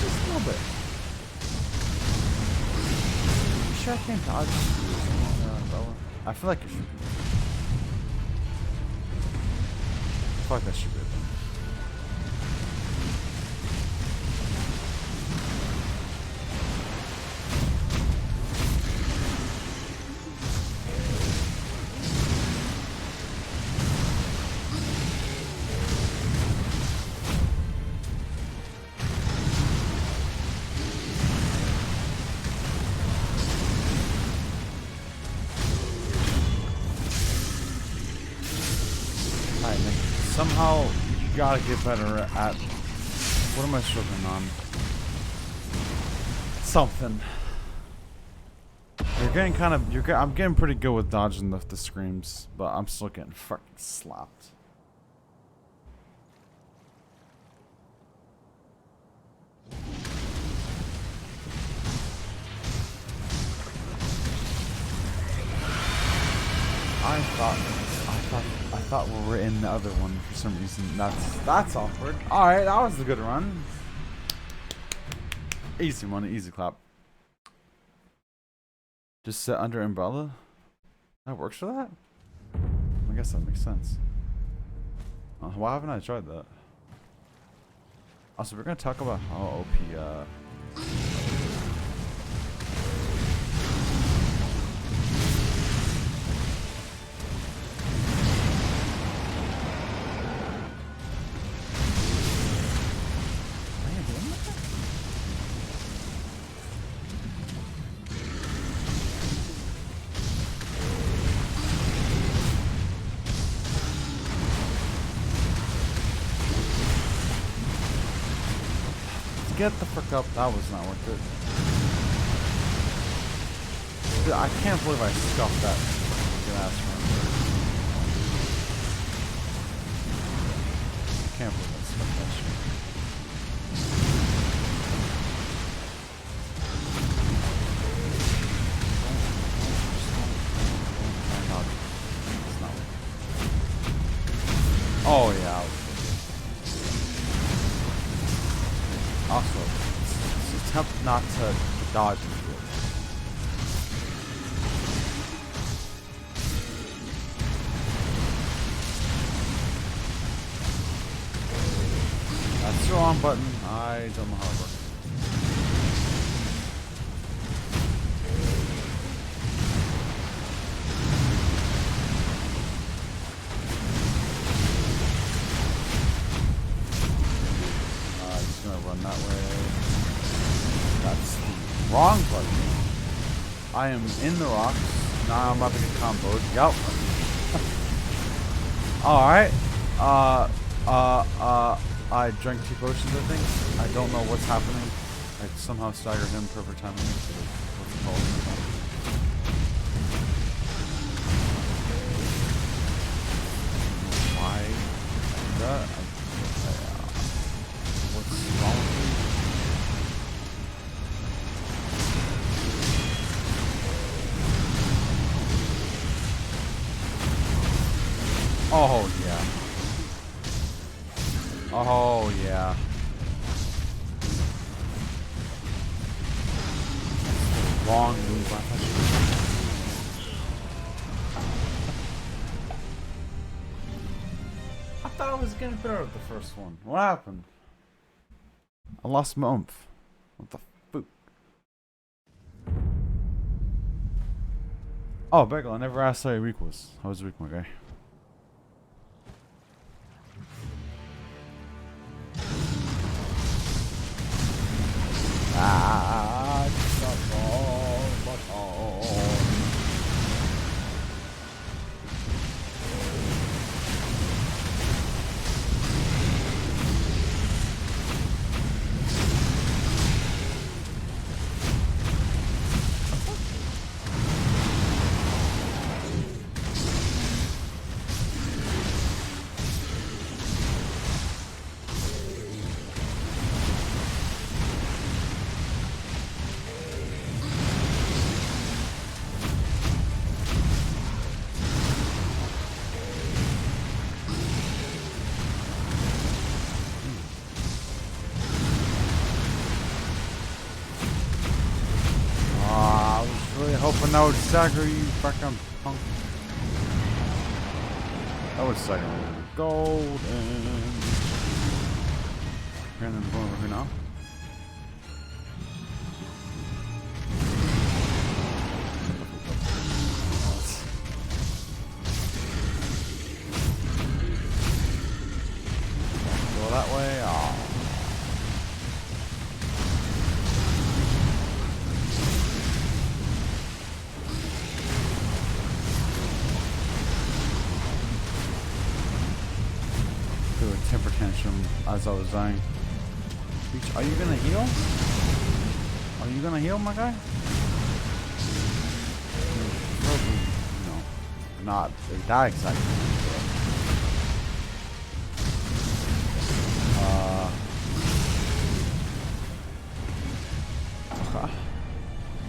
Just a little bit. You sure I can't dodge? I feel like it should be. I feel like that should be. Somehow, you gotta get better at... What am I struggling on? Something. You're getting kind of... I'm getting pretty good with dodging the screams, but I'm still getting fucking slapped. I thought we were in the other one for some reason. That's awkward. Alright, that was a good run. Easy money, easy clap. Just sit under umbrella? That works for that? I guess that makes sense. Why haven't I tried that? Also, we're gonna talk about how OP Get the frick up. That was not worth it. Dude, I can't believe I scuffed that fucking ass run. I can't believe I scuffed that shit. Oh yeah. Also, attempt not to dodge into it. That's the wrong button. I don't know how it works. Just gonna run that way. That's the wrong button. I am in the rocks. Now I'm about to get comboed. Yup. Alright. I drank 2 potions, I think. I don't know what's happening. I somehow staggered him perfect timing. What's it called? Why? What's wrong with me? Oh, yeah. Oh, yeah. Wrong move. I thought I was getting better at the first one. What happened? I lost my oomph. What the fuck? Oh, Bagel, I never asked how your week was. How was your week, my guy? Hoping that would stagger you, fucking punk. That would stagger me. Golden. Brandon, going over here now. Go that way. Oh. Temper tantrum as I was dying. Are you gonna heal? Are you gonna heal, my guy? No, not that exactly.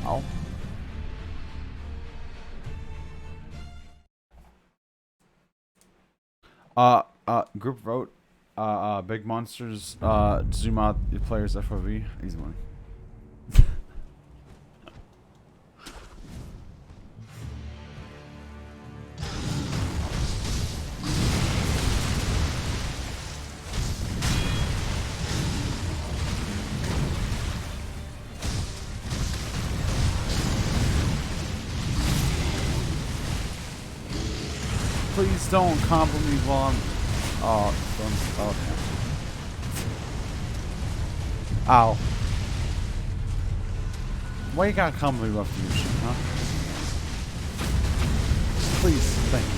Ow. Group vote. Big monsters, zoom out your player's FOV. Easy one. Please don't combo me while I'm... Oh, okay. Ow. Why you gotta combo me after your shit, huh? Please, thank you.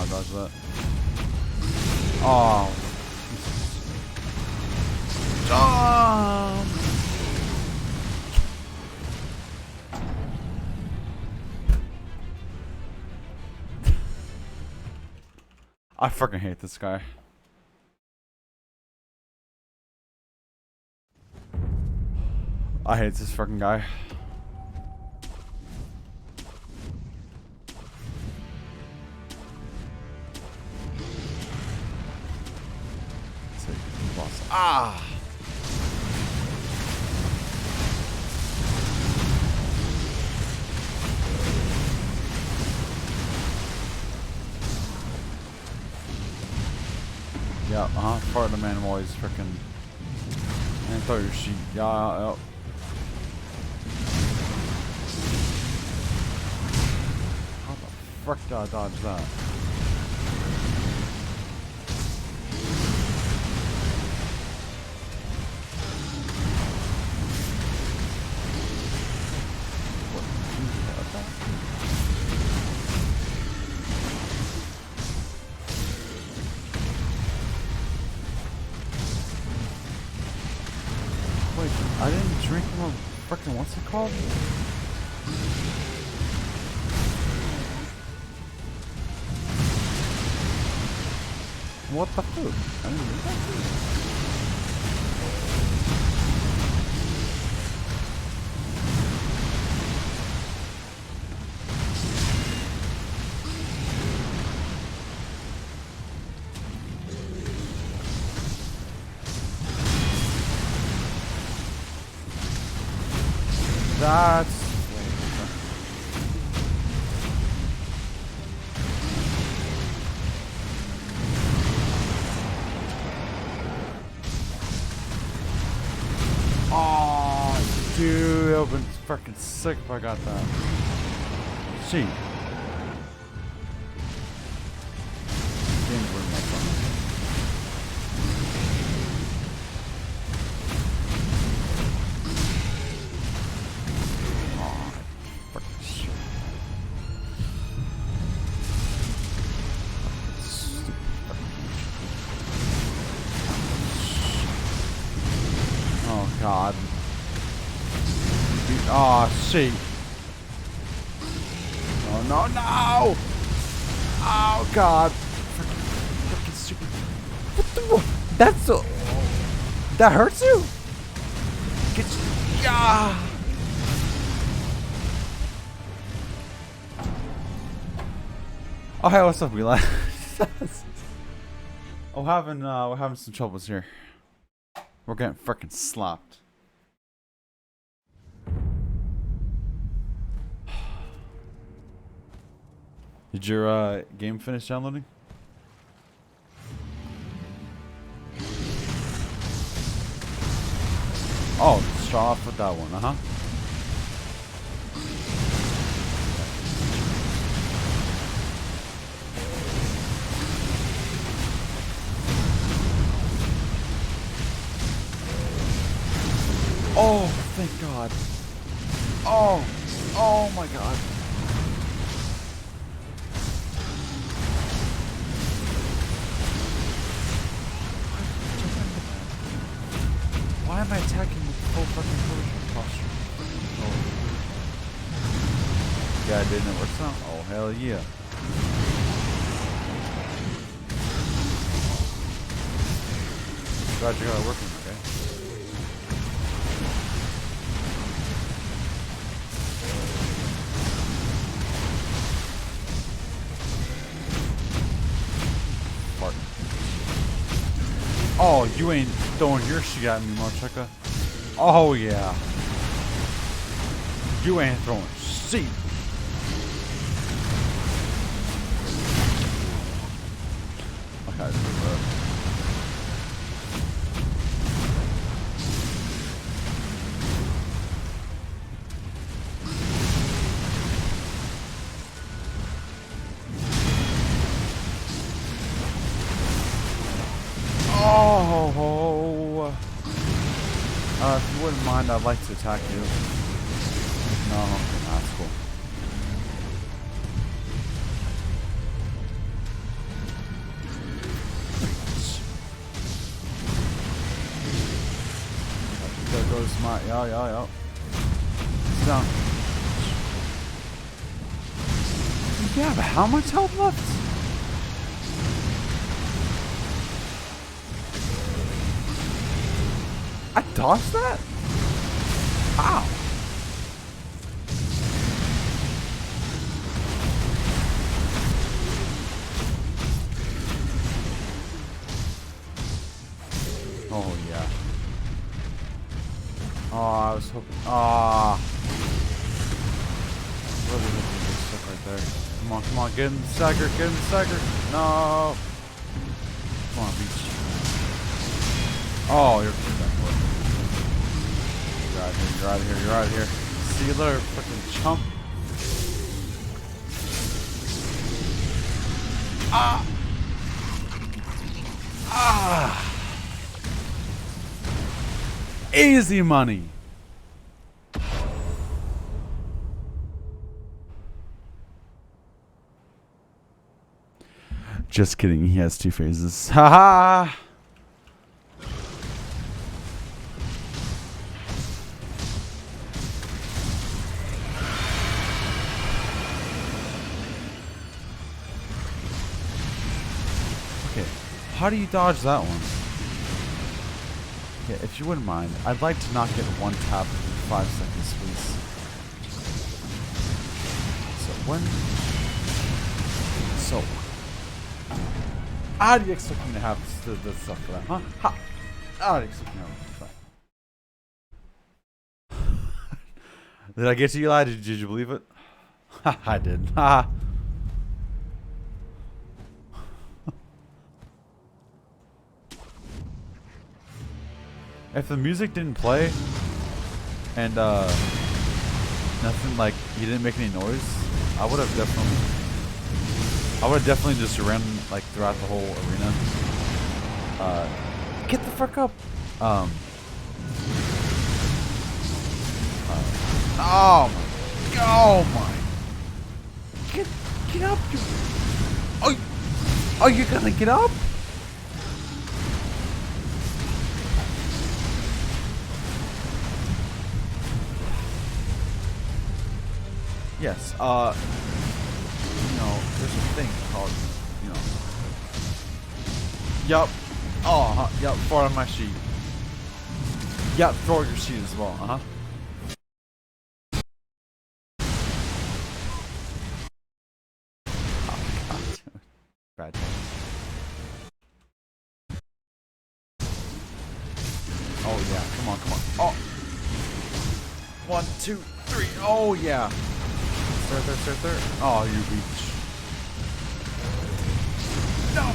dodge that. Oh. Jump! I fucking hate this guy. I hate this fucking guy. Boss. Ah! Yeah, part of the man always freaking. And throw your sheet. Yeah, How the frick did I dodge that? Wait, I didn't drink from a frickin' what's it called? What the food? I didn't drink that food. That's oh, dude, it would've been freaking sick if I got that. See, game's winning my phone. God. Oh, shit. Oh, no, no! Oh, God. Freaking stupid. What the? That's so. That hurts you? Get you. Yeah. Oh, hey, what's up, Eli? we're having some troubles here. We're getting freaking slapped. Did your game finish downloading? Oh, start off with that one, uh-huh. Oh, thank God. Oh my God. Why am I attacking with full fucking posture? Oh. Yeah, didn't it work now? Oh, hell yeah. Glad you got it working, okay? Oh, you ain't throwing your shit at me, motherfucker. Oh, yeah. You ain't throwing shit. Okay, oh, if you wouldn't mind, I'd like to attack you. No, that's cool. Where's my... Yo. He's down. Yeah, but how much health left? I dodged that? Ow. Oh, yeah. Oh, I was hoping... Ah. Really hoping to get stuck right there. Come on, get in the stagger, get in the stagger. No. Come on, beach. Oh, you're back. You're out of here, you're out of here. See you later, freaking chump. Ah! Ah! Easy money. Just kidding, he has two phases. Haha! Okay, how do you dodge that one? Okay, if you wouldn't mind, I'd like to not get one tap in 5 seconds, please. So, how do you expect me to have the stuff for that, huh? How do you expect me to have that? Did I get to Eli? Did you believe it? I did. Ha. If the music didn't play and nothing, like you didn't make any noise, I would have definitely just ran like throughout the whole arena. Get the fuck up. Oh my. Get up. Oh, you're gonna get up? Yes, you know, there's a thing called, you know. Yup. Oh, yup, far on my sheet. Yup, throw your sheet as well, uh-huh. Oh, God, dude. Bad time. Oh, yeah, come on. Oh. 1, 2, 3, oh, yeah. There. Oh, you beach. No!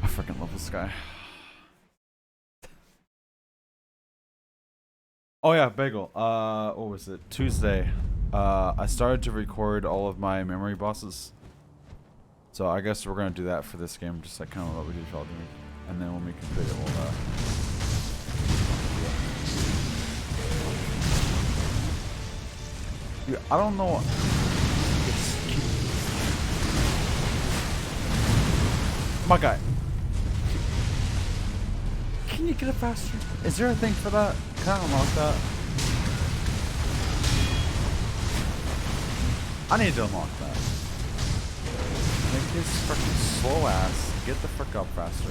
I freaking love this guy. Oh yeah, Bagel. What was it? Tuesday. I started to record all of my memory bosses. So I guess we're gonna do that for this game, just like kind of what we did for Elden Ring. And then when we complete it, we'll Dude, I don't know. My guy. Can you get it faster? Is there a thing for that? Can I unlock that? I need to unlock that. Make his freaking slow ass get the frick up faster.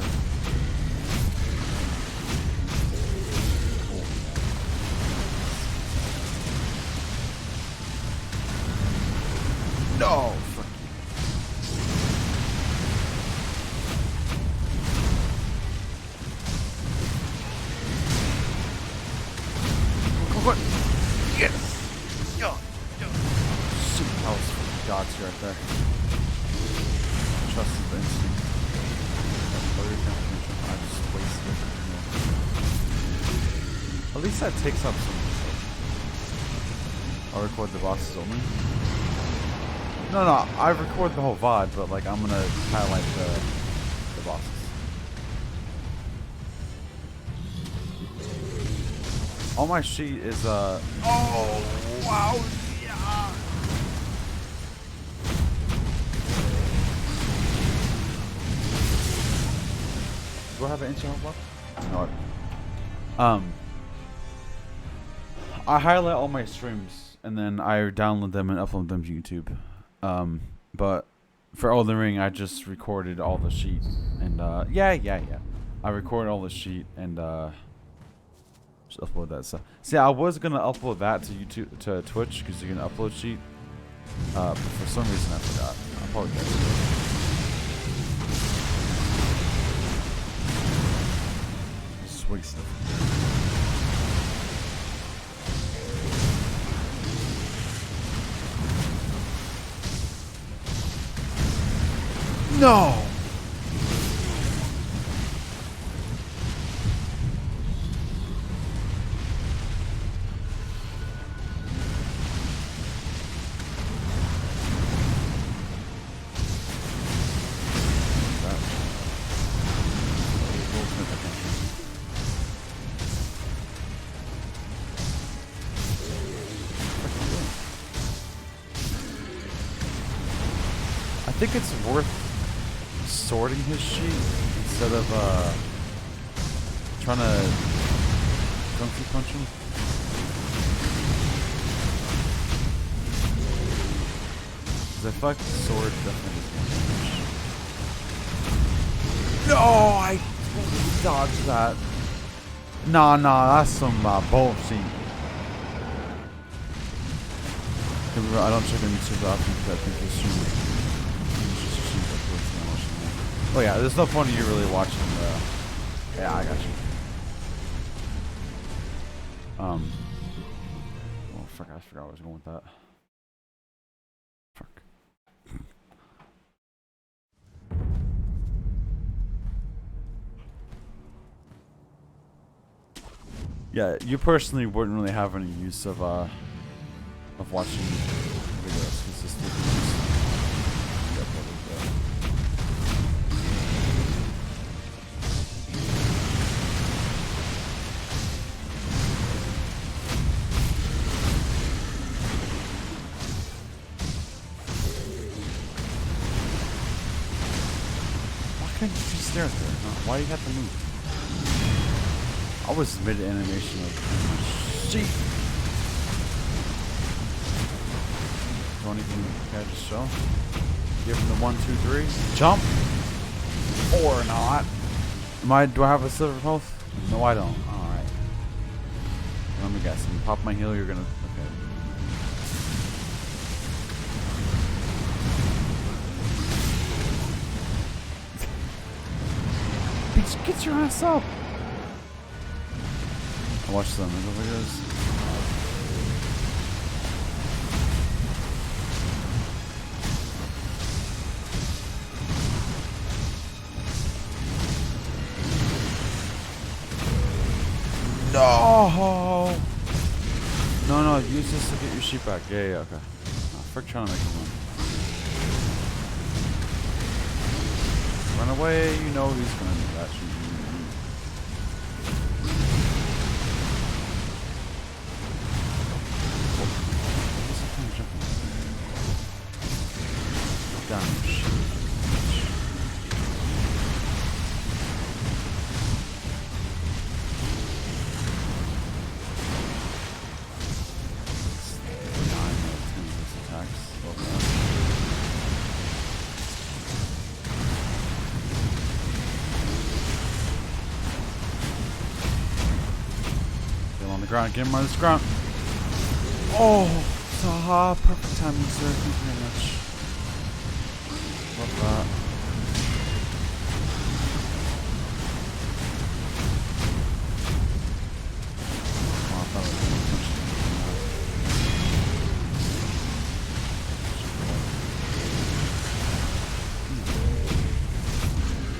No! Frick you. What? Yes! Yo! Shoot, that was gods right there. Trust the instinct. I just wasted it. At least that takes up some. I'll record the bosses only. No, I record the whole VOD, but like I'm gonna highlight the bosses. All my sheet is oh wow, yeah. Do I have an inch of left? No. I highlight all my streams and then I download them and upload them to YouTube. But for Elden Ring, I just recorded all the sheet and yeah. I recorded all the sheet and just upload that stuff. See, I was gonna upload that to YouTube to Twitch because you can upload sheet. But for some reason I forgot. I apologize. Just wasted. No! I think it's worth sorting his sheet instead of trying to kung fu punch him. Because I feel like the sword definitely does more damage. No, I totally dodged that. Nah, that's some bullshit. I don't check on YouTube often because I think it's streaming. Oh yeah, there's no point in you really watching the... Yeah, I got you. Oh fuck, I forgot where I was going with that. Fuck. Yeah, you personally wouldn't really have any use of watching videos because this is Why can't you just stare there? Huh? Why do you have to move? I was mid-animation of sheep. Don't even can I just show? Give him the 1, 2, 3. Jump! Or not. Do I have a silver health? No, I don't. Alright. Let me guess. If you pop my heal, you're gonna. Okay. Bitch, get your ass up! I watched some of the videos. No! No, use this to get your sheep back. Yeah, okay. Oh, frick, trying to make him run. Run away, you know he's gonna do that. Get him on this ground. Oh, Saha, perfect timing, sir. Thank you very much. Love that. Oh, I thought it was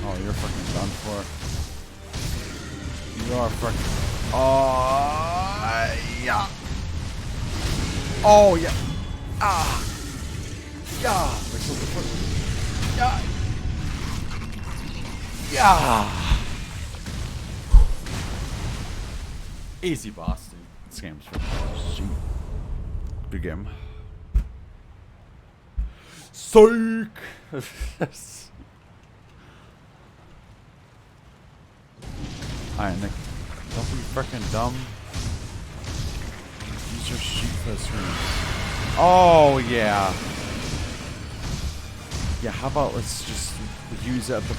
oh, you're fucking done for. You are fucking. Yeah. Oh, yeah. Ah. Yeah. Yeah. Yeah. Easy boss, dude. This game's fucking good game. Psych. Alright, Nick. Don't be freaking dumb. Use your sheet for the screen. Oh, yeah. Yeah, how about let's just use it at the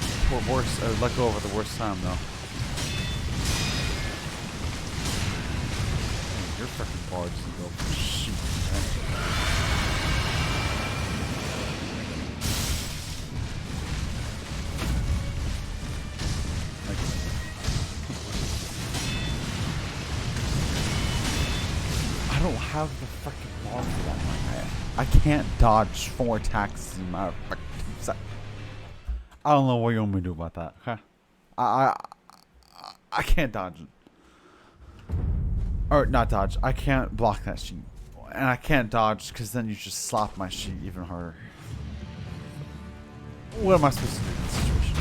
worst, let go of at the worst time, though. You're freaking barred, you go. Shoot, man. I don't have the freaking ball for that one. I can't dodge 4 attacks in my freaking set. I don't know what you want me to do about that. Okay? I can't dodge it. Or not dodge. I can't block that sheet. And I can't dodge because then you just slap my sheet even harder. What am I supposed to do in this situation?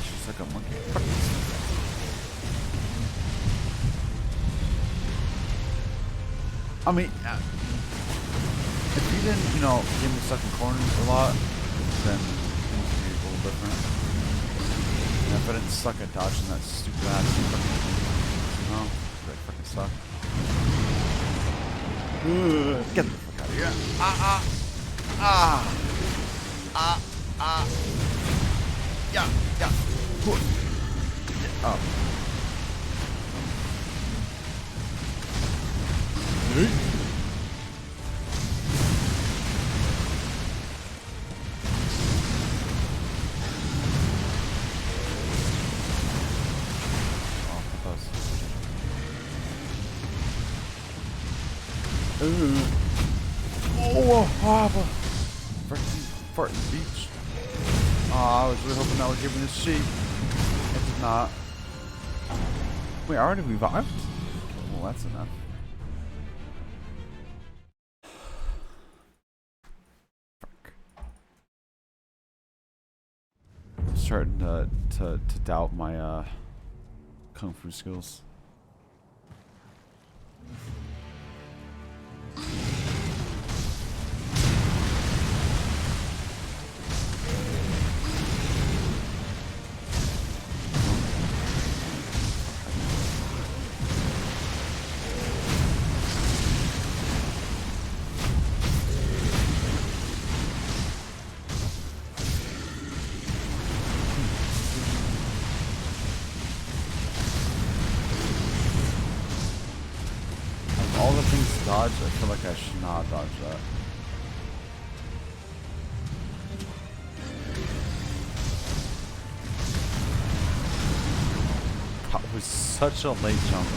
She's like a monkey. I mean, if you didn't, get me stuck in corners a lot, then things would be a little different. And if I didn't suck at dodging that stupid ass fucking they fucking suck. Get the fuck out of here. Yeah. Oh. Farting beach. Oh, I was really hoping that would give me the sheet. It did not. Wait, I already revived? Well, that's enough. I'm starting to doubt my kung fu skills. All the things to dodge, I feel like I should not dodge that. That was such a late jump.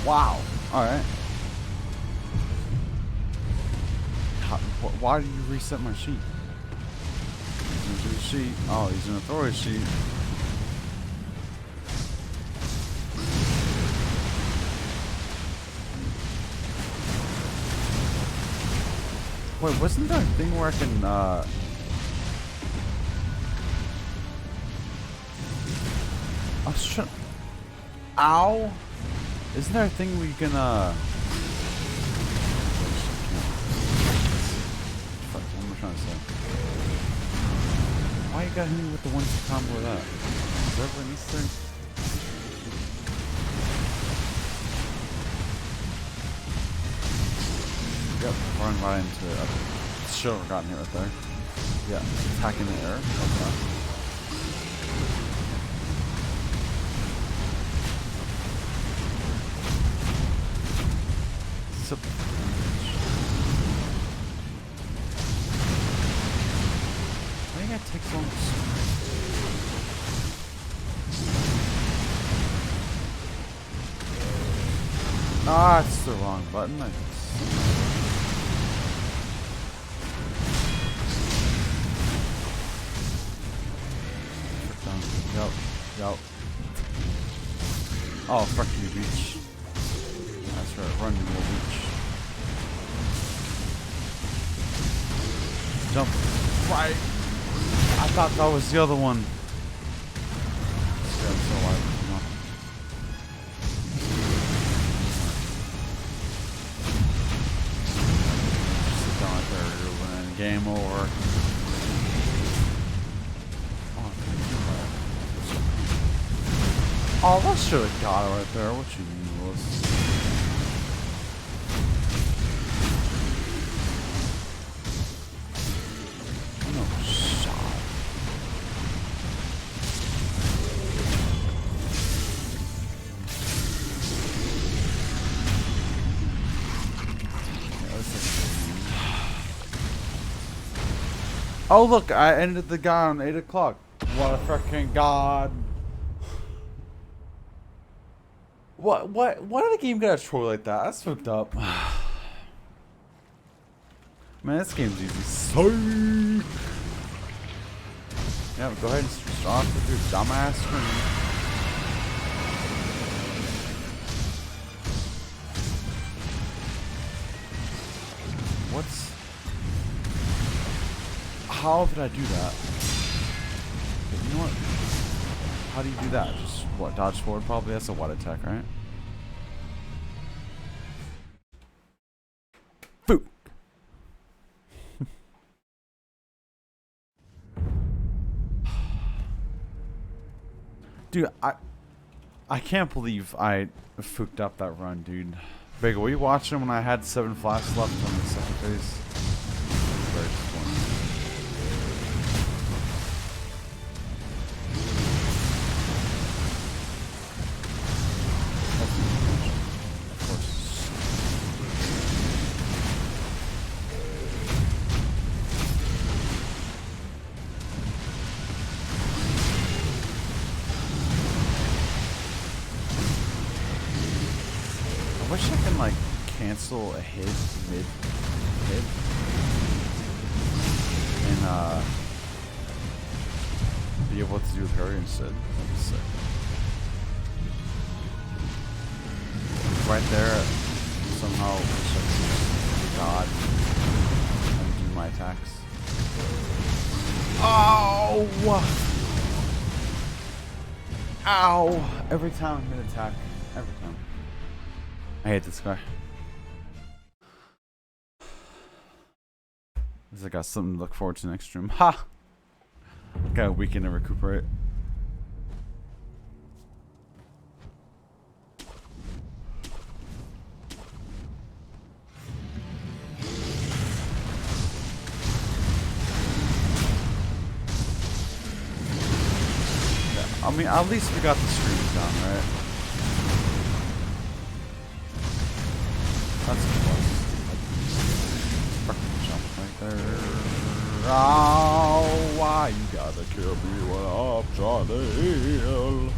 Wow. Alright. Why did you reset my sheet? He's gonna do a sheet. Oh, he's gonna throw his sheet. Wait, wasn't there a thing where I can, I was trying... Ow! Isn't there a thing where you can, Fuck, what am I trying to say? Why you gotta hit me with the 1-2 combo of that? Is that what needs to? Yep, run right into it. I should have gotten hit right there. Yeah, attacking the air. Okay. Why do you gotta take so long? Ah, it's the wrong button. Yup. Oh, fuck you, beach. That's right, run, you little beach. Jump right. I thought that was the other one. This guy's so alive. Come on. Sit down right there, you're winning. Game over. Oh, that should have got it right there. What you mean, Willis? No shot. Oh, look, I ended the guy on 8 o'clock. What a freaking god. Why did the game get a troll like that? That's fucked up. Man, this game's easy. Psych! Yeah, but go ahead and start off with your dumbass screen. What's... How did I do that? Okay, you know what? How do you do that? Just, what, dodge forward probably? That's a what attack, right? Food! Dude, I can't believe I fooked up that run, dude. Big, were you watching when I had 7 flasks left on the second phase? Very disappointing. Of course. I wish I can like cancel a hit mid-hit and be able to do a parry instead. That'd be sick. Right there, somehow wish I could God and do my attacks. Oh! Ow! Every time I'm gonna attack. Every time. I hate this guy. At least I got something to look forward to next stream. Ha! Got a weekend to recuperate. I mean, at least we got the streams down, right? That's a plus. Fucking jump right there. Oh, why you gotta kill me when I'm trying to heal?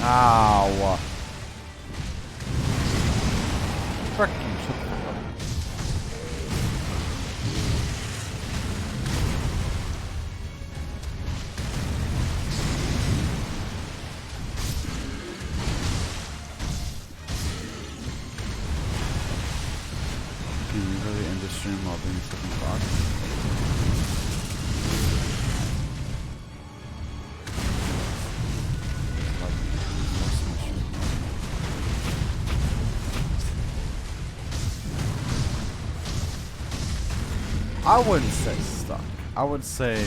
Ow. Frickin' shut the fuck up. Can you really end the stream while being fucking fucked? I wouldn't say stuck. I would say, I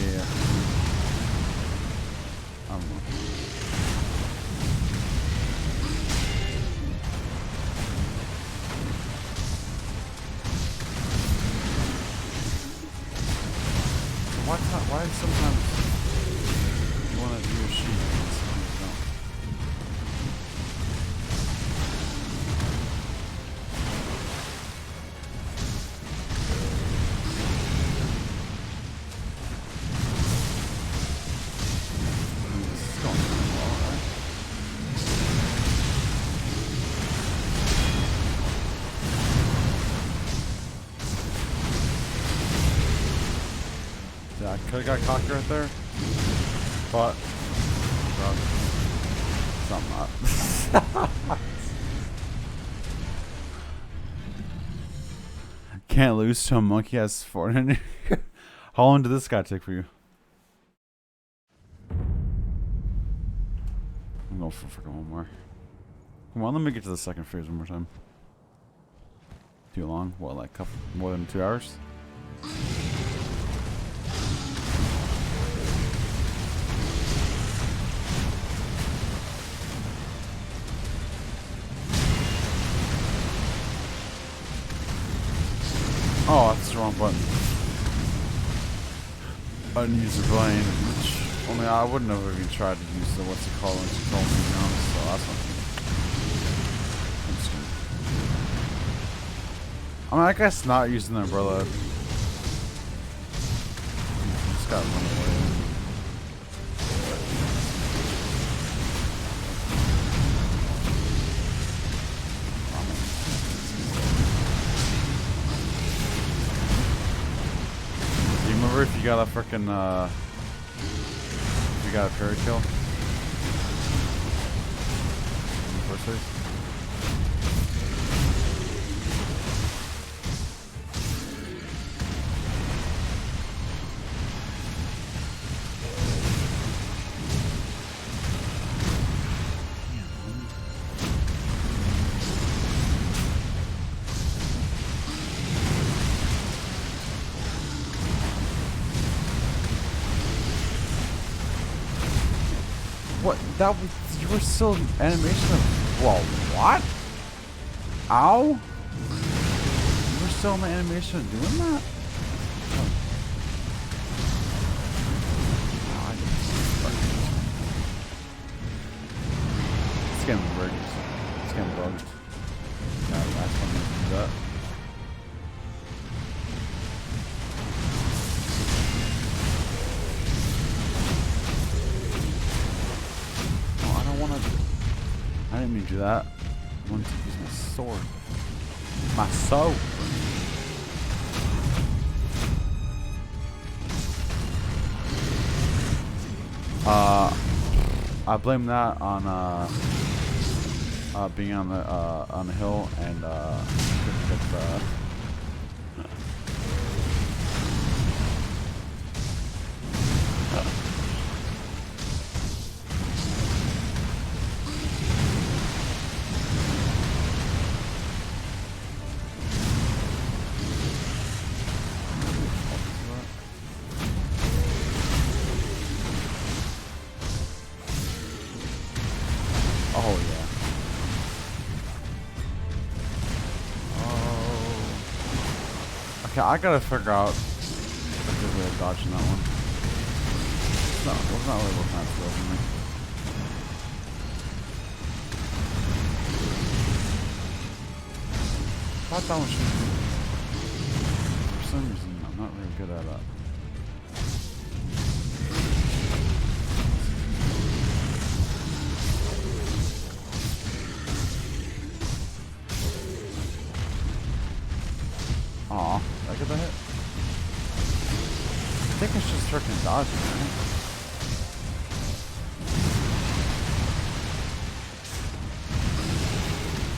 don't know. Why sometimes you want to do your sheet and sometimes you don't? I could have got cocky right there. But something not. Can't lose to a monkey has 400. How long did this guy take for you? I'm going for freaking one more. Come on, let me get to the second phase one more time. Too long? What, like couple more than 2 hours? Oh, that's the wrong button. Unused brain, which only I wouldn't have even tried to use the what's it called when she told me, you know, so that's not good. I'm just gonna, I mean, I guess not using the umbrella. Just gotta run away. Remember if you got a frickin' if you got a parry kill in the first phase? What? That was, you were still in animation of, whoa, what? Ow? You were still in the animation of doing that? It's getting bugged. It's getting bugged. Yeah, last one to do that. I didn't mean to do that. I wanted to use my sword. My soul. I blame that on being on the hill and couldn't get the. Oh yeah. Oh. Okay, I gotta figure out a good way of dodging that one. No, it was not really working out well for me. I thought that one should be. For some reason, I'm not really good at it. Aw, did I get that hit? I think it's just freaking dodging, right?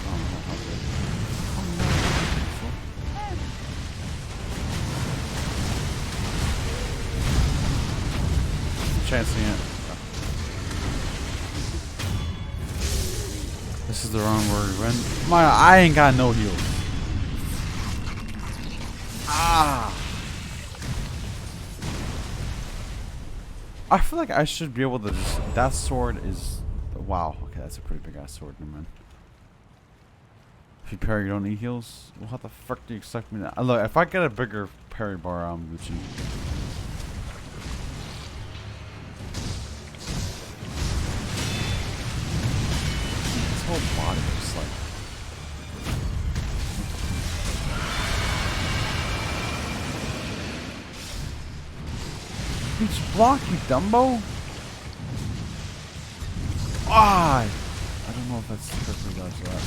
Oh no, how good. Oh no. Chancing it. This is the wrong word. When I ain't got no heals. Ah! I feel like I should be able to just. That sword is. Wow. Okay, that's a pretty big ass sword. Never mind. If you parry, you don't need heals. Well, how the fuck do you expect me to. Look, if I get a bigger parry bar, I'm Gucci. His whole body looks like. Each block, you Dumbo. Ah! I don't know if that's perfectly dodge that.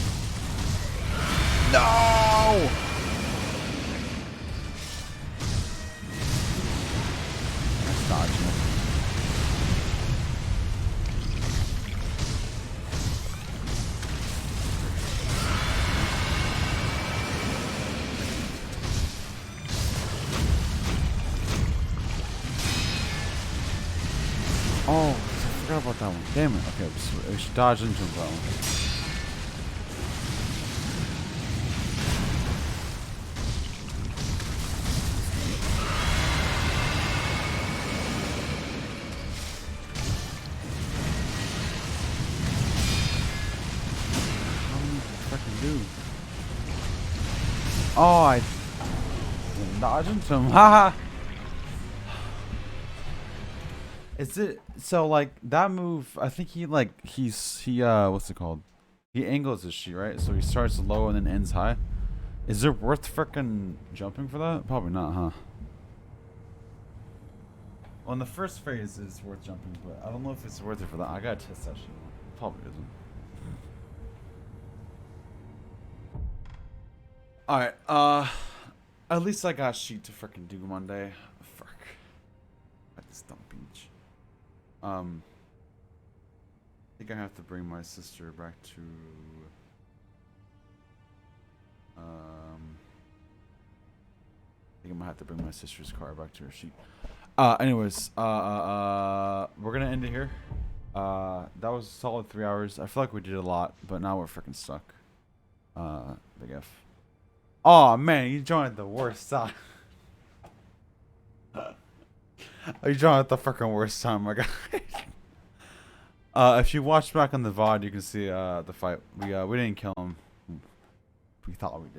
No! Oh, I forgot about that one. Damn it. Okay, we should dodge into that one. Do. Oh, I dodged into him. Haha. Is it so like that move? I think he what's it called? He angles his sheet, right? So he starts low and then ends high. Is it worth frickin' jumping for that? Probably not, huh? Well, in the first phase, it's worth jumping, but I don't know if it's worth it for that. I gotta test that shit. Probably isn't. Alright, at least I got sheet to frickin' do Monday. Fuck. At this dump beach. I think I have to bring my sister back to I think I'm gonna have to bring my sister's car back to her sheet. Anyways, we're gonna end it here. That was a solid 3 hours. I feel like we did a lot, but now we're freaking stuck. Big F. Oh man, you joined the worst time. You joined at the freaking worst time, my guy. If you watch back on the VOD, you can see the fight. We didn't kill him. We thought we did.